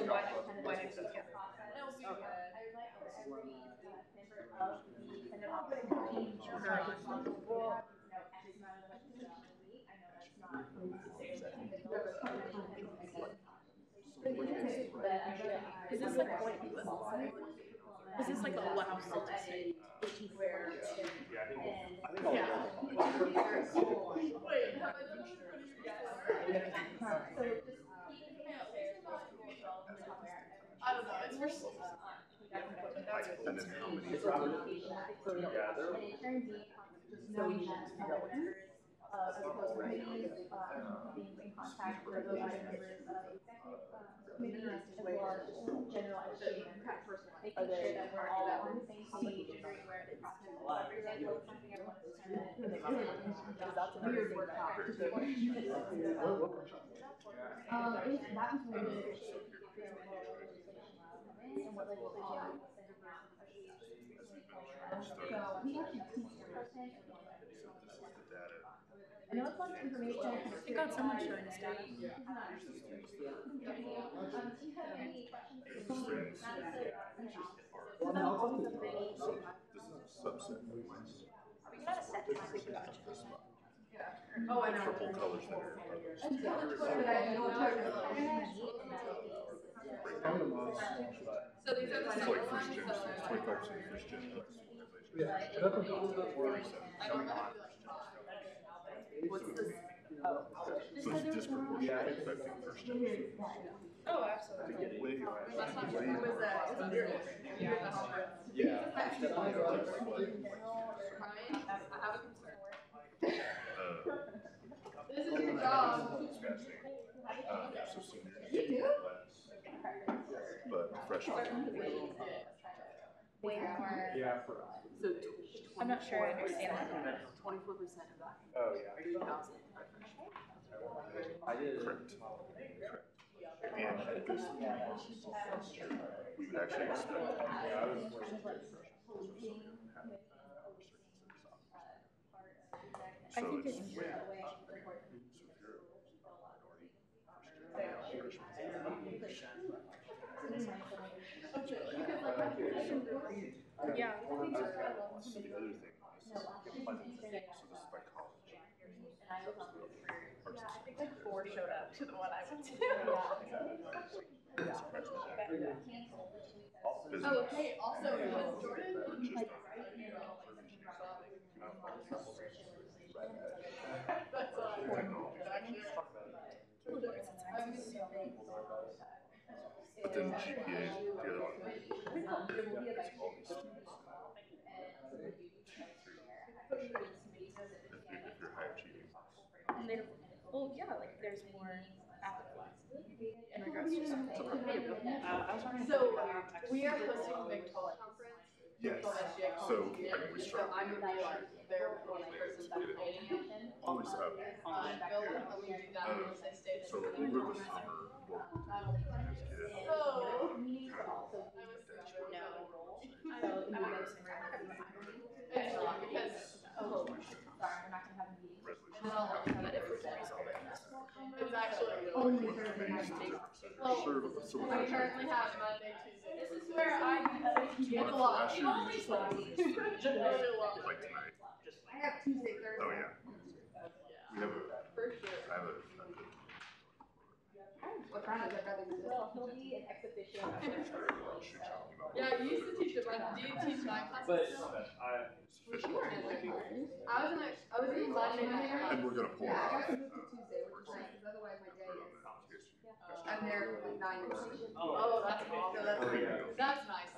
S8: why did you get Is this like is this like a allow statistic where I don't know, it's for
S13: And then how many?
S6: Being in contact with those other members of executive committee as well as just general education, making sure that we're all on the same page and very aware of the process. For example, something I want to kind of that's a weird workshop. That was really and what legislation so we actually teach the person I know it's a lot of information.
S8: I got someone showing us data.
S13: Subset.
S8: Oh, I know.
S13: Purple colors there.
S9: So these are the
S13: It's
S9: same
S13: like
S9: ones.
S13: first gen, 25% first gen.
S6: What's this?
S13: So it's disproportionately affecting first gen.
S8: Oh, absolutely.
S13: Way,
S8: That's not
S13: way.
S8: true. Was that? It's a weird one.
S13: Yeah.
S9: I have a concern.
S13: This
S9: is your job.
S13: So seniors. But freshmen.
S6: Way more.
S13: Yeah.
S6: So
S8: I'm not sure I understand that.
S6: 24% of that.
S12: Oh, yeah.
S6: 3,000.
S12: I did.
S13: Correct. And at this, we would actually expect.
S12: Yeah, I was
S13: So
S8: think
S13: it's
S8: it's
S13: way.
S8: Yeah.
S13: So the other thing is, so this is by college.
S8: I think like 4 showed up to the one I went to.
S9: Oh, hey, also, was Jordan?
S13: But then GPA is the other one. It's all these students. If you're high achieving.
S8: And they don't, well, yeah, like there's more applicants in regards to
S9: So we are hosting a big 12 conference.
S13: Yes. So, I mean, we structure
S9: so I'm really like there when I first started dating him.
S13: Always up.
S9: Bill would help me do that once I stayed
S13: So over the summer, well, his kid.
S9: Oh. It's not because sorry, I'm not gonna have a meeting. And I'll help you with it if we can resolve it. It's actually only Thursday night. Well, we currently have Monday, Tuesday. This is where I it's a lot.
S13: Last year, you just like like tonight.
S9: I have Tuesday, Thursday.
S13: Oh yeah. We have a.
S9: For sure.
S13: I have a.
S9: What that is, I'd rather do this. He'll be an ex officio. Yeah, you used to teach it, but do you teach my class?
S13: But
S9: You weren't in it. I was in Monday night.
S13: And we're gonna pull.
S9: Yeah, I got to move to Tuesday, which is nice, because otherwise my day is. I'm there for like 9 years. Oh, that's awesome. That's nice.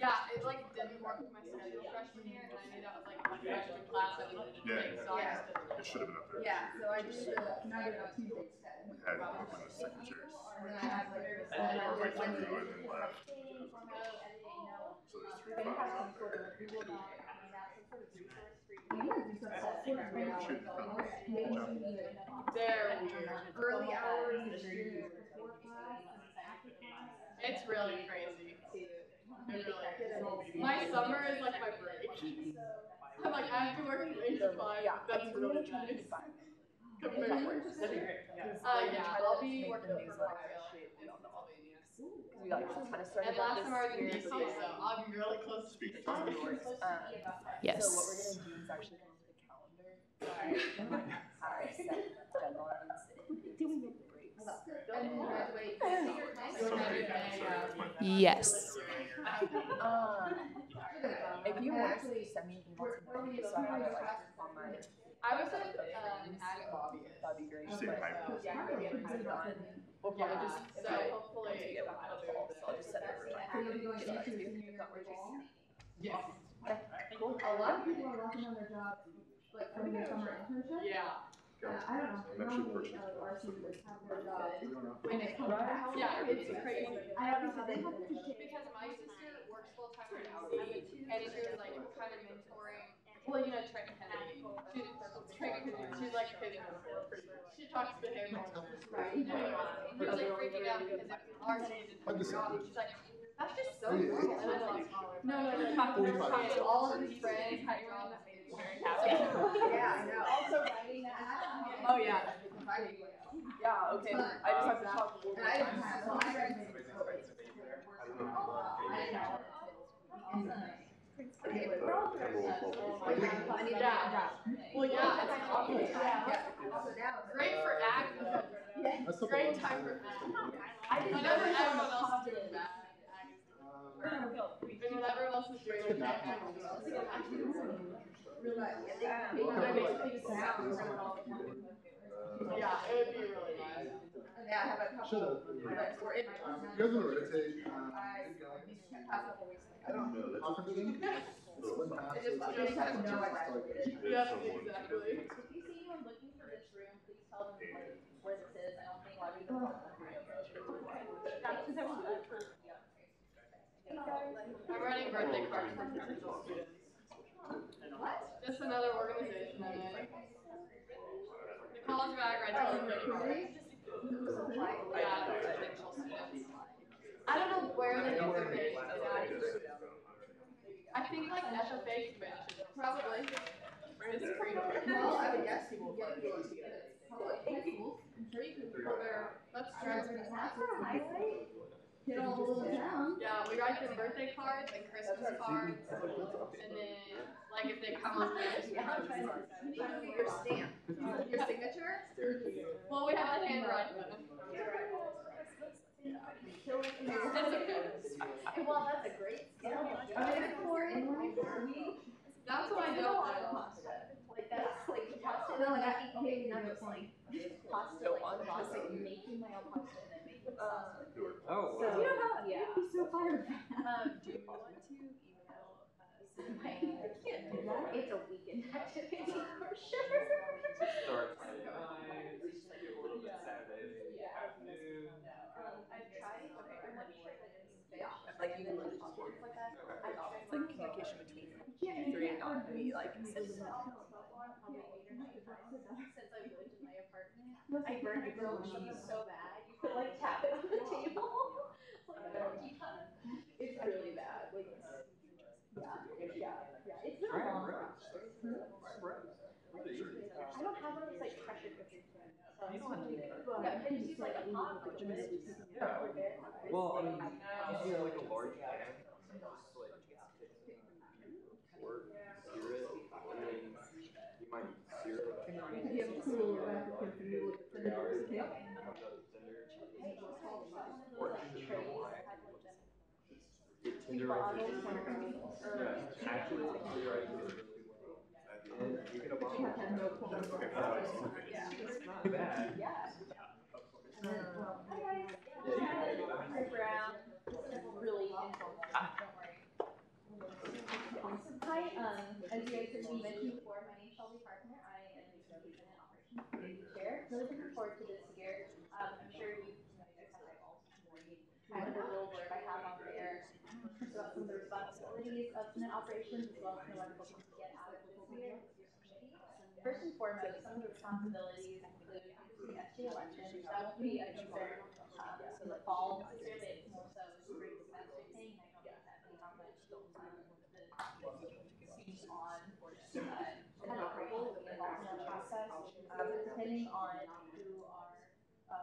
S9: Yeah, it like didn't work with my schedule freshman year, and I knew that was like my freshman class I needed to take, so I just did it.
S13: It should have been up there.
S9: Yeah, so I just now I do it on Tuesday instead.
S13: We had one of the secretaries.
S9: And then I had like
S13: Like Wednesday and then left. So there's 3 classes up there.
S9: Early hours, before class, after class. It's really crazy. It really is. My summer is like my break. I'm like, I have to work from 8 to 5. That's really nice. Compared to yeah, I'll be working for Brockville in Pennsylvania. And last summer I was in DC, so I'll be really close to speaking.
S10: Yes.
S11: So what we're gonna do is actually go into the calendar. I set deadlines doing the breaks.
S10: Yes.
S11: If you want to send me an email tonight, so I have it like on my.
S9: I was like, ag lobbyist.
S11: That'd be great.
S9: So, yeah,
S11: We'll probably just
S9: so hopefully
S11: get back to the fall, so I'll just set it for
S9: Yes.
S11: Cool.
S9: A lot of people are working on their jobs, like from their summer internship. Yeah. I don't know. Normally, our students have their jobs when it comes back. Yeah, it's crazy. I don't know how they have to change. Because my sister works full time at DC, and she was like kind of mentoring. Well, you know, Trey Kennedy. She's like his mentor. She talks to him all the time. He was like freaking out because our needed to job. She's like, that's just so normal. And I'm like, no. All of his friends had jobs that made him very happy. Yeah, I know. Also writing that.
S11: Oh yeah. Yeah. Okay. I just have to talk.
S9: And I didn't have. So I read it. Yeah. Well, yeah, it's awful. Great for ag. Great time for ag. Whenever everyone else is doing that, and when everyone else is doing that, yeah, it would be really nice. Yeah, I have a couple.
S13: You guys want to rotate?
S9: I don't know. They just have to know I graduated. Yes, exactly. If you see anyone looking for this room, please tell them like where this is. I don't think like we can walk them through. I'm writing birthday cards for potential students. What? Just another organization I'm in. The College of Ag writes birthday cards. Yeah, for potential students. I don't know where they get their names. I think like FFA convention, probably. Well, I would guess people get those students. I'm sure you can go there. Let's try to get all over town. Yeah, we write them birthday cards and Christmas cards, and then like if they come on campus, we have your stamp, your signature. Well, we have to handwrite them. Well, that's a great skill. That's what I don't know. Like that's like pasta. No, like okay, not just like pasta on pasta. Making my own pasta and then making pasta.
S11: Oh.
S9: So you know how? Yeah. I'd be so fired.
S11: Do you want to email
S9: I can't do that. It's a weekend activity for sure.
S12: Start Saturday afternoon.
S11: I've tried. Okay, I'm not sure that it's like you can look at like that. I've tried like communication between you three and taught me like since I've lived in my apartment. I burned a grilled cheese so bad you could like tap it on the table. It's really bad. Like yeah. It's been a long process. I don't have one of those like pressure cookers. So you don't have to. Yeah, can you use like a pot with a lid? Yeah.
S12: Well, I mean, if you have like a large pan, just like or sear it, and then you might sear it like 3 hours, and then tender. Or just get tenderizes. Yeah, actually, tenderizes are really well. And you get a bottle of it's not bad.
S11: Really informal. Don't worry. Awesome. Hi, as you guys heard me mention before, my name is Shelby Parkner. I am the Student Operations Committee Chair. Really looking forward to this year. I'm sure you guys have my goals kind of the little blurb I have on there. About some of the responsibilities of Student Operations as well as what I'm hoping to get out of this year with your committee. First and foremost, some of the responsibilities include the SG elections. That won't be a concern in the fall necessarily. It's more so spring semester thing, and I don't exactly how much the students on kind of will be involved in that process. Depending on who our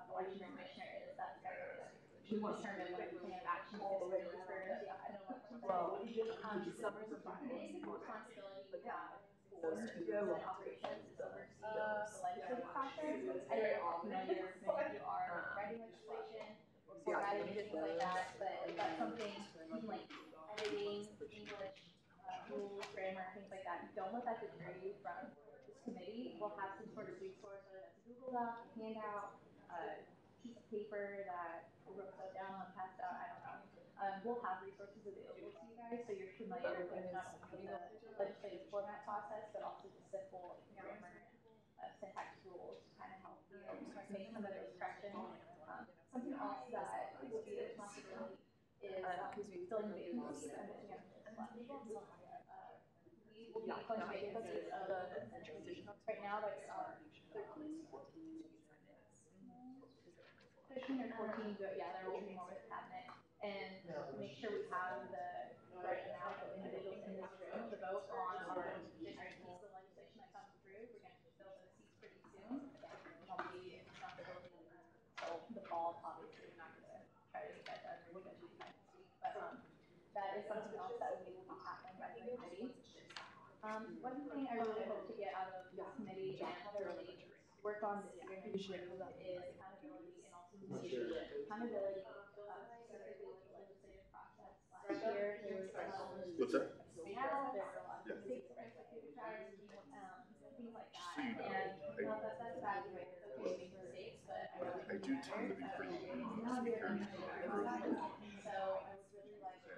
S11: election commissioner is, that's going to determine what plan of action is going to be for the upcoming election. Basic responsibility we have for student operations is oversee the legislative process. I don't know how familiar many of you are with writing legislation, formatting, things like that, but that's something even like editing, English, rules, grammar, things like that. Don't let that deter you from this committee. We'll have some sort of resource, whether that's a Google Doc, a handout, a piece of paper that we wrote stuff down on, passed out, I don't know. We'll have resources available to you guys so you're familiar with not only the legislative format process, but also the simple grammar and syntax rules to kind of help you make some of those corrections. Something else that will be a responsibility is filling vacancies. I'm looking at this last. We will be filling vacancies of right now that's 13, 13 or 14, but yeah, there will be more with cabinet. And make sure we have the right amount of individuals in this room to vote on our district piece of legislation that comes through. We're going to fill those seats pretty soon. It won't be responsibility until the fall, obviously. We're not going to try to get that done really good by next week. But that is something else that we will be tackling by the committee. One thing I really hope to get out of this committee and really work on this year and improve is accountability and also communication. Accountability, specifically with the legislative process. Last year, there was
S13: What's that?
S11: now there were a lot of mistakes that were executed, things like that. And not that that's a bad thing, it's okay to make mistakes, but
S13: I do tend to be pretty speaker.
S11: so I would really like to.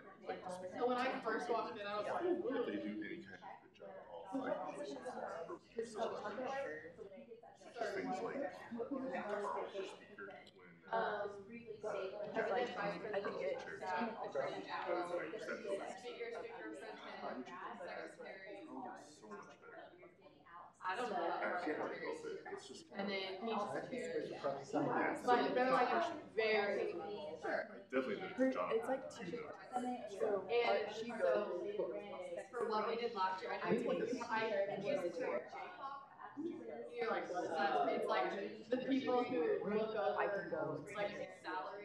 S3: So when I first walked in, I was like,
S13: If they do any kind of good job, I'll fight them. Just things like speaker when
S11: I think it
S3: I don't know.
S13: I can't really help it. It's just
S3: And then he
S13: but
S3: they're like very.
S13: I definitely did a good job.
S11: It's like so
S3: And so for what we did last year, I used the term J-pop. You're like, what is that? It's like the people who look over like their salary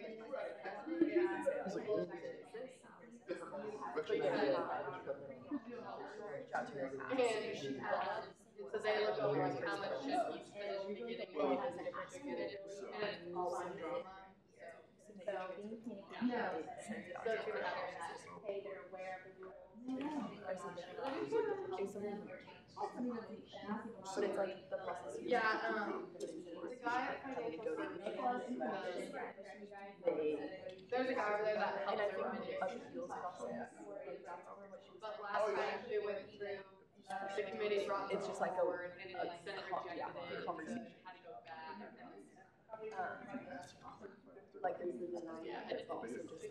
S3: and like so they look over like how much should each position be getting and how much should get it, and it's all one drama.
S11: So being communication so if you're that, hey, they're aware of the rules.
S9: But it's like the process.
S3: Yeah, the guy at Financial Services, there's a guy over there that helps her run it. But last time it went through, the committee brought it just like forward and it like Senate rejected it, conversation had to go back.
S9: Like there's the denying, but it's also just like.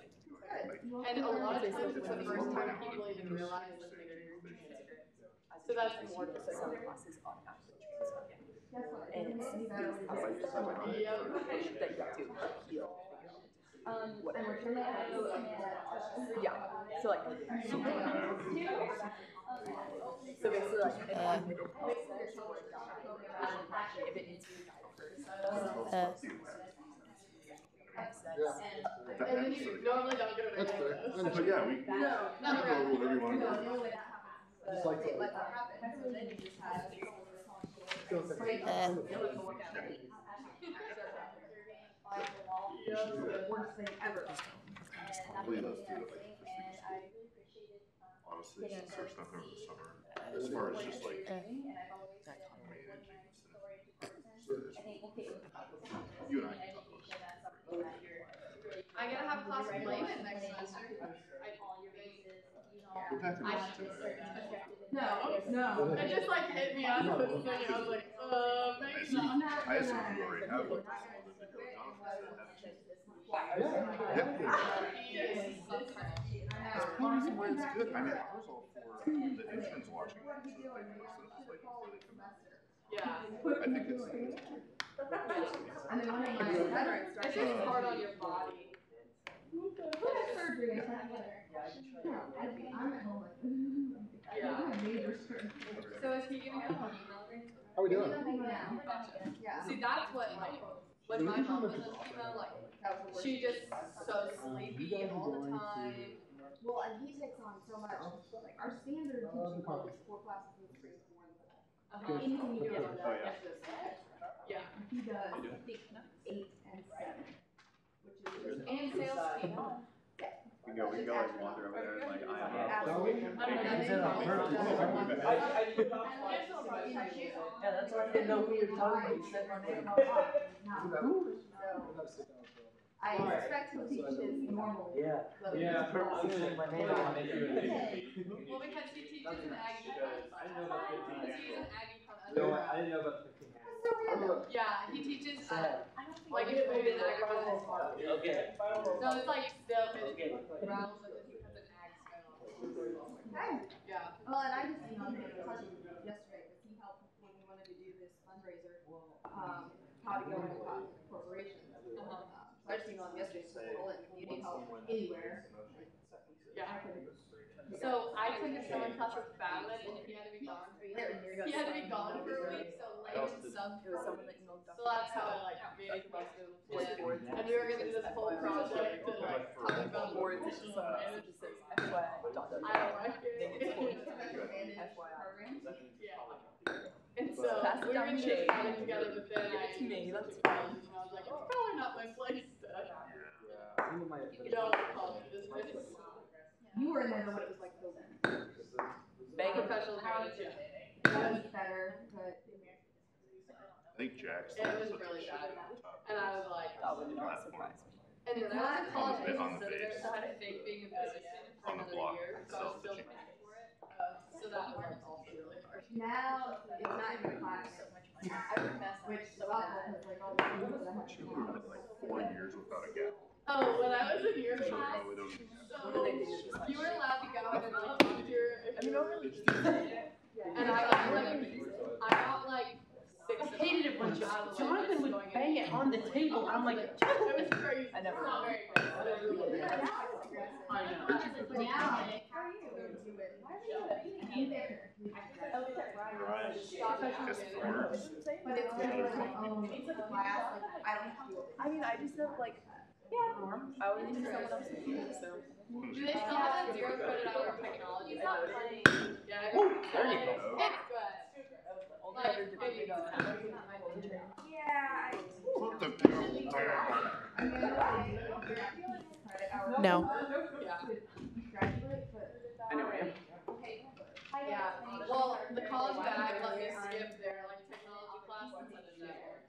S3: And a lot of times it's the first time people even realize like your transcript.
S15: So that's more just some classes automatically transfer. And it's based on the information that you have to heal. What? Yeah. So like. So basically, like, if it needs to be guided first.
S13: And then you normally don't get a That's fair. But yeah, we can go over whatever you want to do.
S9: Just like what happened. So then you just had
S13: the worst thing ever. Hopefully those two like honestly since there's nothing over the summer as far as just like managing instead of you and I can talk about it.
S15: I gotta have class with Layman next semester.
S13: We're packing this too.
S15: No. It just like hit me as I was thinking. I was like, maybe not.
S13: I assume you already have like this one, then they go, Jonathan said, that's part of the reason why it's good. I mean, ours all for the interns watching it, so they can listen to like before they come out.
S15: Yeah.
S13: I think it's.
S15: And then one of my veterans started. It's just hard on your body.
S9: surgery and stuff like that. I'm at home like,
S15: Yeah.
S9: I have major surgery.
S15: So is he giving up on emailing?
S9: How we doing? Yeah.
S15: See, that's what like when my mom was on chemo, like she just so sleepy all the time.
S9: Well, and he takes on so much. Like our standard teaching load is 4 classes a week for more than that. Anything you do over that is just
S15: yeah.
S9: He does, I think, 8 and 7, which is just
S15: And sales team.
S12: We go like wander over there and like I am.
S9: Absolutely.
S15: Yeah, that's why I didn't know who you were talking to. You said my name.
S9: I expect he'll teach his normal.
S15: Yeah.
S9: Yeah.
S15: Well, because he teaches an Aggie class. Because he's an Aggie class.
S12: I didn't know about the
S15: Yeah, he teaches like it will be an agricultural farm.
S12: Okay.
S15: So it's like still his realm, but just because an ag skill. Yeah.
S9: Well, and I just emailed him yesterday because he helped when we wanted to do this fundraiser, how to go and talk to corporations. So I just emailed him yesterday, so if you need help anywhere.
S15: Yeah. So I took a summer class with Fallon, and he had to be gone for a week. So Layman subbed for someone that emailed. So that's how I like made the most of it. And we were gonna do this whole project to like talk about boards. It's just like it just says FYI. I don't like it. FYI. Yeah. And so we were gonna do this project together, but then I took college, and I was like, it's probably not my place to. Don't call me this place.
S9: You were in there when it was like building.
S15: Professional management.
S9: It was better, but.
S13: I think Jack's.
S15: It was really bad. And I was like,
S12: that would not surprise me.
S15: And then I was in college as
S13: on
S15: a
S13: the
S15: senator,
S13: base.
S15: so I had to fake being a physician for
S13: On the
S15: another
S13: block
S15: year. So I was still paying for it. So that was like also really hard.
S9: Now it's not in your class.
S15: I would mess up.
S9: Which sucks because like all the things that I had to
S13: You were like 4 years without a gap.
S15: Oh, when I was in your
S13: So
S15: class,
S13: probably don't need that.
S15: so you were allowed to go in and like talk to your. You don't really. And I got like 6.
S17: I hated it when Jonathan would bang it on the table. I'm like,
S15: it was crazy.
S17: I never.
S15: Not very fun.
S17: I know.
S9: But now, how are you?
S13: Ryan, guess the words.
S9: But it's kind of like, class, like, I don't have to.
S15: I mean, I just have like, I was in someone else's team, so. Do they still have that 0 credit hour of technology? It's not playing. Yeah.
S12: There you go.
S15: It's good. Like, maybe go.
S9: Yeah,
S13: Put the bill down.
S3: No.
S12: I know I am.
S15: Yeah. Well, the college bag let me skip their like technology class instead of network.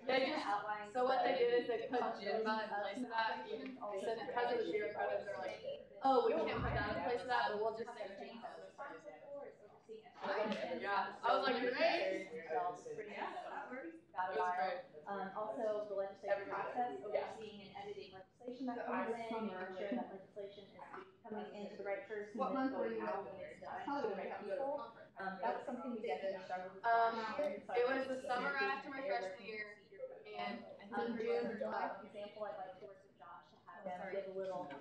S15: They just, so what they did is they put Jimba in place of that. Even they said because it was 0 credits, they're like, oh, we can't put that in place of that, but we'll just say Jimba. Yeah, I was like, great. Yeah, it was great.
S11: Also, the legislative process, overseeing and editing legislation that comes in, making sure that legislation is coming into the right person,
S15: What month were
S11: going
S15: you?
S11: out, and it's done to the right people. That was something we definitely struggled with.
S15: It was the summer after my freshman year, and I think June or July.
S11: Example, I'd like to work with Josh to have him give a little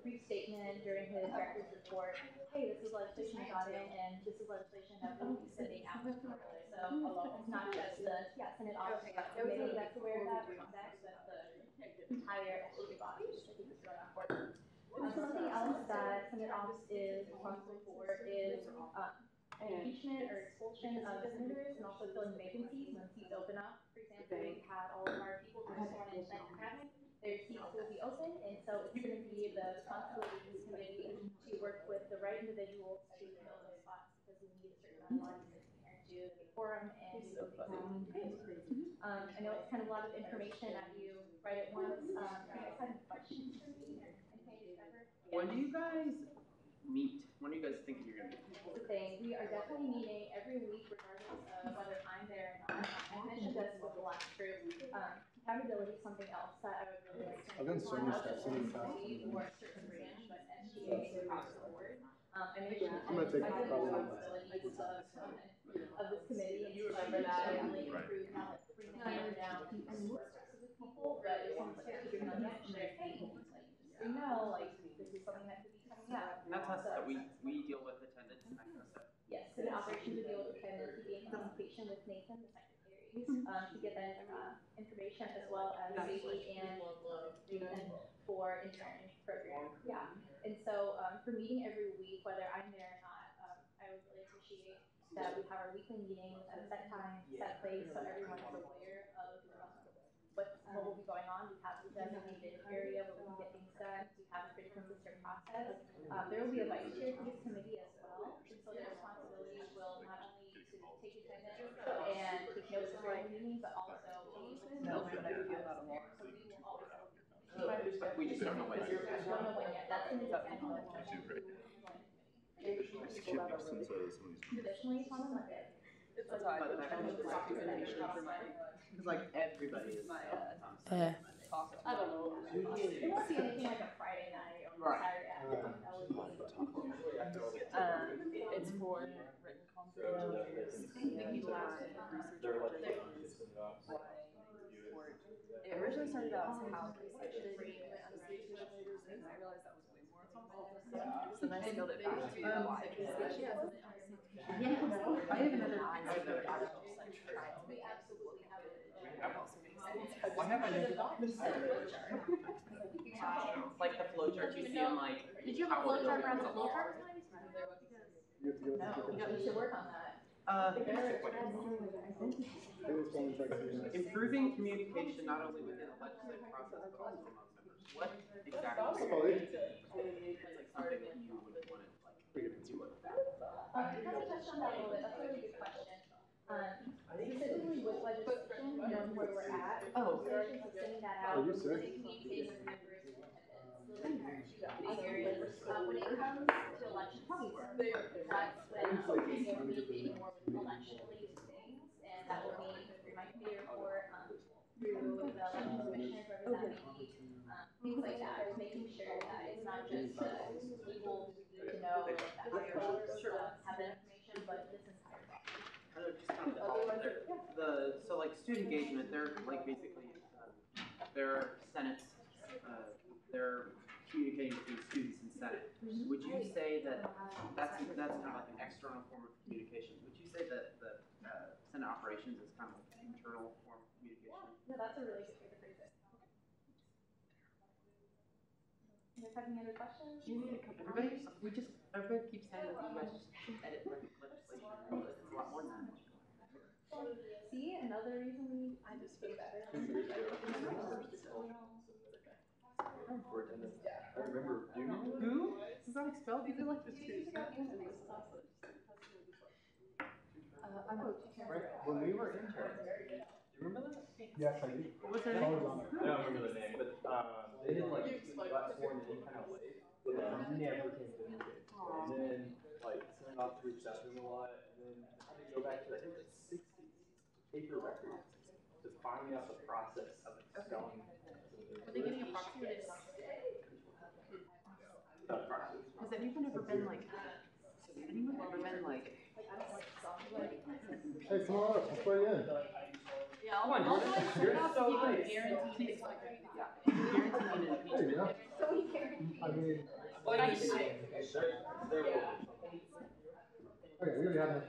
S11: brief statement during his director's report. Hey, this is legislation we got in, and this is legislation that we'll be sending out. So it's not just the Senate office committee that's aware of that, or exec, but the entire SGA body. I think it's really important. Something else that Senate office is responsible for is impeachment or expulsion of senators and also filling vacancies when seats open up. For example, we've had all of our people who are sworn in Senate cabinet, their seats will be open, and so it's going to be the responsibility of this committee to work with the right individuals to fill those spots because we need a certain amount of bodies in here to the quorum and to I know it's kind of a lot of information that you write at once. Do you guys have any questions for me or anything ever?
S20: When do you guys meet? When do you guys think you're going to meet?
S11: That's the thing. We are definitely meeting every week, regardless of whether I'm there or not. I mentioned this with the last group. Accountability is something else that I would really like to
S5: I've done so many
S11: not
S5: steps
S11: just
S5: in
S11: one
S5: the past.
S11: committee or a certain branch, but SGA across the board. I mentioned
S5: I'm gonna take
S11: the
S5: probably
S11: responsibilities of this committee and whoever that definitely improve not bring the hammer down and work with people, but if someone's like keeping on edge, like, hey, like, just so you know, like, this is something that could be coming up.
S20: That's us that we deal with attendance and that kind of stuff.
S11: Yes, so the operations would deal with attendance, would be in communication with Nathan, the secretary, to get that information as well as Sadie and Nathan for intern program. Yeah, and so for meeting every week, whether I'm there or not, I would really appreciate that we have our weekly meetings at a set time, set place, so everyone is aware of what will be going on. We have a designated area where we can get things done. We have a pretty consistent process. There will be a vice chair for this committee as well, and so their responsibility will not only to take attendance and take notes during the meeting, but also know that we do that more. So we will always have a
S20: We just don't know when.
S11: don't know when yet. That's going to depend on traditionally it's on a Monday.
S20: Because like everybody is.
S11: I don't know. It won't be anything like a Friday night or Saturday afternoon. That would be
S21: It's for written comprehension. It originally started out as how research rate went on stage leaders, and I realized that was way more involved. So then I scaled it back to why
S20: I have another.
S11: we absolutely have it.
S20: Why have I never got this? Like the flowchart you see on like.
S11: Did you have a flowchart around the flowchart? No, you should work on that.
S20: Improving communication not only within the legislative process but also among members. What exactly? It's like something that you would want to like do with that.
S11: You kind of touched on that a little bit. That's a really good question. Specifically with legislation, knowing where we're at, sending that out, communicating with members in attendance. When it comes to election season, that's when we'll be communicating more with election-related things, and that will mean through my committee report, through the election commissioners, wherever that may be, things like that, making sure that it's not just people who need to know that higher levels have that information, but this entire body.
S20: So like student engagement, they're like basically their Senate, they're communicating between students and Senate. Would you say that that's kind of like an external form of communication? Would you say that the Senate operations is kind of like an internal form of communication?
S11: No, that's a really good way to phrase it. You guys have any other questions?
S20: Everybody keeps saying that you guys just edit legislation. It's a lot more than that.
S11: See, another reason I just feel better.
S12: I remember.
S20: Who? Was that expelled? You feel like this
S12: when we were interns, do you remember that?
S5: Yes, I do.
S20: What's her name?
S12: I don't remember the name, but they didn't got sworn in kind of late, and never came to indicate. And then Senate office reached out to them a lot, and then I had to go back to I think the 60s paper records to find finding out the process of expelling.
S15: Are they getting a proxy or they just? Has anyone ever been like?
S5: Hey, come on up. Let's play again.
S15: Yeah, I'll go ahead and set it up so you can guarantee it's like, guarantee an
S5: There you go.
S15: impeachment.
S5: I mean,
S15: Nice.
S5: okay, we already have it.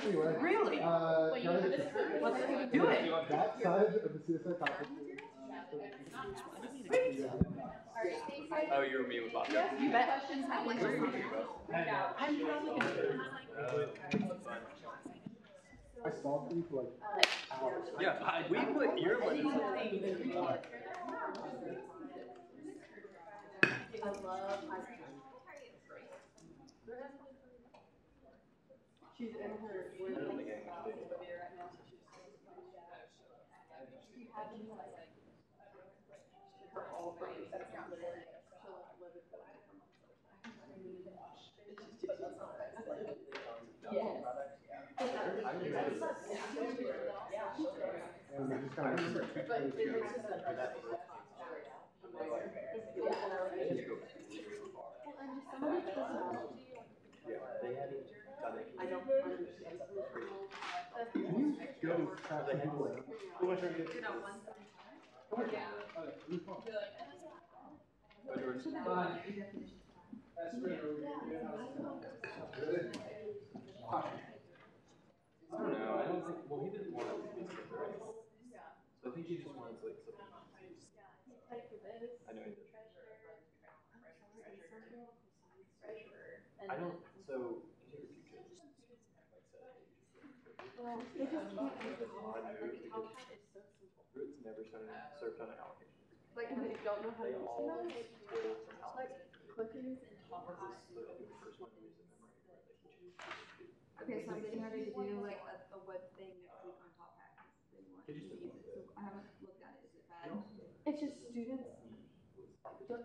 S5: Anyway,
S15: Really? Let's do it.
S5: That side of the CSI topic.
S12: Oh, you were me with Bob.
S15: Yes, you bet.
S12: I'm
S15: probably
S5: I stalked you for like hours.
S12: Yeah, we put earbuds.
S15: I love high school. She's in her right now.
S5: And we just kind of
S15: I don't understand.
S5: Can you go past the people like, who wants to get?
S12: I don't know. I don't think. Well, he didn't want us to be separate. So I think he just wanted to like something. I know he did. I don't. So integer future.
S15: Well, they just can't make it
S12: Roots never served on an allocation.
S15: like, and they don't know how to
S12: They
S15: use
S12: all
S15: them.
S12: pull from
S15: Like,
S12: allocation.
S15: clickers and top
S12: This is the first one we use in memory where they can choose.
S9: Okay, so I'm getting ready to do like a web thing next week on Top Hat because they want to use it. So I haven't looked at it. Is it bad?
S15: it's just students don't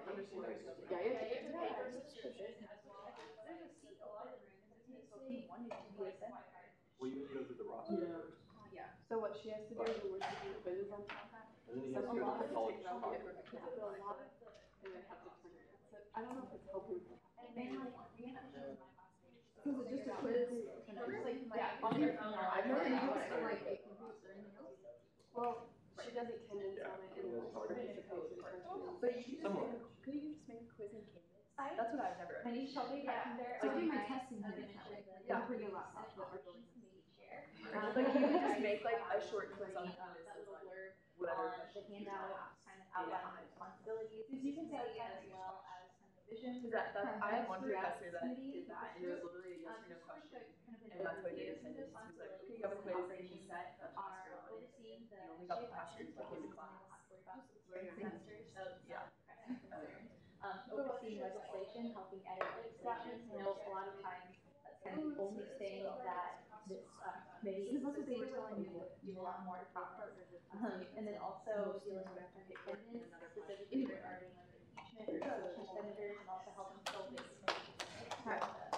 S15: understand. Yeah, you have to get to pay for subscription.
S12: Well, you have to go through the roster first.
S15: Yeah. So what she has to do is when we're taking quizzes on Top Hat,
S12: And then you have to go to the college
S15: a lot of and then have to turn it in. So I don't know if it's helping.
S9: Because it's just a quiz.
S15: Yeah, on your phone. I've never used it like a computer or anything else. Well, she does attendance on it and but you could you just make a quiz in Canvas? That's what I've never done.
S9: So I do my testing here. Yeah. Bring your laptop.
S15: Like you could just make like a short quiz on Canvas as like whatever.
S11: The handout kind of outline responsibilities.
S9: You can say
S11: as well as kind of vision.
S15: That's I had one professor that did that and it was literally a yes or no question. And that's what I did attendance. He was like, okay, you have a quiz and you set a password on it. You only got the password if you came to class. Yeah.
S11: Overseeing legislation, helping edit legislation. I know a lot of times that's kind of the only thing that this committee
S9: Because that's what they were telling me.
S11: do a lot more proper. And then also dealing with attendance, specifically regarding impeachment or senators, and also helping fill this.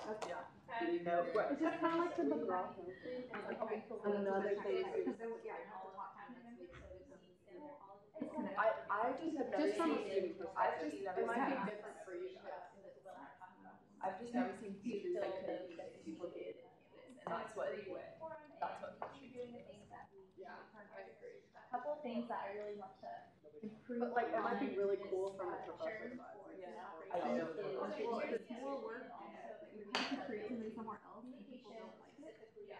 S15: It's just kind of like the McGraw Hill thing. Another thing. I just have never seen students. I've just never. It might be different for you guys. I've just never seen teachers that couldn't use it. People did, and that's what. Yeah, I agree.
S11: A couple of things that I really want to improve.
S15: But like, it might be really cool from a professor side.
S9: I don't know. Well, it's more work. You have to create something somewhere else and people don't like it.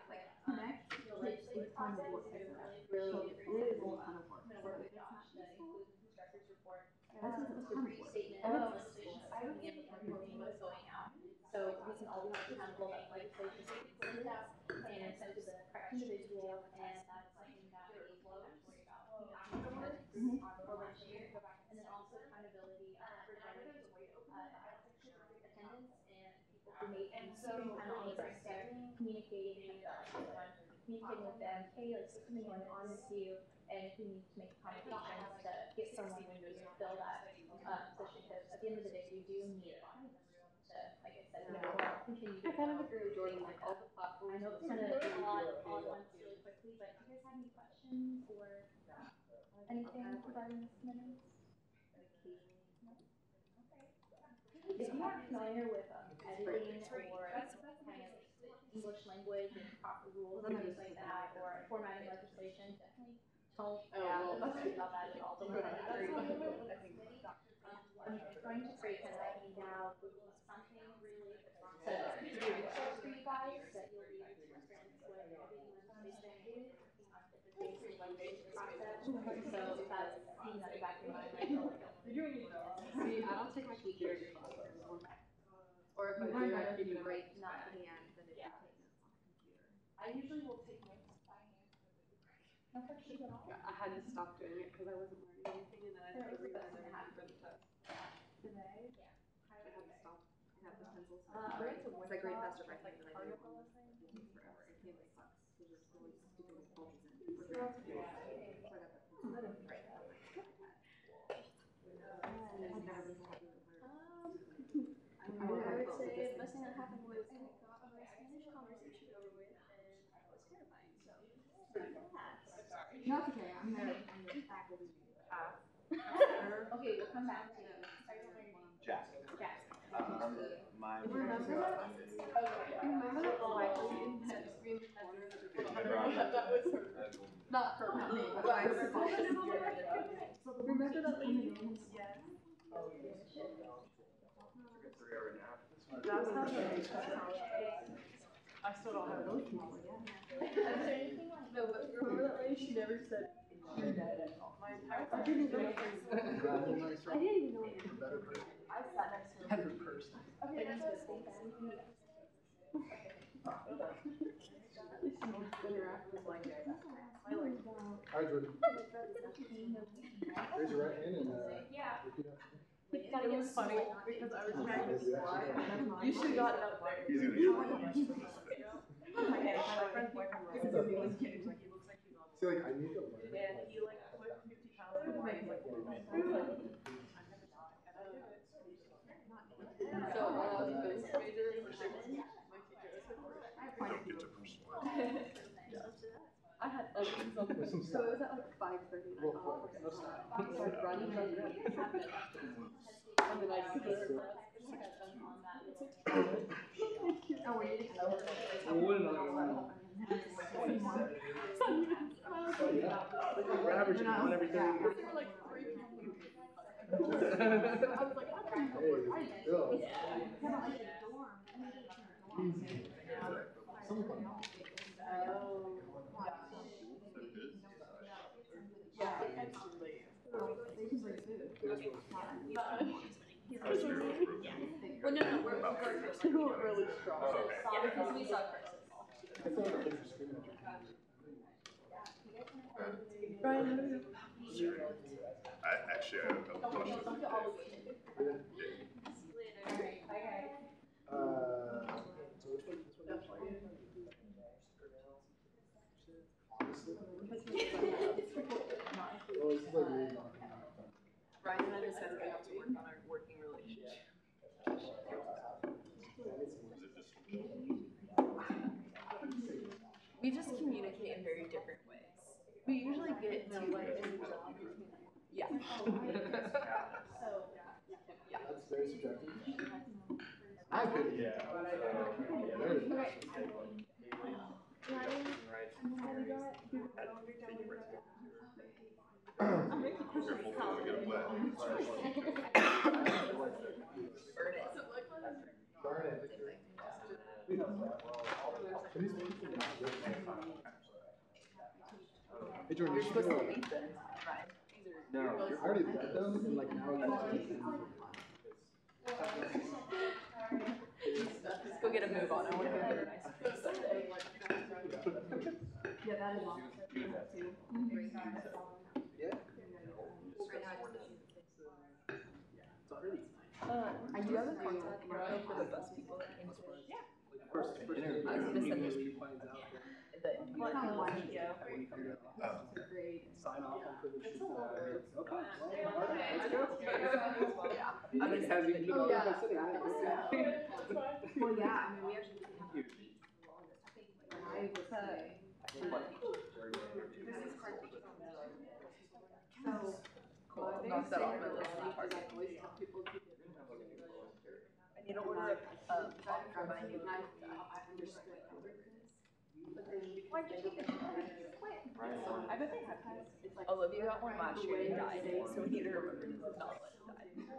S9: Like Connect takes a ton of work. So it is a ton of work. So if it's not useful, that's a ton of work.
S11: So we can all be accountable that legislation is sent out and sent to the correct individual, and that's something that we float for this year. And then also accountability regarding attendance and people who may be kind of on the front step, communicating with them, hey, like something going on with you, and if we need to make accommodations to get someone when you fill that position, because at the end of the day, we do need to, like I said, continue to.
S15: I kind of agree with Jordan. Like all the platforms.
S11: I know it's kind of on one really quickly. quickly, but do you guys have any questions or anything regarding this minutes? No? Okay. If you aren't familiar with editing or kind of English language and proper rules and things like that, or formatting legislation, definitely don't worry about that at all. Don't let that happen. I'm going to break it out and have something really to be a resource for you guys that you'll be able to reference with editing legislation, different things in the legislative process. So that's keeping that in the back of your mind.
S15: See, I don't take my computer to class. Or if I do, I keep it right not hand than if you take notes on the computer.
S11: I usually will take notes by hand. No questions at all?
S15: I had to stop doing it because I wasn't learning anything, and then I had to relearn everything for the test.
S11: Today?
S15: Yeah. I had to stop. I have the pencils. Once I grade faster by hand than I do on the forever. It can't sucks. There's just really stupid bulges in it. So I got the pencil.
S11: I would say the best thing that happened was I got my Spanish conversation over with, and that was terrifying. So,
S15: No, it's okay. I'm faculty.
S11: Okay, we'll come back to you.
S7: Jack.
S11: Jack.
S7: My
S15: Remember that? Remember that screen in the corner? That was her. Not her, not me. But I remember that lady? Yes. That's how I still don't have those people yet. No, but remember that lady? She never said you're dead at all. My entire time. I didn't even know it. I sat next to her. Better person. Okay, that's what thanks.
S5: All right, Jordan. Raise your right hand and repeat after me.
S15: It was funny because I was trying to slide. You should have got it up there.
S13: He's gonna
S5: See, like, I need to learn.
S15: And he like put 50 pounds on my like, so while I was a physics major, my teacher was I had onions on the so it was at like 5:30 and I started running. And then I could oh, were you
S5: We're averaging on everything.
S15: There were like 3 people. I was like, I don't know. I did. Yeah, actually. They can bring food. Well, no, we're really strong. Because we saw Brian, how do you
S13: Actually, I have a question.
S15: Brian and I decided we have to work on our working relationship. We just communicate in very different ways. We usually get to like yeah. Yeah.
S5: That's very subjective. I could, yeah. Hey Jordan,
S15: You're supposed to leave them, right?
S5: No, you already read them and like now it's
S15: Just go get a move on. I want to go get a nice food. Yeah, that is awesome. Too.
S5: Yeah.
S15: I do have a contact Marco for the bus people. Yeah.
S5: First
S15: I was gonna send you
S5: sign off on privilege.
S15: Okay. Let's go. Yeah. I'm excited to go. Well, yeah. I mean, we actually have I would say.
S21: You don't order a popcorn, but I knew I understood. Why'd you take it? I bet they have time. Olivia got one last year and died, so we need to remember not let it die.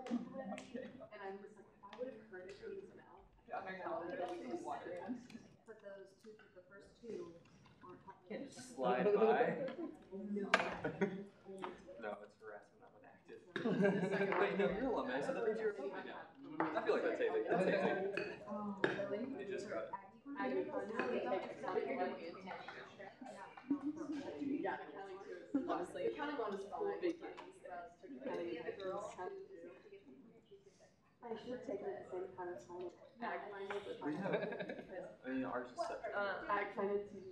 S21: And I'm just like, if I would have heard it being smell, I would water it. But those two, the first two,
S12: Can't just slide by. No, it's harassment, not an active. Wait, no, you're alumni, so that means you're alumni now. I feel like that's hazing. That's hazing.
S21: oh, really?
S12: It just got.
S21: Yeah, honestly, accounting one was fine. Big games there. I should have taken it at the same time as mine.
S12: We have. I mean, ours is such.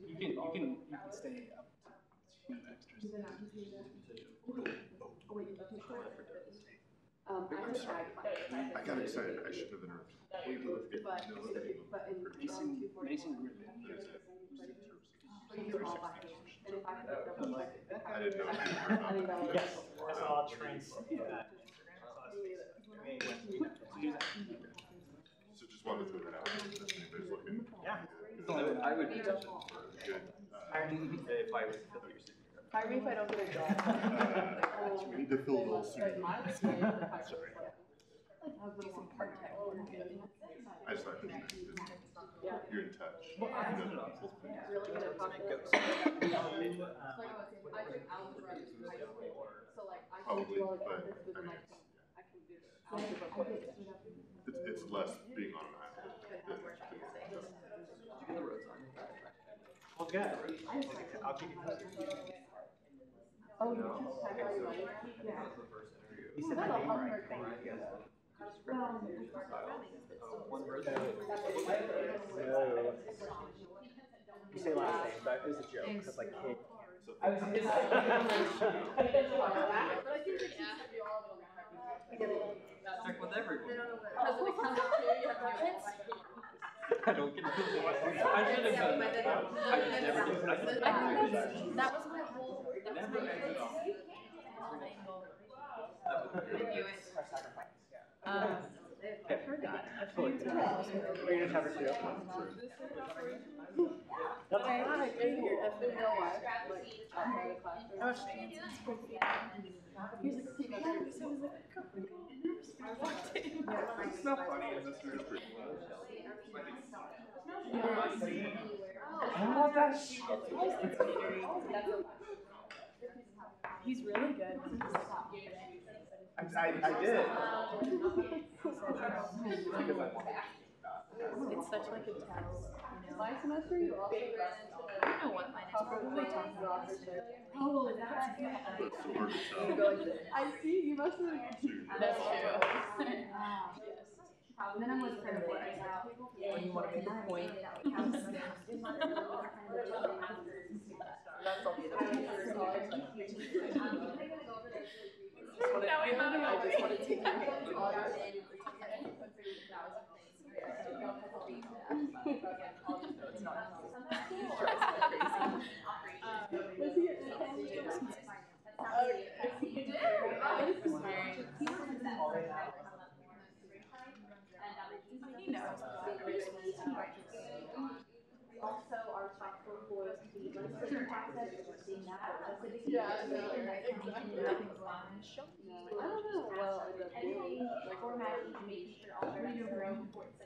S12: You can stay up to 2 extras.
S13: I got excited. I should have interrupted.
S12: Mason grew
S13: I didn't know if you heard about that.
S1: Yes, I saw trends.
S13: So just wanted to throw that out there. If anybody's looking.
S1: Yeah.
S12: I would be
S13: good.
S12: If I was to fill your seat.
S21: Hire me if I don't get a job.
S13: So we need to fill those soon. Sorry.
S21: Do some part-time work.
S13: I just thought you're in touch.
S21: Really good at
S13: Probably, but I mean, it's less being on an island than
S12: the roads on.
S1: Well, good. I'll keep you posted.
S21: Oh, you just have all your money? Yeah.
S1: You said my name right. You say last name, but it was a joke. Because like kid. I was just
S12: Check with everyone.
S21: Because when it comes to you have to
S12: I don't get it. I should have done that. I just never did.
S8: That was my whole. That was my whole angle. I knew it.
S1: I've heard that a few times. Are you gonna cover too?
S13: it's not funny. It's pretty
S1: I want that shit.
S21: He's really good.
S1: I did.
S21: It's such like a test, you know. My semester, you also
S8: I know what mine is.
S21: probably talking about her shit. Oh, that's good. I see, you must have.
S8: That's true.
S21: And then I was kind of worried about
S14: When you want to make a point.
S21: That's all the other
S8: I
S21: just want to take your hands off.
S8: He knows.
S11: Also, our top employees to be legislative process, we're seeing that.
S21: Yeah, exactly. I don't know. Well, I don't know.
S11: Formatting, making sure all the records are important.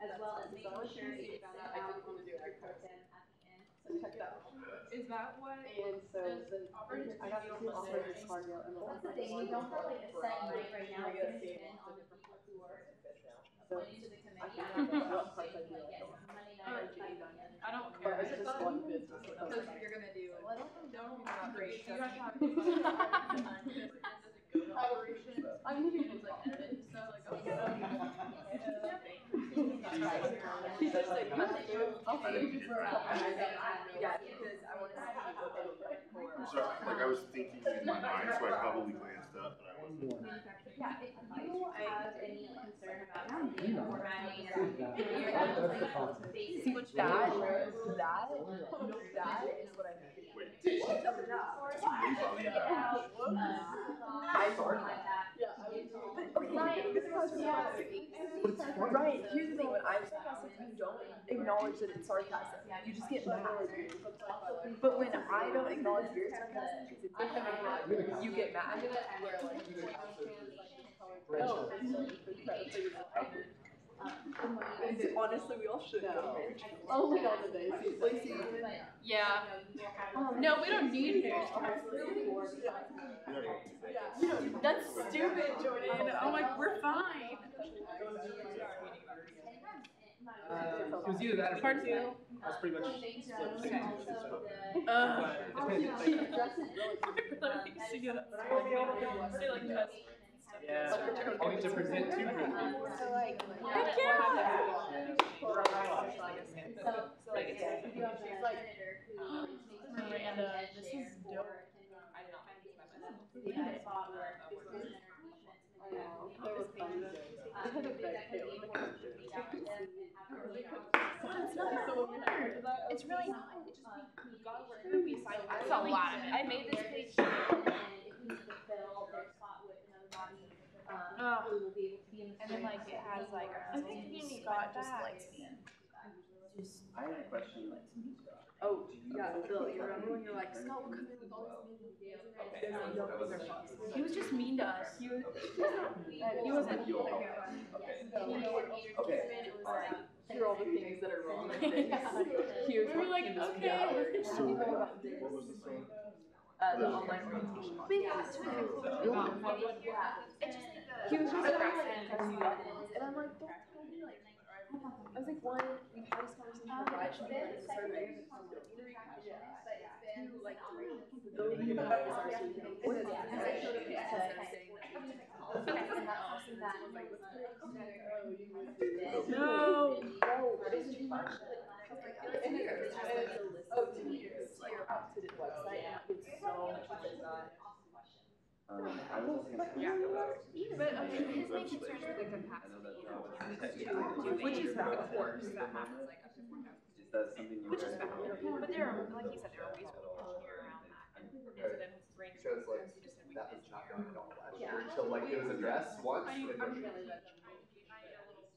S11: As well as making sure it's sent out on the report them at the end.
S21: So check that out.
S15: Is that what?
S21: And so I got to see Operator's Cargill and
S11: That's the thing, we don't have like a set night right now, it's gonna depend on the people who are appointed to the committee.
S21: what parts I do like.
S11: Monday night or Friday night.
S15: I don't
S21: But
S15: care.
S21: it's just one business.
S15: Because you're gonna do. Well, I don't know. You have to have. Operations.
S21: I'm gonna do
S15: like edit. So like.
S21: He's just like, I'll save you for yeah, because I want to see
S13: So, like, I was thinking in my mind, so I probably glanced up, but I wasn't.
S11: Yeah, if you have any concern about something formatting or.
S21: See, that is what I think.
S11: I thought that.
S21: Yeah, I was. Right, here's the thing, when I'm sarcastic, you don't acknowledge that it's sarcasm. You just get mad. But when I don't acknowledge your sarcasm, you get mad. Honestly, we all should. Only on the days. Lacey.
S15: Yeah. No, we don't need hair. That's stupid, Jordan. I'm like, we're fine.
S1: It was either that or
S15: Part two.
S1: That's pretty much split. Yeah, only to present two good things.
S21: So like,
S15: Miranda, this is dope.
S21: It's really not. It just we gotta work through we sign.
S15: That's a lot of it.
S21: I made this page. And if we need to fill their spot with another body, we will be able to be in the.
S15: And then like it has like Scott just likes me.
S7: I have a question.
S21: Oh, yeah, Bill, you remember when you're like, Scott will come in with all these amazing ideas.
S15: He was just mean to us. He wasn't.
S21: Here are all the things that are wrong. Here's
S15: we were like, okay.
S1: What was the song?
S21: The online orientation. He was just and I'm like, don't tell me like. I was like, one, we've had this conversation for why it should be like started. Two, like, building about this are so important.
S15: No.
S21: What is too much? Oh, 2 years. Like, up to the website, and it's so much better.
S7: I was just gonna
S21: But his main concern is the capacity, which is valid, of course, that happens like up to 4,000.
S7: Is that something you
S21: Which is valid, but there are, like he said, there are ways we can engineer around that. And incident with brain
S13: Because like that was not going on last year until like it was addressed once.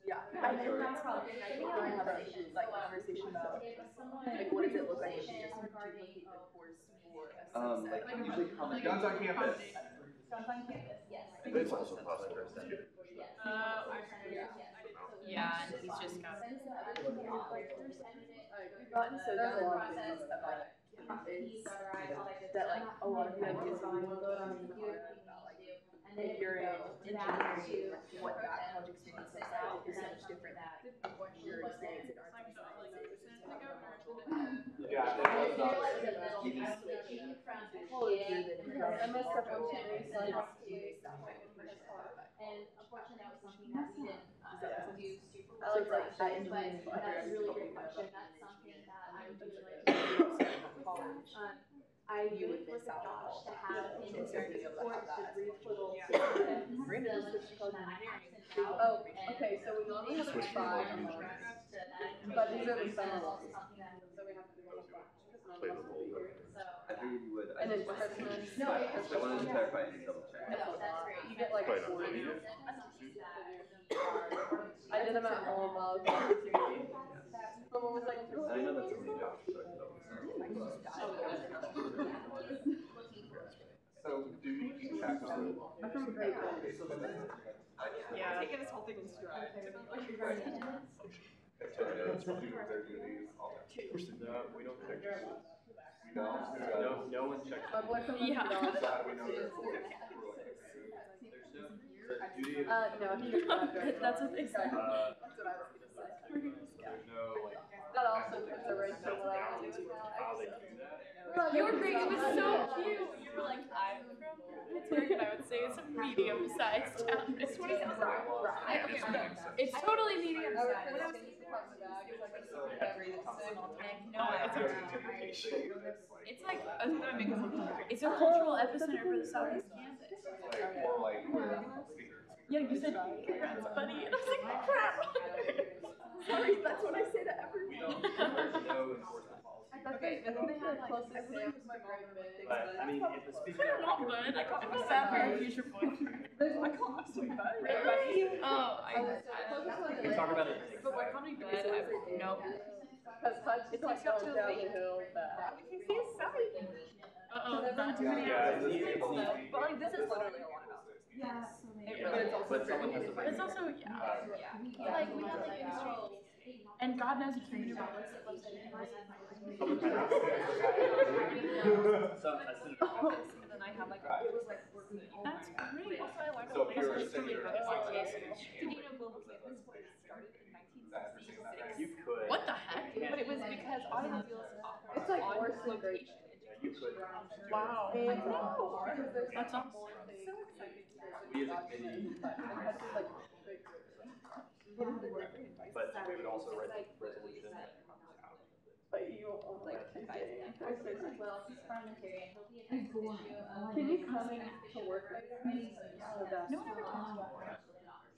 S21: Yeah, I think that's probably, I think I have a like conversation about like what does it look like if you just duplicate the course for a subset.
S7: like usually comment.
S13: Guns on campus.
S21: Guns on campus, yes.
S13: And it's also possible.
S15: Yeah, and he's just got.
S21: We've gotten so done in process of like campus that like a lot of the ideas that we look on and if you're in engineering, what that project experience looks like is so much different than what your experience in art and science is.
S13: Yeah.
S21: And unfortunately, that was something that we didn't do super well. So like that engineering, but that's a really great question. That's something that I would really like to do. I would miss out on to have in the course the brief little Oh, okay, so we only have 5. But these are the finals.
S7: I figured you would.
S21: And then Christmas. No,
S7: I wanted to clarify and double check.
S21: No, that's great. You get like 40. I did them at home while I was on the someone was like,
S7: I know that's something Josh talked about.
S13: So do you keep track of them?
S21: I'm from grade 1.
S15: Yeah, taking this whole thing in stride.
S13: It's really with their duties, all that.
S1: No, we don't check this.
S13: No
S1: one checks.
S21: My boyfriend was
S15: Yeah.
S13: So how do we know that?
S21: No, he didn't.
S15: That's what they said.
S21: That's what I was gonna say.
S13: There's no like.
S21: That also puts a right to what I want to do.
S13: How they do that.
S15: You were great. It was so cute. You were like, I'm from Pittsburgh, and I would say it's a medium-sized town. It's 20,000. It's totally medium-sized. It's like it's a cultural epicenter for the Southeast campus. Yeah, you said congrats, buddy, and I was like, crap.
S21: Sorry, that's what I say to everyone. Okay, and then they had closest exams my grade.
S1: But I mean, if the speaker.
S15: Not bud. I call myself for a future boyfriend.
S21: I call myself bud.
S15: Oh, I
S1: We talk about it.
S15: But why can't we do it? No.
S21: Because Hutch is like going down the hill that.
S15: Uh-oh, not too many
S1: Yeah,
S15: hours.
S21: But like this is literally a lot of houses.
S9: Yeah, so
S21: But it's also
S1: But someone has to
S15: But it's also, yeah. Like, we have like industry. And God knows you can't do about this.
S1: So, I sent it.
S15: And then I have like, it was like, that's great. Also, I learned
S1: So if you're a
S15: really
S1: senior,
S15: good about this.
S21: Did you know Global Campus was started in 1966?
S1: You could.
S15: What the heck?
S21: But it was because automobiles it's like worse than great.
S1: Yeah, you could.
S15: Wow.
S21: I know. Because there's
S15: That's
S21: like
S15: awesome.
S21: more things.
S15: So exciting.
S1: We as a committee,
S21: Hutch is like big.
S1: but we would also write the resolution that comes out.
S21: But you like Tuesday and Thursday.
S11: Well, he's parliamentarian. He'll be an issue.
S21: Can you come in to work with me? The best.
S15: No one ever talks about it.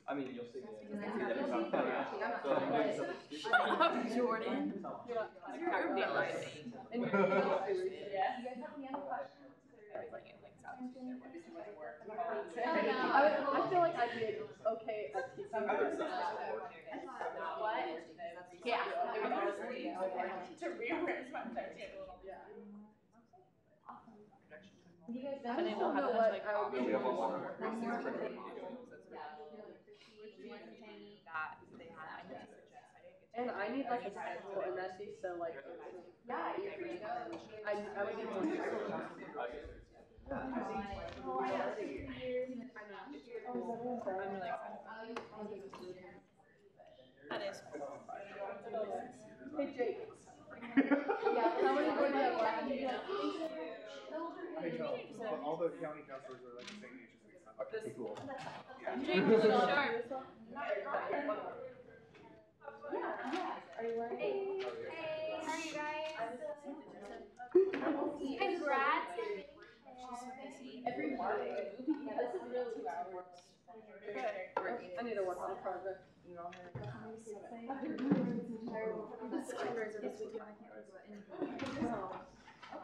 S1: I mean, you'll see. You'll see that it's not funny. So if you do something stupid.
S15: Shut up, Jordan. You're being right.
S21: And you
S11: You guys have any other questions?
S21: I feel like I'd be okay at teaching.
S11: What?
S15: Yeah.
S21: To rearrange my text.
S11: You guys
S21: I just don't know what I would be. And I need like a schedule, and that'd be so like.
S11: Yeah, you're free to go.
S21: I would need one.
S15: That is cool.
S21: Hey Jake.
S11: Yeah, how many would you have left?
S13: I know, but all the county councilors are like the same age as me, so I'm like, cool.
S15: Jake, you're so sharp.
S11: Are you learning?
S8: Hey, how are you guys? Congrats.
S21: Every morning. Yeah, this is really 2 hours. I need to work on a project.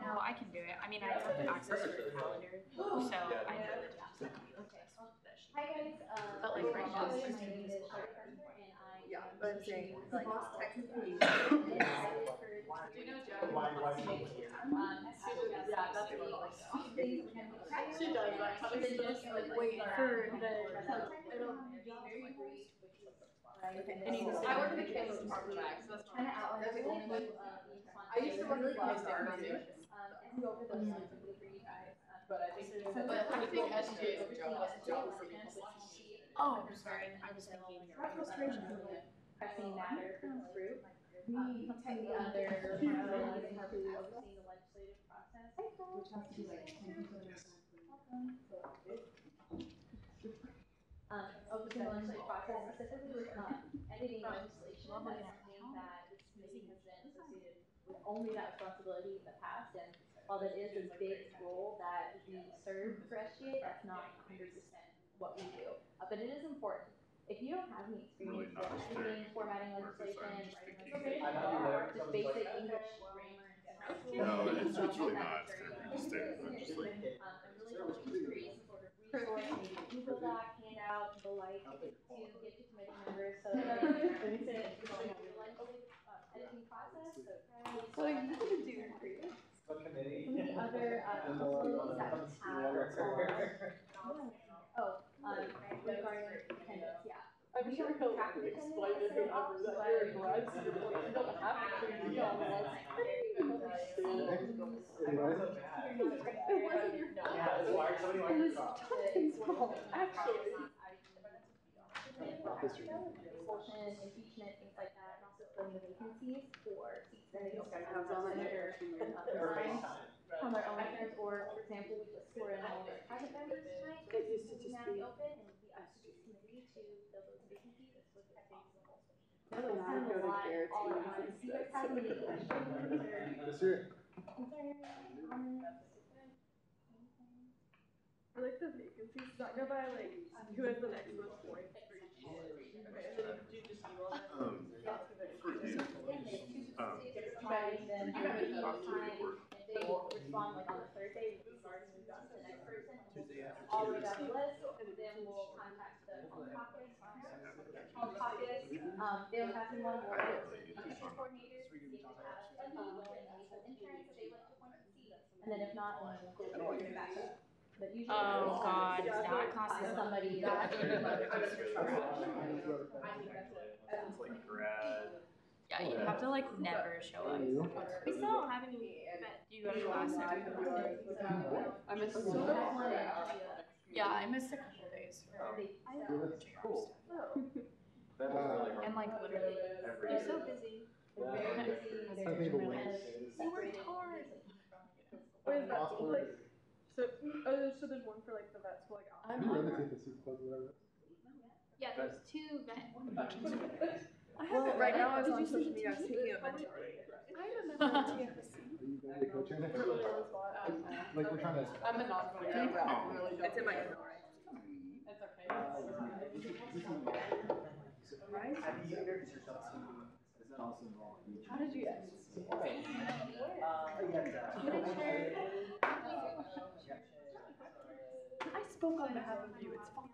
S8: No, I can do it. I mean, I have access to the calendar, so I know the tasks that we
S11: Hi guys,
S8: But like right now,
S11: my
S8: it's
S11: name is Sharper, and I
S21: Yeah, but I'm saying
S11: like
S21: technically. She does that.
S11: Wait for the.
S21: I work in the campus department, so that's
S11: Kind of outline the only.
S21: I used to work in class organization.
S11: And go over those quickly for you guys.
S21: But I think SJ is a job.
S8: Oh, I'm sorry. I was thinking.
S11: Pressing matter for the group. The other responsibility is to overseeing the legislative process, which has to be like. Overseeing the legislative process specifically with editing legislation. That's something that this committee has been associated with only that responsibility in the past, and while that is a big role that we serve for SGA, that's not 100% what we do. But it is important. If you don't have any experience with editing, formatting legislation, writing legislation, or just basic English grammar and
S13: No, it's really not. It's standard. I'm just like.
S11: I'm really hoping to create some sort of resource, maybe a Google Doc, handout, the like, to give to committee members so that they can use it to go through the legislative editing process.
S21: So you can do great.
S11: Some of the other facilities that we have regarding attendance, yeah.
S21: I'm sure he'll explain to whoever that you're in grad school. You don't have to be on the list.
S11: It wasn't your fault.
S21: It was Justin's fault, actually.
S11: Expulsion, impeachment, things like that, and also filling the vacancies for seats that they don't have
S21: I was on it.
S11: on their own terms, or for example, we just scored in all our private members tonight.
S21: It used to just
S11: Now
S21: be.
S11: open, and it'll be up to this committee to fill those vacancies. This was a big goal.
S21: I don't want to go to Garrett's
S11: All at once. Do you guys have any questions or
S13: Yes, sir.
S11: concerns, comments?
S21: I like the vacancies. Does that go by like who has the next most points for each year? Okay, and then do you just do all that?
S13: For example,
S11: Then give it time. If they respond like on the third day, we start to move on to the next person. All the way down the list, then we'll contact the caucus They will have some more coordinators, see if they have a need, and maybe some insurance that they would like to appoint to see. And then if not, then we'll go through your backup. But usually,
S8: Oh God, that costs
S11: somebody
S8: that.
S12: It's like grad.
S8: Yeah, you have to like never show up. We still don't have any. Do you go to class every Thursday?
S15: I missed so
S8: Yeah, I missed a couple days for
S12: Cool. That was really hard.
S8: and like literally
S11: You're so busy.
S12: Yeah.
S11: Very busy.
S12: I think the
S11: Really
S8: we worked hard.
S15: Where is that? Like, so there's one for like the vet school, like
S5: Can you rotate the seats, please, whatever?
S11: Yeah, there's two vet.
S15: Well, right now I was on social media, I was taking a mentor. I remember TFC.
S5: Are you going to be co-chair next year? Like, we're trying to.
S15: I'm a non-voting. Really don't. It's in my email, right? It's okay. Right? How did you guys? I spoke on behalf of you, it's fine.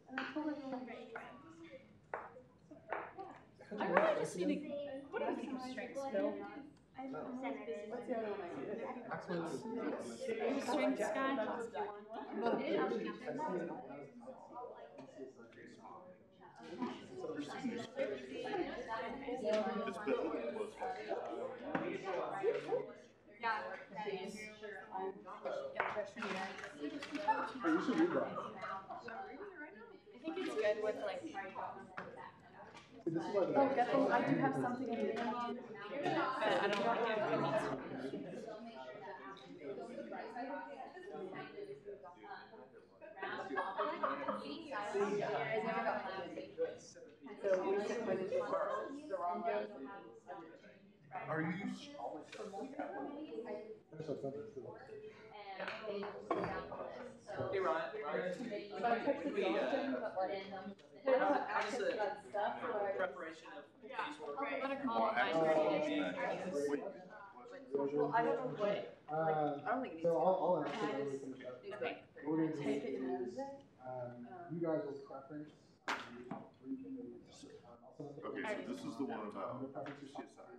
S15: And I told everyone my friends. I really just need to. What do you think of strengths, Bill? What's the other one?
S8: Strengths guy.
S5: You should read that.
S8: I think it's good with like.
S5: This is why the.
S15: Oh, definitely, I do have something in the end.
S8: But I don't know if it needs
S13: Are you?
S20: Hey Ron, preparation of these work.
S8: I'm gonna call
S13: Well,
S8: my
S13: actually,
S15: Well, I don't know what. I don't think it
S5: So
S15: needs
S5: I'll answer that when we finish up.
S15: Okay.
S5: We're gonna do
S15: Take it in
S5: is, you guys will preference.
S13: Okay, so this is the one about
S5: preferences
S13: CSI.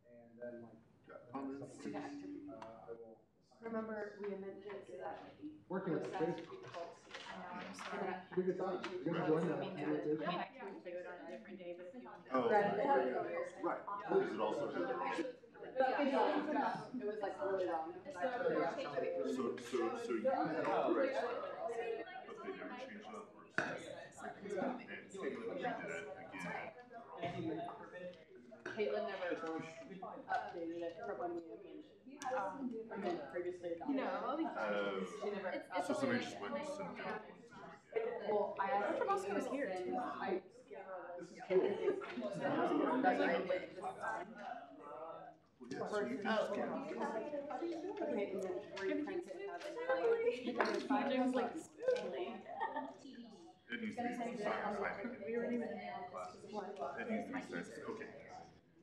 S5: And then like.
S13: Got comments?
S5: I will.
S15: Remember, we amended it to that.
S5: Working with the space.
S8: I'm sorry.
S5: We could talk. You guys join that.
S8: I mean, I can figure it out a different day, but if you want to.
S13: Oh, right. Is it also?
S15: It was like really long.
S13: So you have correct stuff, but they never changed up or and Caitlin did it again.
S15: Caitlin never updated it from when we amended. And then previously adopted. She never.
S13: So somebody just went and sent it out.
S15: Well, I asked her Moscow was here too. I gave her a list of everything. That's what I did this time.
S13: Yeah, so you can just get it.
S15: Okay, and then reprint it.
S8: Findings like.
S13: It needs to be signed,
S15: We weren't even in
S13: class. It needs to be signed, okay.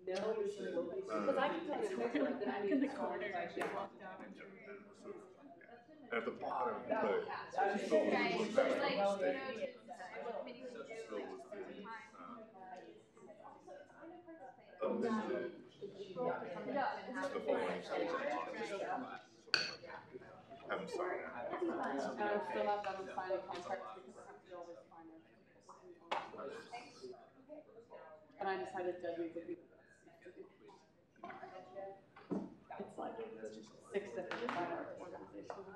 S15: Because I can tell you, like, that I'm in the corner, I should walk down and.
S13: At the bottom, but still was that mistake. Still was the amended the following section. Haven't signed it.
S15: And I still have them sign a contract because I have to always sign it. And I decided Debbie would be the best. It's like 6 different finance organizations.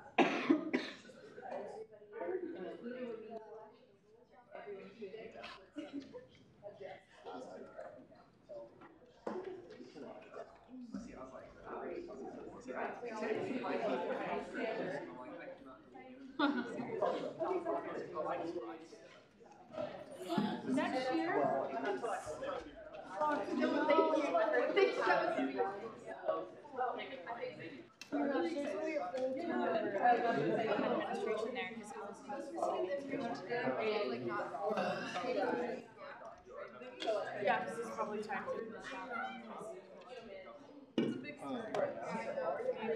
S8: Next year. Oh my gosh, there's only a full turnover administration there because it was supposed to be administration. Yeah, because it's probably time to finish out.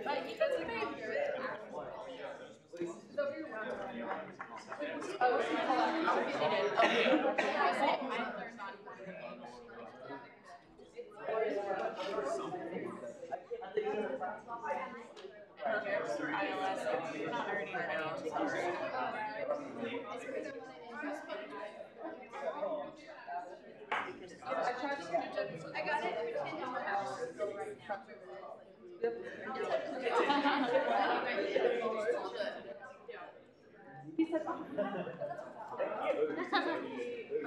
S8: But he doesn't make
S15: Oh,
S8: not already ready. I got it.
S21: He said, oh,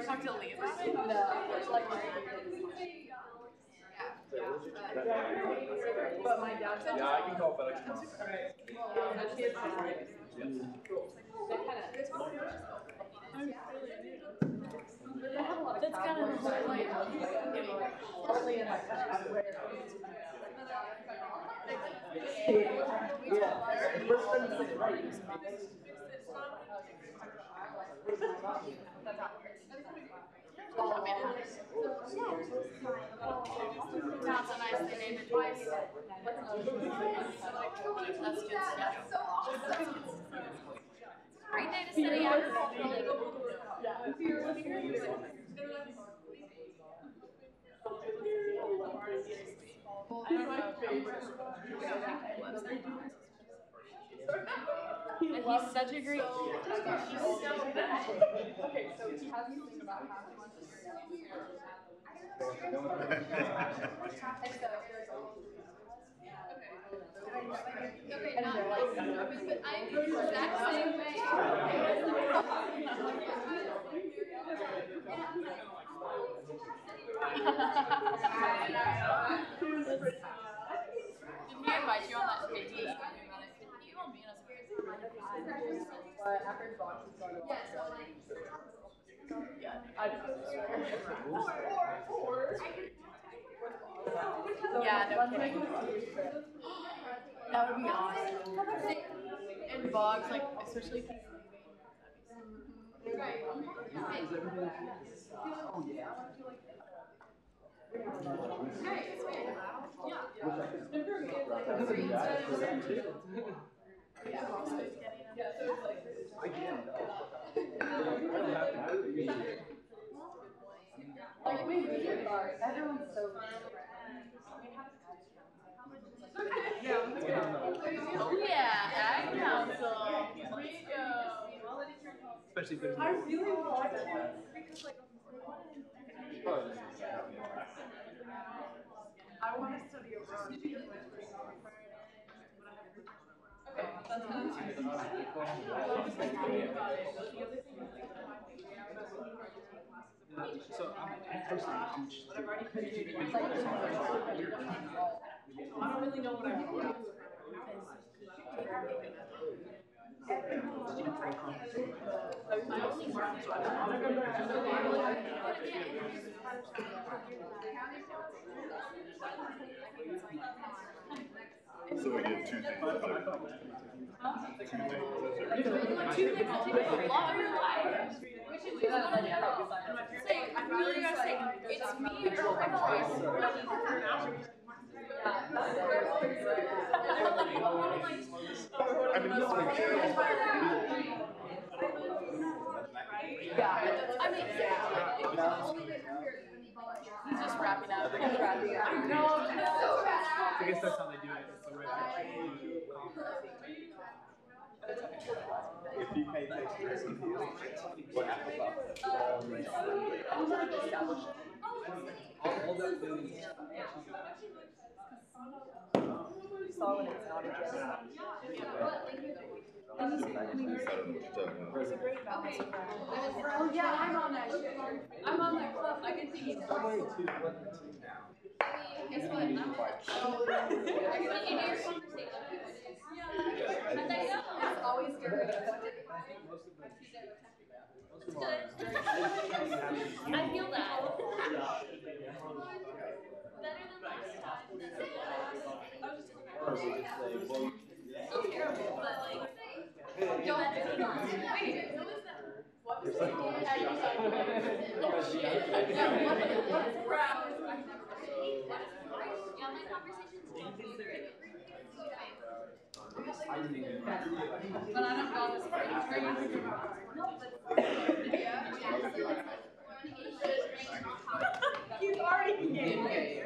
S8: Talk to Lee about it?
S21: no, like, but my dad said,
S12: Yeah, I can call FedEx tomorrow.
S21: That's kind of the whole point. Only in my country.
S8: Sounds so nice. They named it twice. That's good stuff. Great day to study agricultural. And he's such a great.
S21: Okay, so he has this thing about how much
S8: Okay, not but I'm the exact same way. Did he invite you on that date? You emailed me and I was
S21: but after his box is going to
S8: yeah, no kidding. That would be awesome. And Boggs, like, especially if he's leaving.
S12: Oh, yeah.
S21: Everyone's so
S8: oh yeah, Ag Council.
S12: Especially if there's
S21: I really want that. I want to study abroad.
S12: So
S21: I don't really know what I want.
S13: So we get two things.
S8: Two things that take a lot of your life. Which is just one of the other. Say, I really gotta say, it's me, your girlfriend choice. Yeah, I mean, he's just wrapping up. No,
S12: I guess that's how they do it. It's the right
S1: If you pay attention to what happens
S21: Saw when it's not addressed. There's a great balance of that.
S8: oh yeah, I'm on that shit. I'm on that club. I can see you.
S1: I'm only two now.
S8: Guess what? I can see you do your conversation. It's always good. I feel that. Better than last time. So terrible, but like, don't wait. Who is that? What was that? Oh shit. Yeah, my conversation's but I don't go on this train. He's already engaged.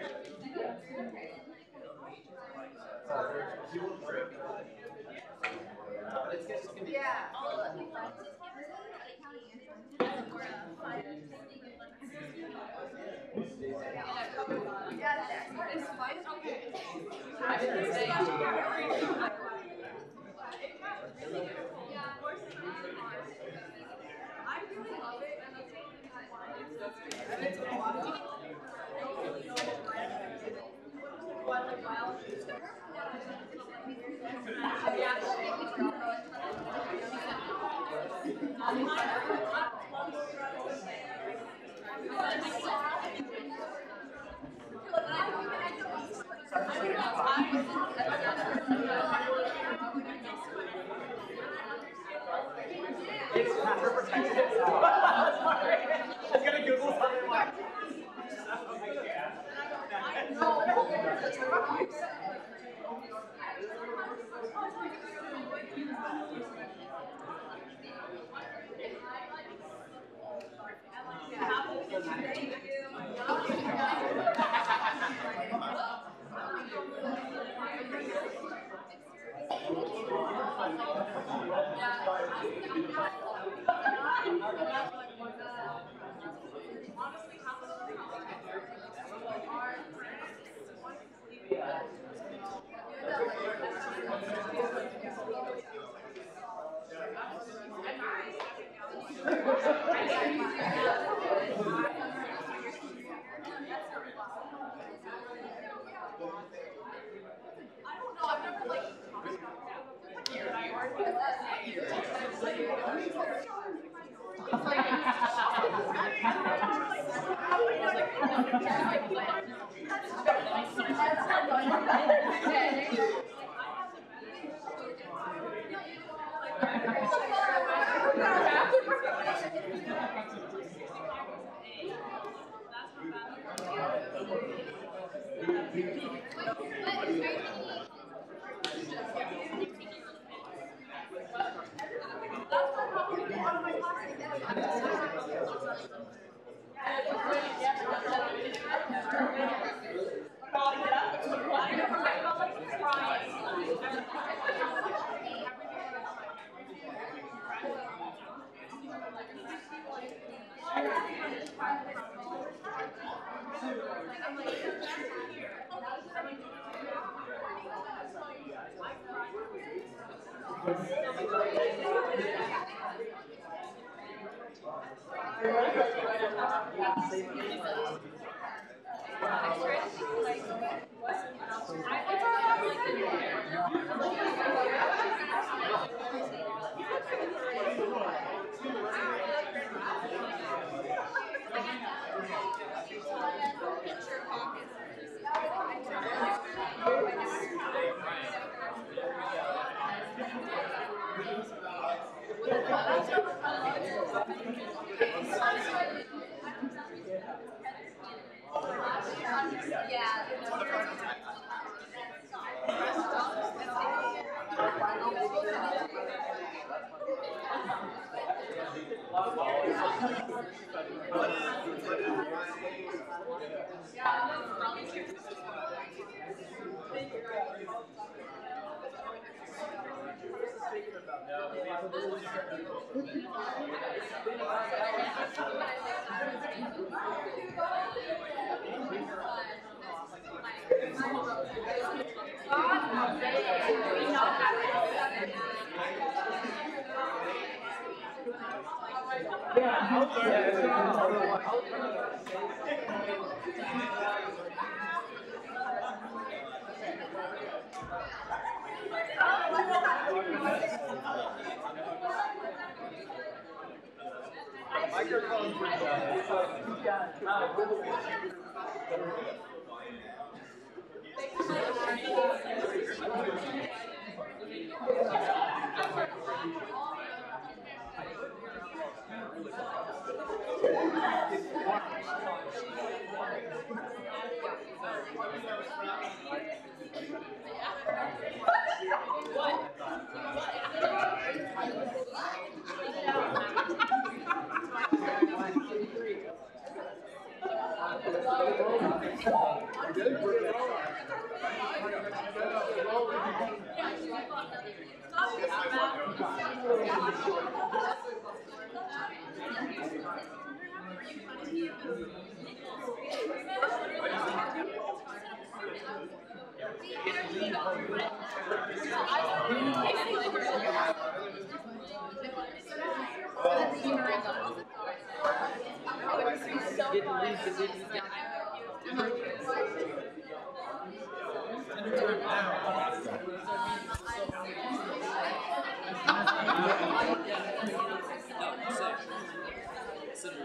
S1: It's password protected. Sorry. I was gonna Google something like.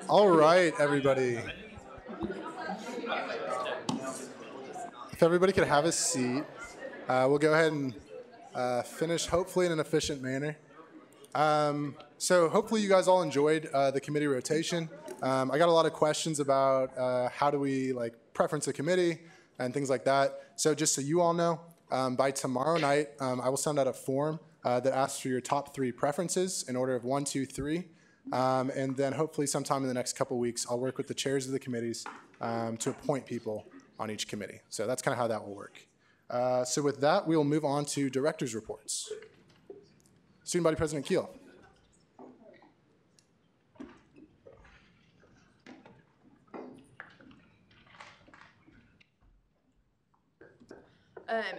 S5: All right, everybody. If everybody could have a seat, we'll go ahead and finish hopefully in an efficient manner. So hopefully you guys all enjoyed the committee rotation. I got a lot of questions about how do we preference a committee and things like that. So just so you all know, by tomorrow night, I will send out a form that asks for your top 3 preferences in order of 1, 2, 3. And then hopefully sometime in the next couple weeks, I'll work with the chairs of the committees to appoint people on each committee. So that's kind of how that will work. So with that, we will move on to director's reports. Student Body President Keel.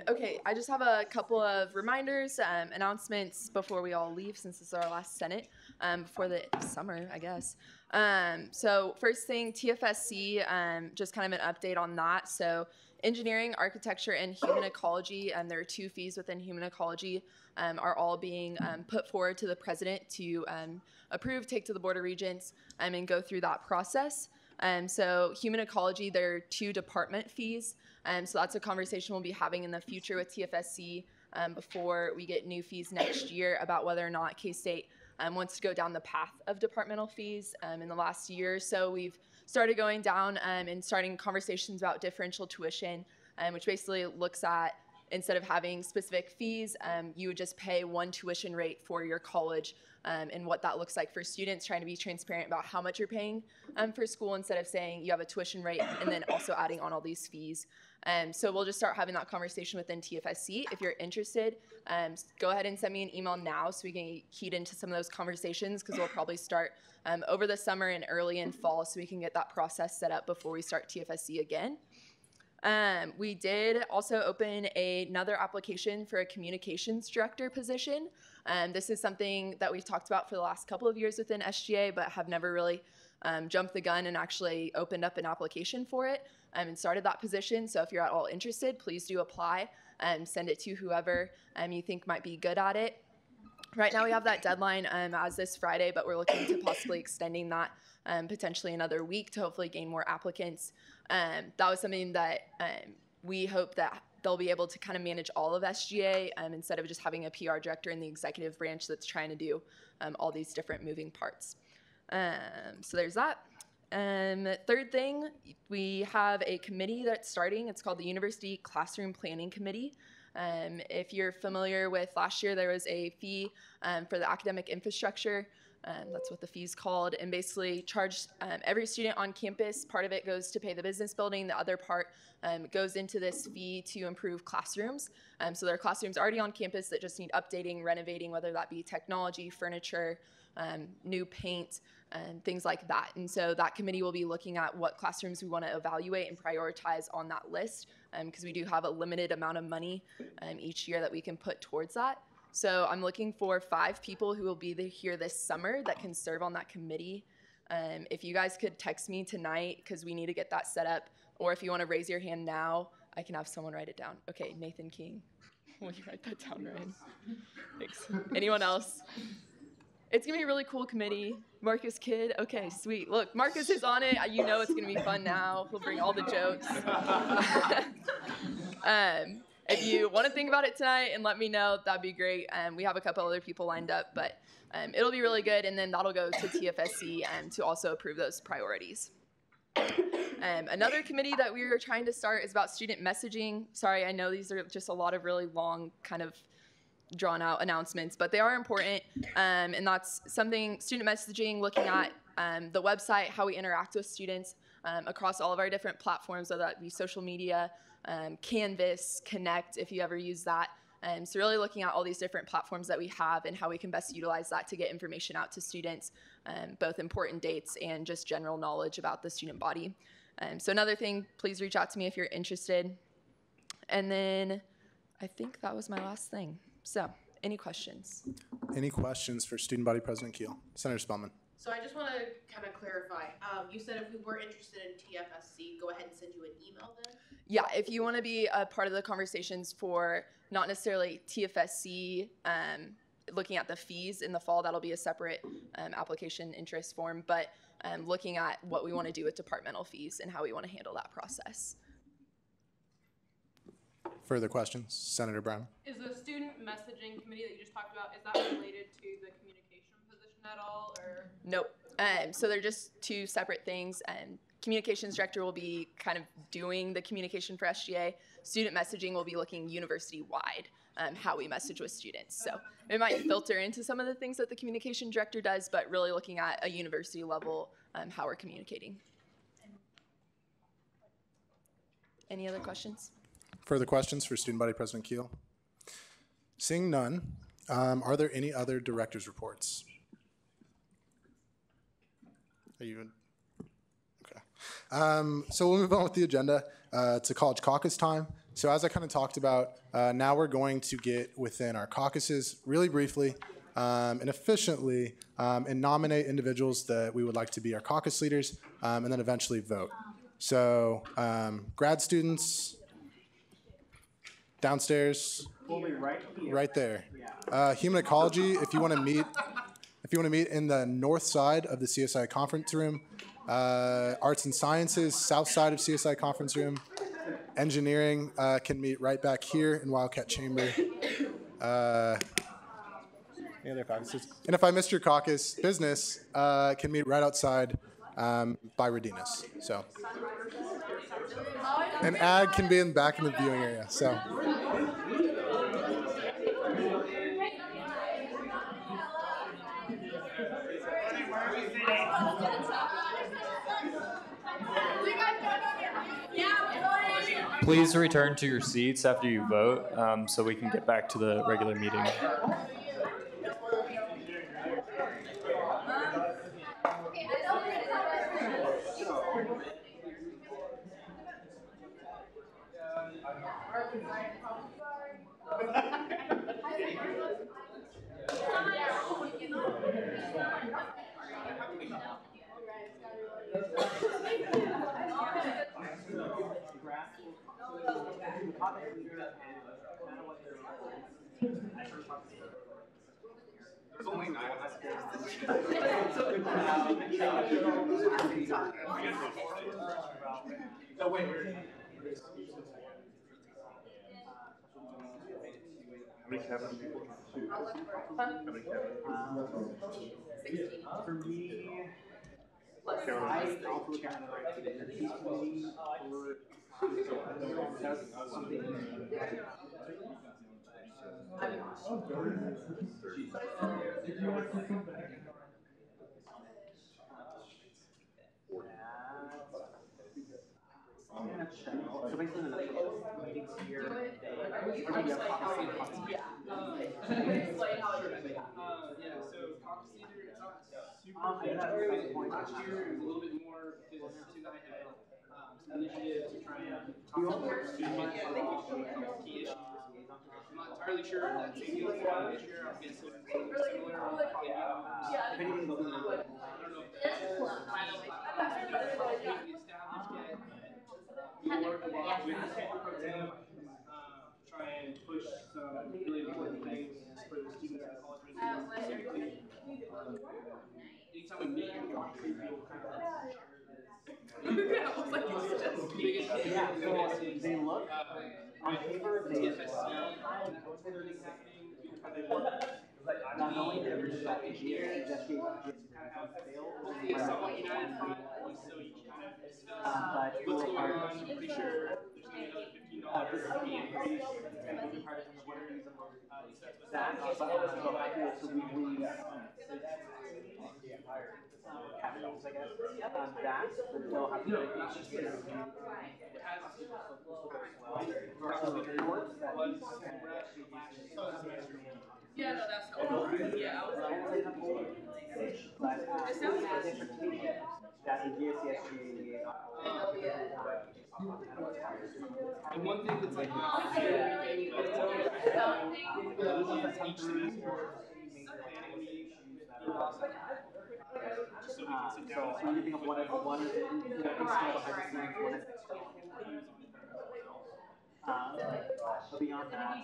S21: Okay, I just have a couple of reminders, announcements before we all leave, since this is our last Senate, before the summer, I guess. So first thing, TFSC, just kind of an update on that. So engineering, architecture, and human ecology, there are 2 fees within human ecology, are all being put forward to the president to approve, take to the Board of Regents, and go through that process. So human ecology, there are 2 department fees. So that's a conversation we'll be having in the future with TFSC before we get new fees next year about whether or not K-State wants to go down the path of departmental fees. In the last year or so, we've started going down and starting conversations about differential tuition, which basically looks at, instead of having specific fees, you would just pay one tuition rate for your college, and what that looks like for students, trying to be transparent about how much you're paying for school instead of saying you have a tuition rate and then also adding on all these fees. So we'll just start having that conversation within TFSC. If you're interested, go ahead and send me an email now so we can keyed into some of those conversations, because we'll probably start over the summer and early in fall so we can get that process set up before we start TFSC again. We did also open another application for a communications director position. This is something that we've talked about for the last couple of years within SGA, but have never really jumped the gun and actually opened up an application for it and started that position. So if you're at all interested, please do apply and send it to whoever you think might be good at it. Right now we have that deadline as this Friday, but we're looking to possibly extending that potentially another week to hopefully gain more applicants. That was something that we hope that they'll be able to kind of manage all of SGA instead of just having a PR director in the executive branch that's trying to do all these different moving parts. So there's that. Third thing, we have a committee that's starting. It's called the University Classroom Planning Committee. If you're familiar with last year, there was a fee for the academic infrastructure. That's what the fee's called, and basically charged every student on campus. Part of it goes to pay the business building. The other part goes into this fee to improve classrooms. So there are classrooms already on campus that just need updating, renovating, whether that be technology, furniture, new paint, and things like that. And so that committee will be looking at what classrooms we want to evaluate and prioritize on that list, because we do have a limited amount of money each year that we can put towards that. So I'm looking for 5 people who will be here this summer that can serve on that committee. If you guys could text me tonight, because we need to get that set up, or if you want to raise your hand now, I can have someone write it down. Okay, Nathan King. Will you write that down, Ryan? Thanks. Anyone else? It's going to be a really cool committee. Marcus Kidd. Okay, sweet. Look, Marcus is on it. You know it's going to be fun now. He'll bring all the jokes. If you want to think about it tonight and let me know, that'd be great. We have a couple other people lined up, but it'll be really good, and then that'll go to TFSC to also approve those priorities. Another committee that we were trying to start is about student messaging. Sorry, I know these are just a lot of really long kind of drawn out announcements, but they are important, and that's something, student messaging, looking at the website, how we interact with students across all of our different platforms, whether that be social media, Canvas, Connect, if you ever use that. So really looking at all these different platforms that we have and how we can best utilize that to get information out to students, both important dates and just general knowledge about the student body. So another thing, please reach out to me if you're interested. And then I think that was my last thing. So any questions?
S5: Any questions for Student Body President Keel? Senator Spellman.
S3: So I just want to kind of clarify. You said if we were interested in TFSC, go ahead and send you an email then?
S21: Yeah, if you want to be a part of the conversations for not necessarily TFSC, looking at the fees in the fall, that'll be a separate application interest form, but looking at what we want to do with departmental fees and how we want to handle that process.
S5: Further questions? Senator Brown.
S15: Is the student messaging committee that you just talked about, is that related to the communication position at all, or?
S21: Nope. So they're just two separate things. Communications director will be kind of doing the communication for SGA. Student messaging will be looking university-wide, how we message with students. So it might filter into some of the things that the communication director does, but really looking at a university level, how we're communicating. Any other questions?
S5: Further questions for Student Body President Keel? Seeing none, are there any other directors' reports? Are you in? Okay. So we'll move on with the agenda to college caucus time. So as I kind of talked about, now we're going to get within our caucuses really briefly and efficiently and nominate individuals that we would like to be our caucus leaders and then eventually vote. So grad students, downstairs,
S6: We'll be right here.
S5: right there.
S6: Yeah.
S5: Human ecology, if you want to meet, in the north side of the CSI conference room. Arts and sciences, south side of CSI conference room. Engineering can meet right back here in Wildcat Chamber. Any other caucuses? And if I missed your caucus, business can meet right outside by Redinas. So, and ag can be in the back in the viewing area. So.
S12: Please return to your seats after you vote so we can get back to the regular meeting.
S1: There's only 9 of us. No, wait.
S13: How many cabin people? Two. How many cabin?
S6: 16. For me, I also look at the right to the committee for that's something. So basically, the meetings here,
S4: Last year it was a little bit more because Tim and I had some initiatives to try and talk to students about key issues. I'm not entirely sure if that's going to be this year. I'm guessing similar. I don't know if that's maybe established yet. We work a lot with the state program, try and push some really important things for the students in college residency specifically. Anytime we meet, people kind of
S6: Yeah, so they look on paper, they look not knowing that we're just like engineers, just but
S4: what's going on. I'm pretty sure there's going to be another $15 fee increase.
S6: That, but also so we categories, I guess. That, but they'll have to
S15: Yeah, no, that's helpful. Yeah, I was like,
S6: that the GSCSG
S4: and one thing that's like planning a meeting.
S6: So I need to think of one of the external behind the scenes, one is external. But beyond that,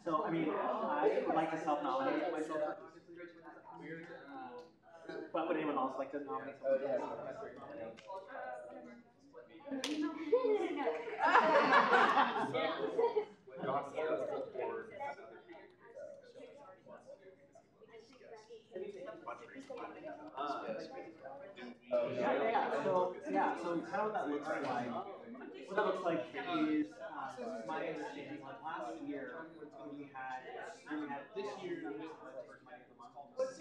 S6: so I mean, I would like to self-nominate myself for caucus leader for that career. But would anyone else like to nominate someone? So kind of what that looks like. What that looks like is my understanding. Like last year, when we had this year,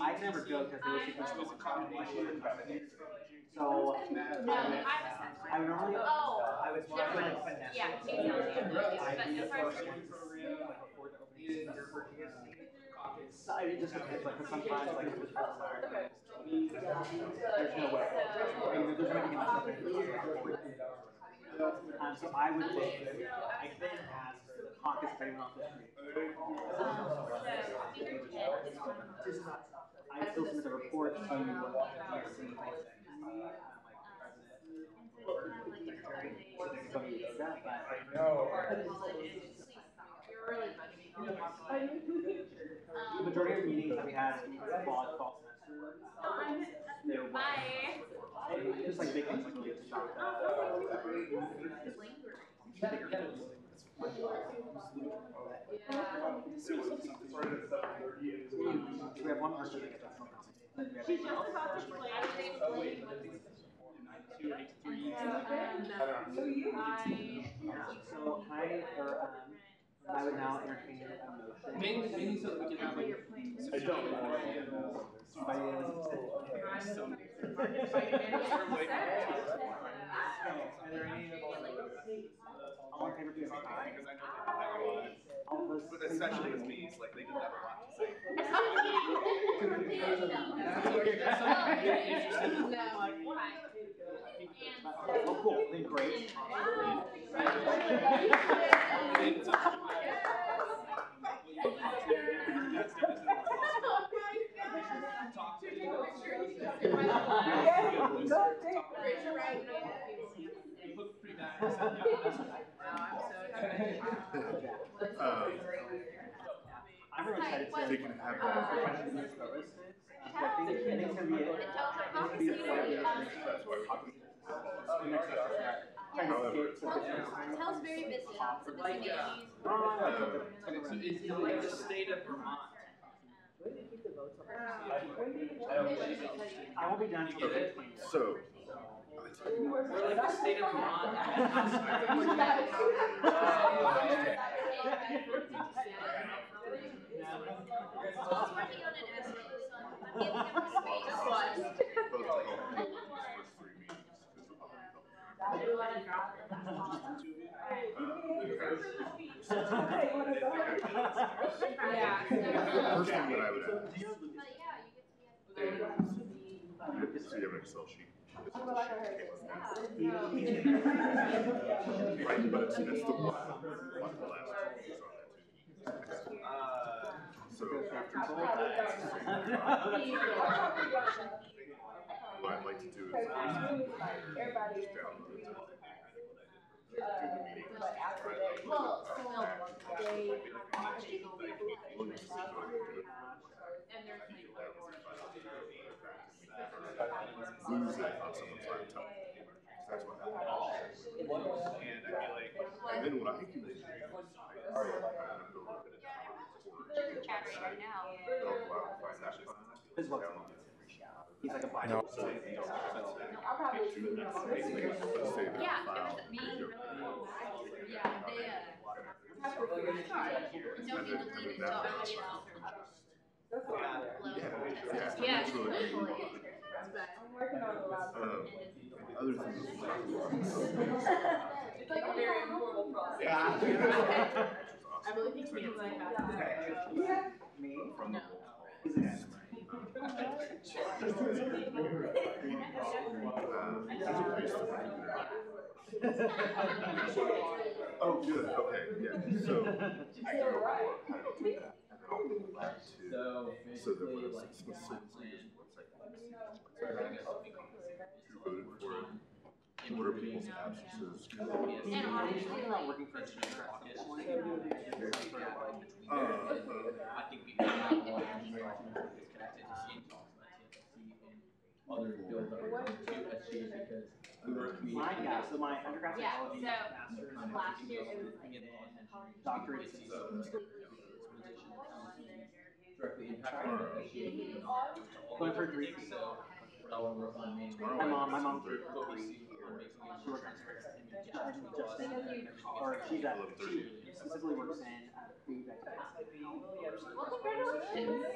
S6: I can never go because they were supposed to last year. So I would normally I would try to like finesse it. I do the first one program before the opening year for GSC. It just depends. Like, cause sometimes like if it's required, there's no way. I mean, there's nothing in my so I would look. I then ask the caucus if anyone else is free. I still submit the report to GSC. The majority of the meetings that we had fall semester, they were just like big things like really just about we have one person that gets us something. She's just about to play. I would now entertain a motion.
S4: Mainly so that we can have like
S6: I don't know. Are there any all in favor, please say aye.
S13: But especially as me, it's like they just have a lot to say.
S6: Oh, cool. Then great. I'm really excited to
S13: They can have that.
S6: I think it's gonna be
S8: Tell's very busy.
S4: It's like the state of Vermont.
S6: I won't be done till
S13: Okay, so.
S4: We're like the state of Vermont.
S13: First thing that I would ask is, so you have an Excel sheet. Right, but it's the one the last is on that too. So after what I'd like to do is just download it. Lose it on someone's laptop. That's what happens. And then what I can do is I go look at it.
S8: Chatting right now.
S13: They'll go out and find that file.
S6: He's like a bio.
S13: No. So,
S8: Yeah, it was me. Yeah, they don't be deleted dogs.
S13: Yeah, that's really cool.
S9: I'm working on a lot.
S13: Other things.
S15: It's like a very informal process. I really think me and like that.
S6: Me?
S15: No.
S13: Oh, good. Okay. Yeah. So I can go how to do that, and then I'll go back to so that when it's just one second. Who voted for it? What are people's absences?
S20: Talking about working for a Democrat at some point.
S12: I think we have a lot of engineering teams connected to CNTOS, other fields that are related to SGA because we were
S6: So my undergraduate biology, master's,
S11: last year it was like
S6: doctorate.
S12: directly impacted the SGA.
S6: Going for 3. My mom did for 3. She works or she specifically works in food.
S11: Well, congratulations.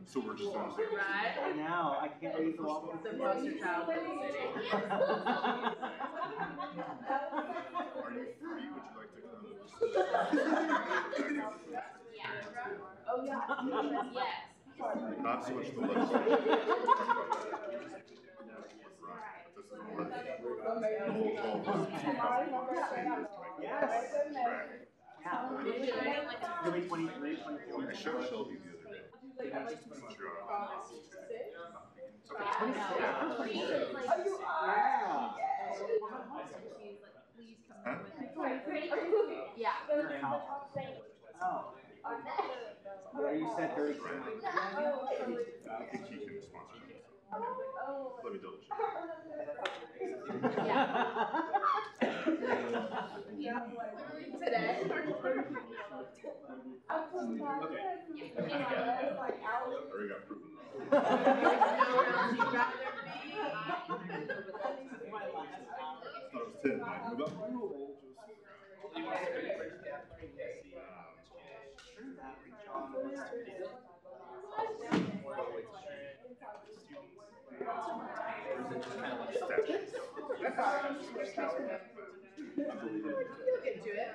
S13: So we're just gonna
S11: Right?
S6: I know. I can't wait to walk with
S11: The poster child for the city.
S13: Are you free? Would you like to come?
S11: Oh, yeah. Yes.
S13: Not so much the legislature. This is more the whole call.
S6: Yes. Really 23, 24.
S13: I showed Shelby the other day.
S11: Yeah.
S6: Oh. You said 30.
S13: I think he can sponsor me. Let me double check.
S11: Today?
S13: Already got proven. Thought it was 10.
S11: Look into it.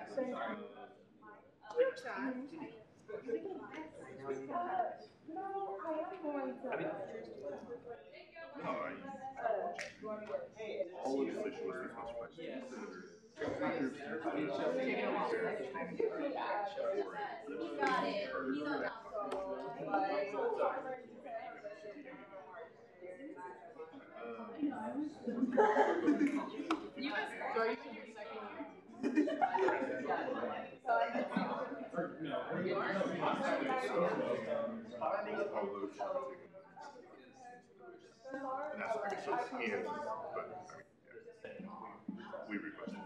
S13: All legislation was responsible by we requested.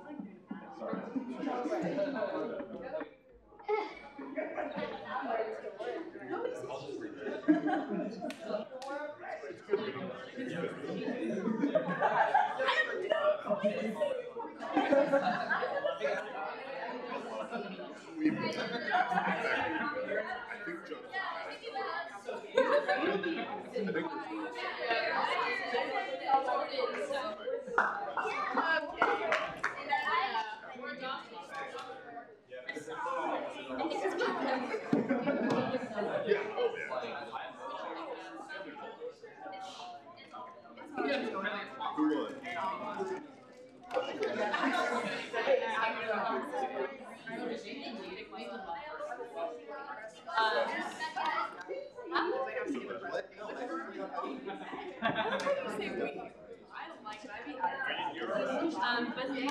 S11: But they,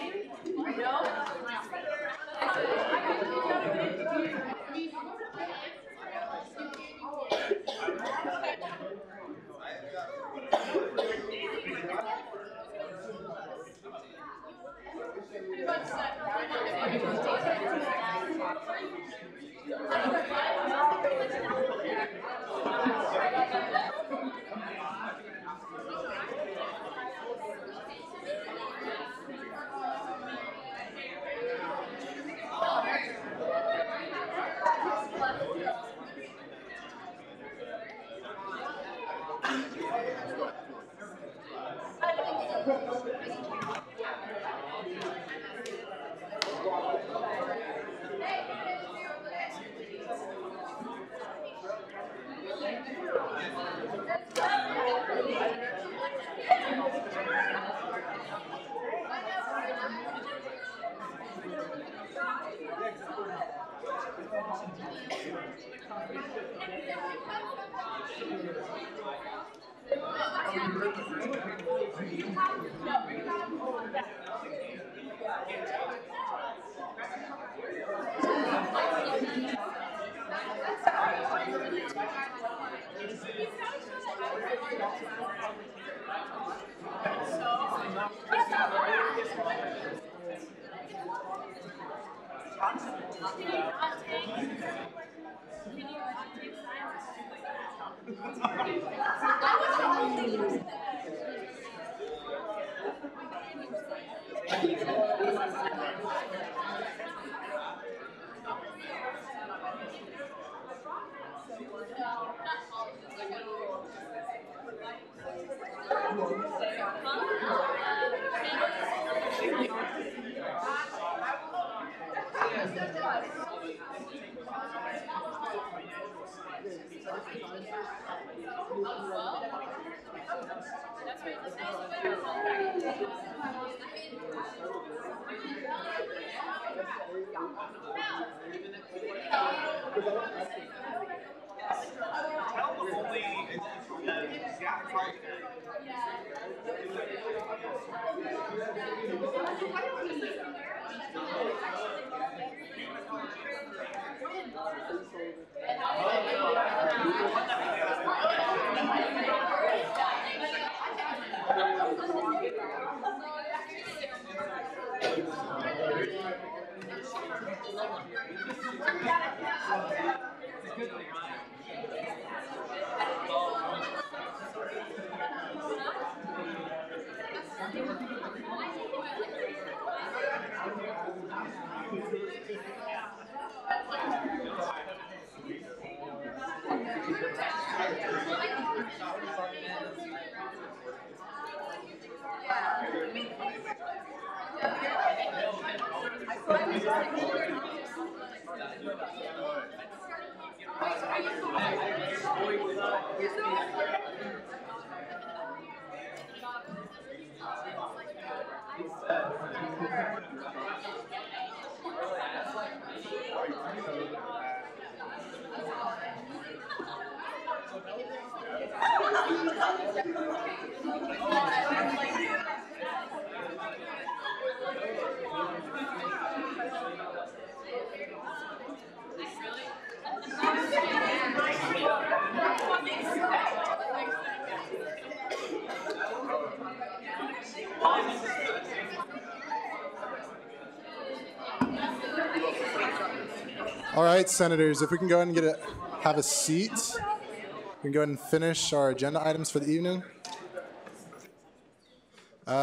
S5: All right, senators, if we can go ahead and have a seat, we can go ahead and finish our agenda items for the evening.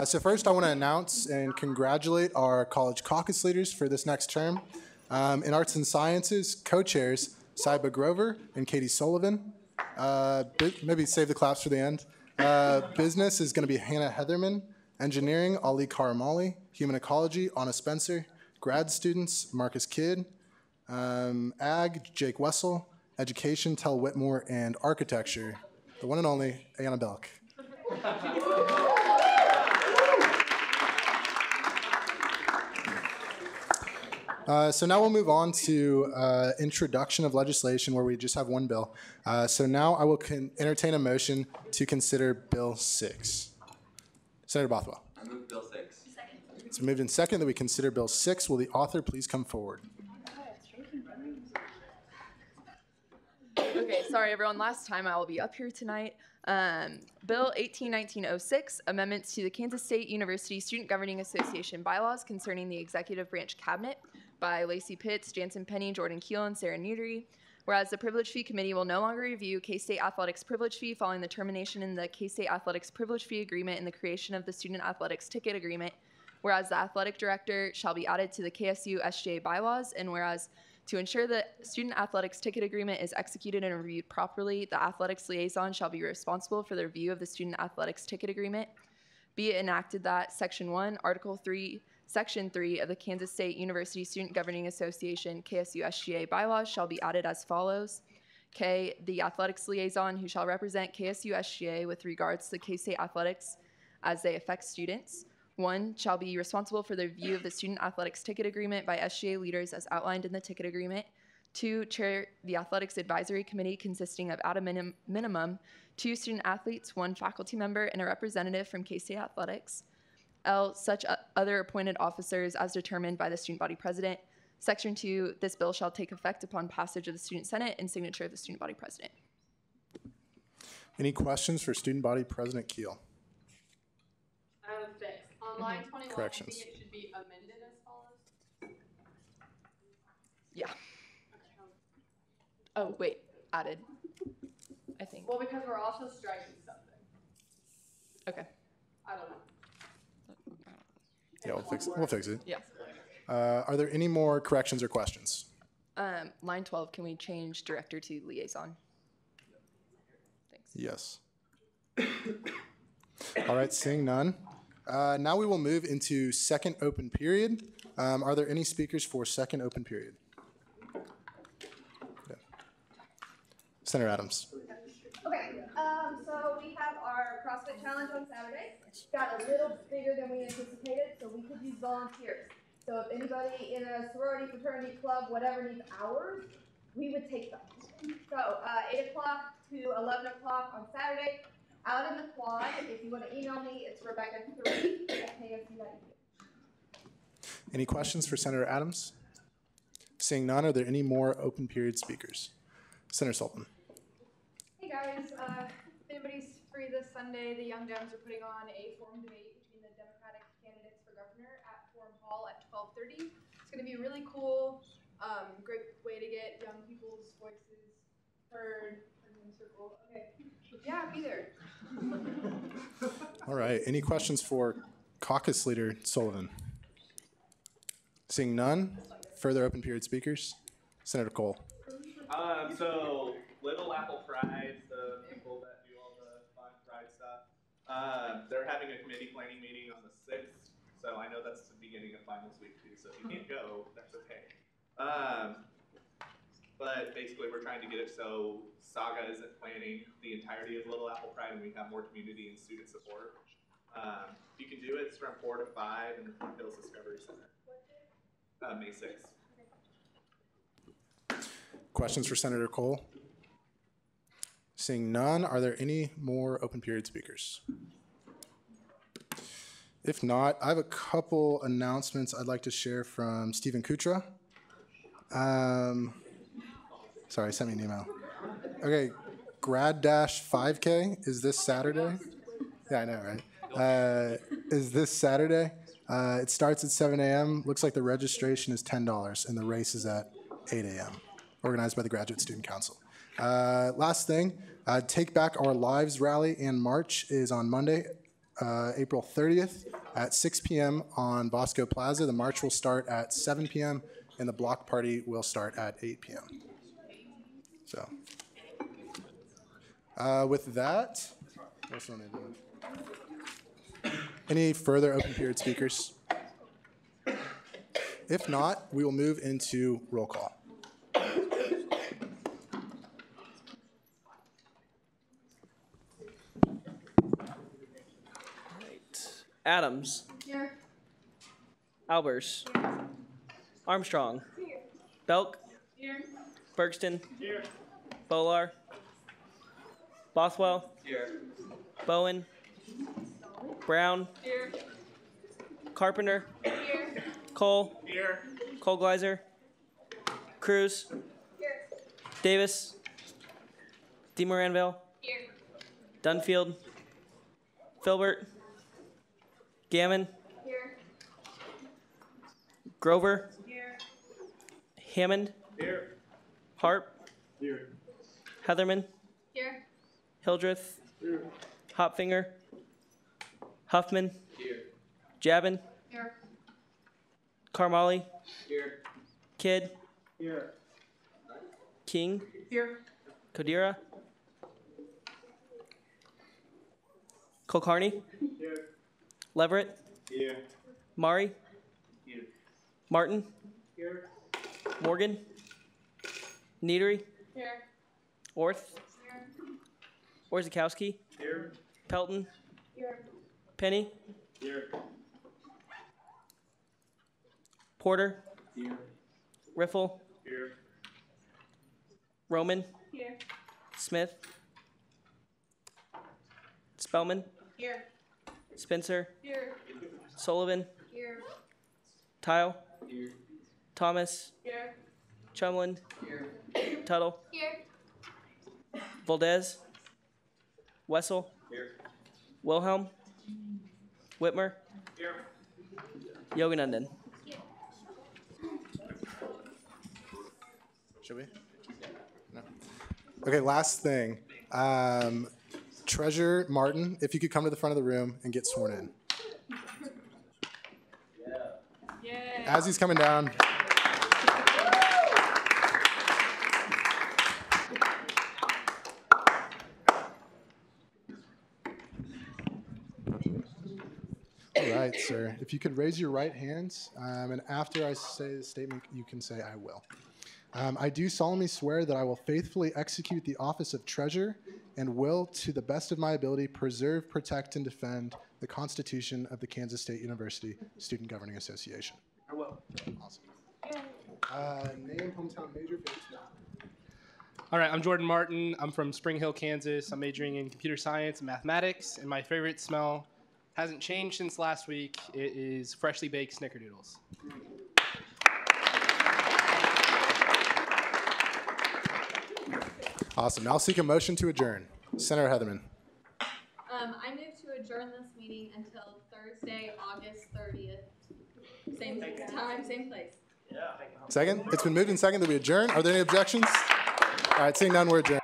S5: So first, I want to announce and congratulate our college caucus leaders for this next term. In Arts and Sciences, co-chairs Saiba Grover and Katie Sullivan. Maybe save the claps for the end. Business is going to be Hannah Heatherman. Engineering, Ali Karamali. Human Ecology, Anna Spencer. Grad students, Marcus Kidd. Ag, Jake Wessel. Education, Tel Whitmore. And Architecture, the one and only Anna Belk. So now we'll move on to introduction of legislation, where we just have one bill. So now I will entertain a motion to consider Bill 6. Senator Bothwell.
S7: I move Bill 6.
S8: Second.
S5: It's moved and second that we consider Bill 6. Will the author please come forward?
S16: Okay, sorry everyone. Last time I will be up here tonight. Bill 18-1906, amendments to the Kansas State University Student Governing Association bylaws concerning the executive branch cabinet by Lacey Pitts, Jansen Penny, Jordan Keel, and Sarah Newdery. Whereas the Privilege Fee Committee will no longer review K-State Athletics privilege fee following the termination in the K-State Athletics privilege fee agreement and the creation of the Student Athletics ticket agreement. Whereas the athletic director shall be added to the KSU SGA bylaws, and whereas to ensure that student athletics ticket agreement is executed and reviewed properly, the athletics liaison shall be responsible for the review of the student athletics ticket agreement. Be it enacted that Section 1, Article 3, Section 3 of the Kansas State University Student Governing Association KSU SGA bylaws shall be added as follows. K, the athletics liaison who shall represent KSU SGA with regards to K-State athletics as they affect students, 1 shall be responsible for the review of the student athletics ticket agreement by SGA leaders as outlined in the ticket agreement. 2, chair the athletics advisory committee consisting of at a minimum 2 student athletes, 1 faculty member, and a representative from K-State Athletics. L, such other appointed officers as determined by the student body president. Section 2, this bill shall take effect upon passage of the student senate and signature of the student body president.
S5: Any questions for student body president Keel?
S15: I have a fix. On line 21,
S5: Corrections.
S15: I think it should be amended as follows.
S16: Yeah. Oh, wait, added, I think.
S15: Well, because we're also striking something.
S16: Okay.
S15: I don't know.
S5: Yeah, we'll fix it.
S16: Yeah.
S5: Are there any more corrections or questions?
S16: Line 12, can we change director to liaison? Thanks.
S5: Yes. All right, seeing none. Now we will move into second open period. Are there any speakers for second open period? Yeah. Senator Adams.
S11: Okay, so we have our CrossFit challenge on Saturday. Got a little bigger than we anticipated, so we could use volunteers. So if anybody in a sorority, fraternity, club, whatever needs hours, we would take them. So 8 o'clock to 11 o'clock on Saturday, out in the quad. If you want to email me, it's Rebecca3@ksc.edu.
S5: Any questions for Senator Adams? Seeing none, are there any more open period speakers? Senator Sullivan.
S2: Hey guys, if anybody's free this Sunday, the Young Dems are putting on a forum debate between the Democratic candidates for governor at Forum Hall at 12:30. It's going to be really cool. Great way to get young people's voices heard in the circle. Okay, yeah, be there.
S5: All right, any questions for caucus leader Sullivan? Seeing none, further open period speakers? Senator Cole.
S19: So Little Apple Pride, the people that do all the fun pride stuff, they're having a committee planning meeting on the 6th. So I know that's the beginning of finals week too. So if you can't go, that's okay. But basically we're trying to get it so Saga isn't planning the entirety of Little Apple Pride and we have more community and student support. If you can do it, it's from 4 to 5 in the Flint Hills Discovery Center. May 6th.
S5: Questions for Senator Cole? Seeing none, are there any more open period speakers? If not, I have a couple announcements I'd like to share from Stephen Kutra. Sorry, sent me an email. Okay, Grad-5K is this Saturday. Yeah, I know, right? Is this Saturday. It starts at 7 a.m. Looks like the registration is $10, and the race is at 8 a.m., organized by the Graduate Student Council. Last thing, Take Back Our Lives rally and march is on Monday, April 30th at 6 p.m. on Bosco Plaza. The march will start at 7 p.m., and the block party will start at 8 p.m. So, with that, what's on it? Any further open period speakers? If not, we will move into roll call.
S14: Adams.
S2: Here.
S14: Albers. Armstrong.
S2: Here.
S14: Belk.
S2: Here.
S14: Bergston.
S19: Here.
S14: Bolar. Bothwell.
S7: Here.
S14: Bowen. Brown.
S2: Here.
S14: Carpenter.
S2: Here.
S14: Cole.
S19: Here.
S14: Cole Gleiser. Cruz.
S2: Here.
S14: Davis. DeMoranville.
S2: Here.
S14: Dunfield. Filbert. Gammon.
S2: Here.
S14: Grover.
S2: Here.
S14: Hammond.
S19: Here.
S14: Harp.
S19: Here.
S14: Heatherman.
S2: Here.
S14: Hildreth.
S19: Here.
S14: Hopfinger. Huffman.
S7: Here.
S14: Jabin.
S2: Here.
S14: Carmali.
S7: Here.
S14: Kidd.
S19: Here.
S14: King.
S2: Here.
S14: Kodira. Kulkarni.
S19: Here.
S14: Leverett.
S19: Here.
S14: Mari.
S19: Here.
S14: Martin.
S19: Here.
S14: Morgan. Neatery.
S2: Here.
S14: Orth.
S2: Here.
S14: Orzakowski.
S19: Here.
S14: Pelton.
S2: Here.
S14: Penny.
S19: Here.
S14: Porter.
S12: Here.
S14: Riffle.
S12: Here.
S14: Roman.
S8: Here.
S14: Smith. Spellman.
S8: Here.
S14: Spencer.
S8: Here.
S14: Sullivan.
S8: Here.
S14: Tile.
S12: Here.
S14: Thomas.
S8: Here.
S14: Chumland.
S12: Here.
S14: Tuttle.
S8: Here.
S14: Valdez. Wessel.
S12: Here.
S14: Wilhelm. Whitmer.
S12: Here.
S14: Yoganandan.
S5: Should we? No. Okay, last thing. Treasurer Martin, if you could come to the front of the room and get sworn in.
S8: Yay.
S5: As he's coming down. All right, sir. If you could raise your right hands, and after I say the statement, you can say, I will. I do solemnly swear that I will faithfully execute the office of treasurer and will, to the best of my ability, preserve, protect, and defend the Constitution of the Kansas State University Student Governing Association.
S6: I will.
S5: Awesome. Name, hometown major, favorite smell.
S4: All right, I'm Jordan Martin. I'm from Spring Hill, Kansas. I'm majoring in computer science and mathematics, and my favorite smell hasn't changed since last week. It is freshly baked snickerdoodles.
S5: Awesome. Now I'll seek a motion to adjourn. Senator Heatherman.
S8: I move to adjourn this meeting until Thursday, August 30th. Same time, same place.
S5: Second? It's been moved and seconded that we adjourn. Are there any objections? All right, seeing none, we're adjourned.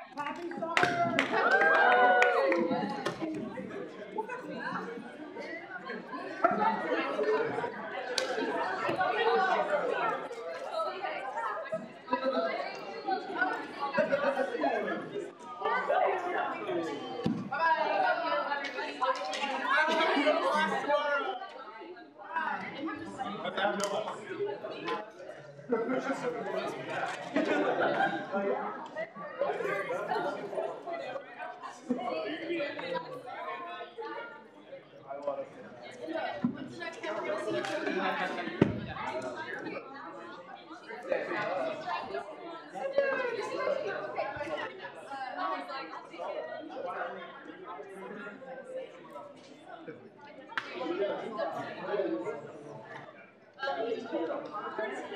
S8: Okay.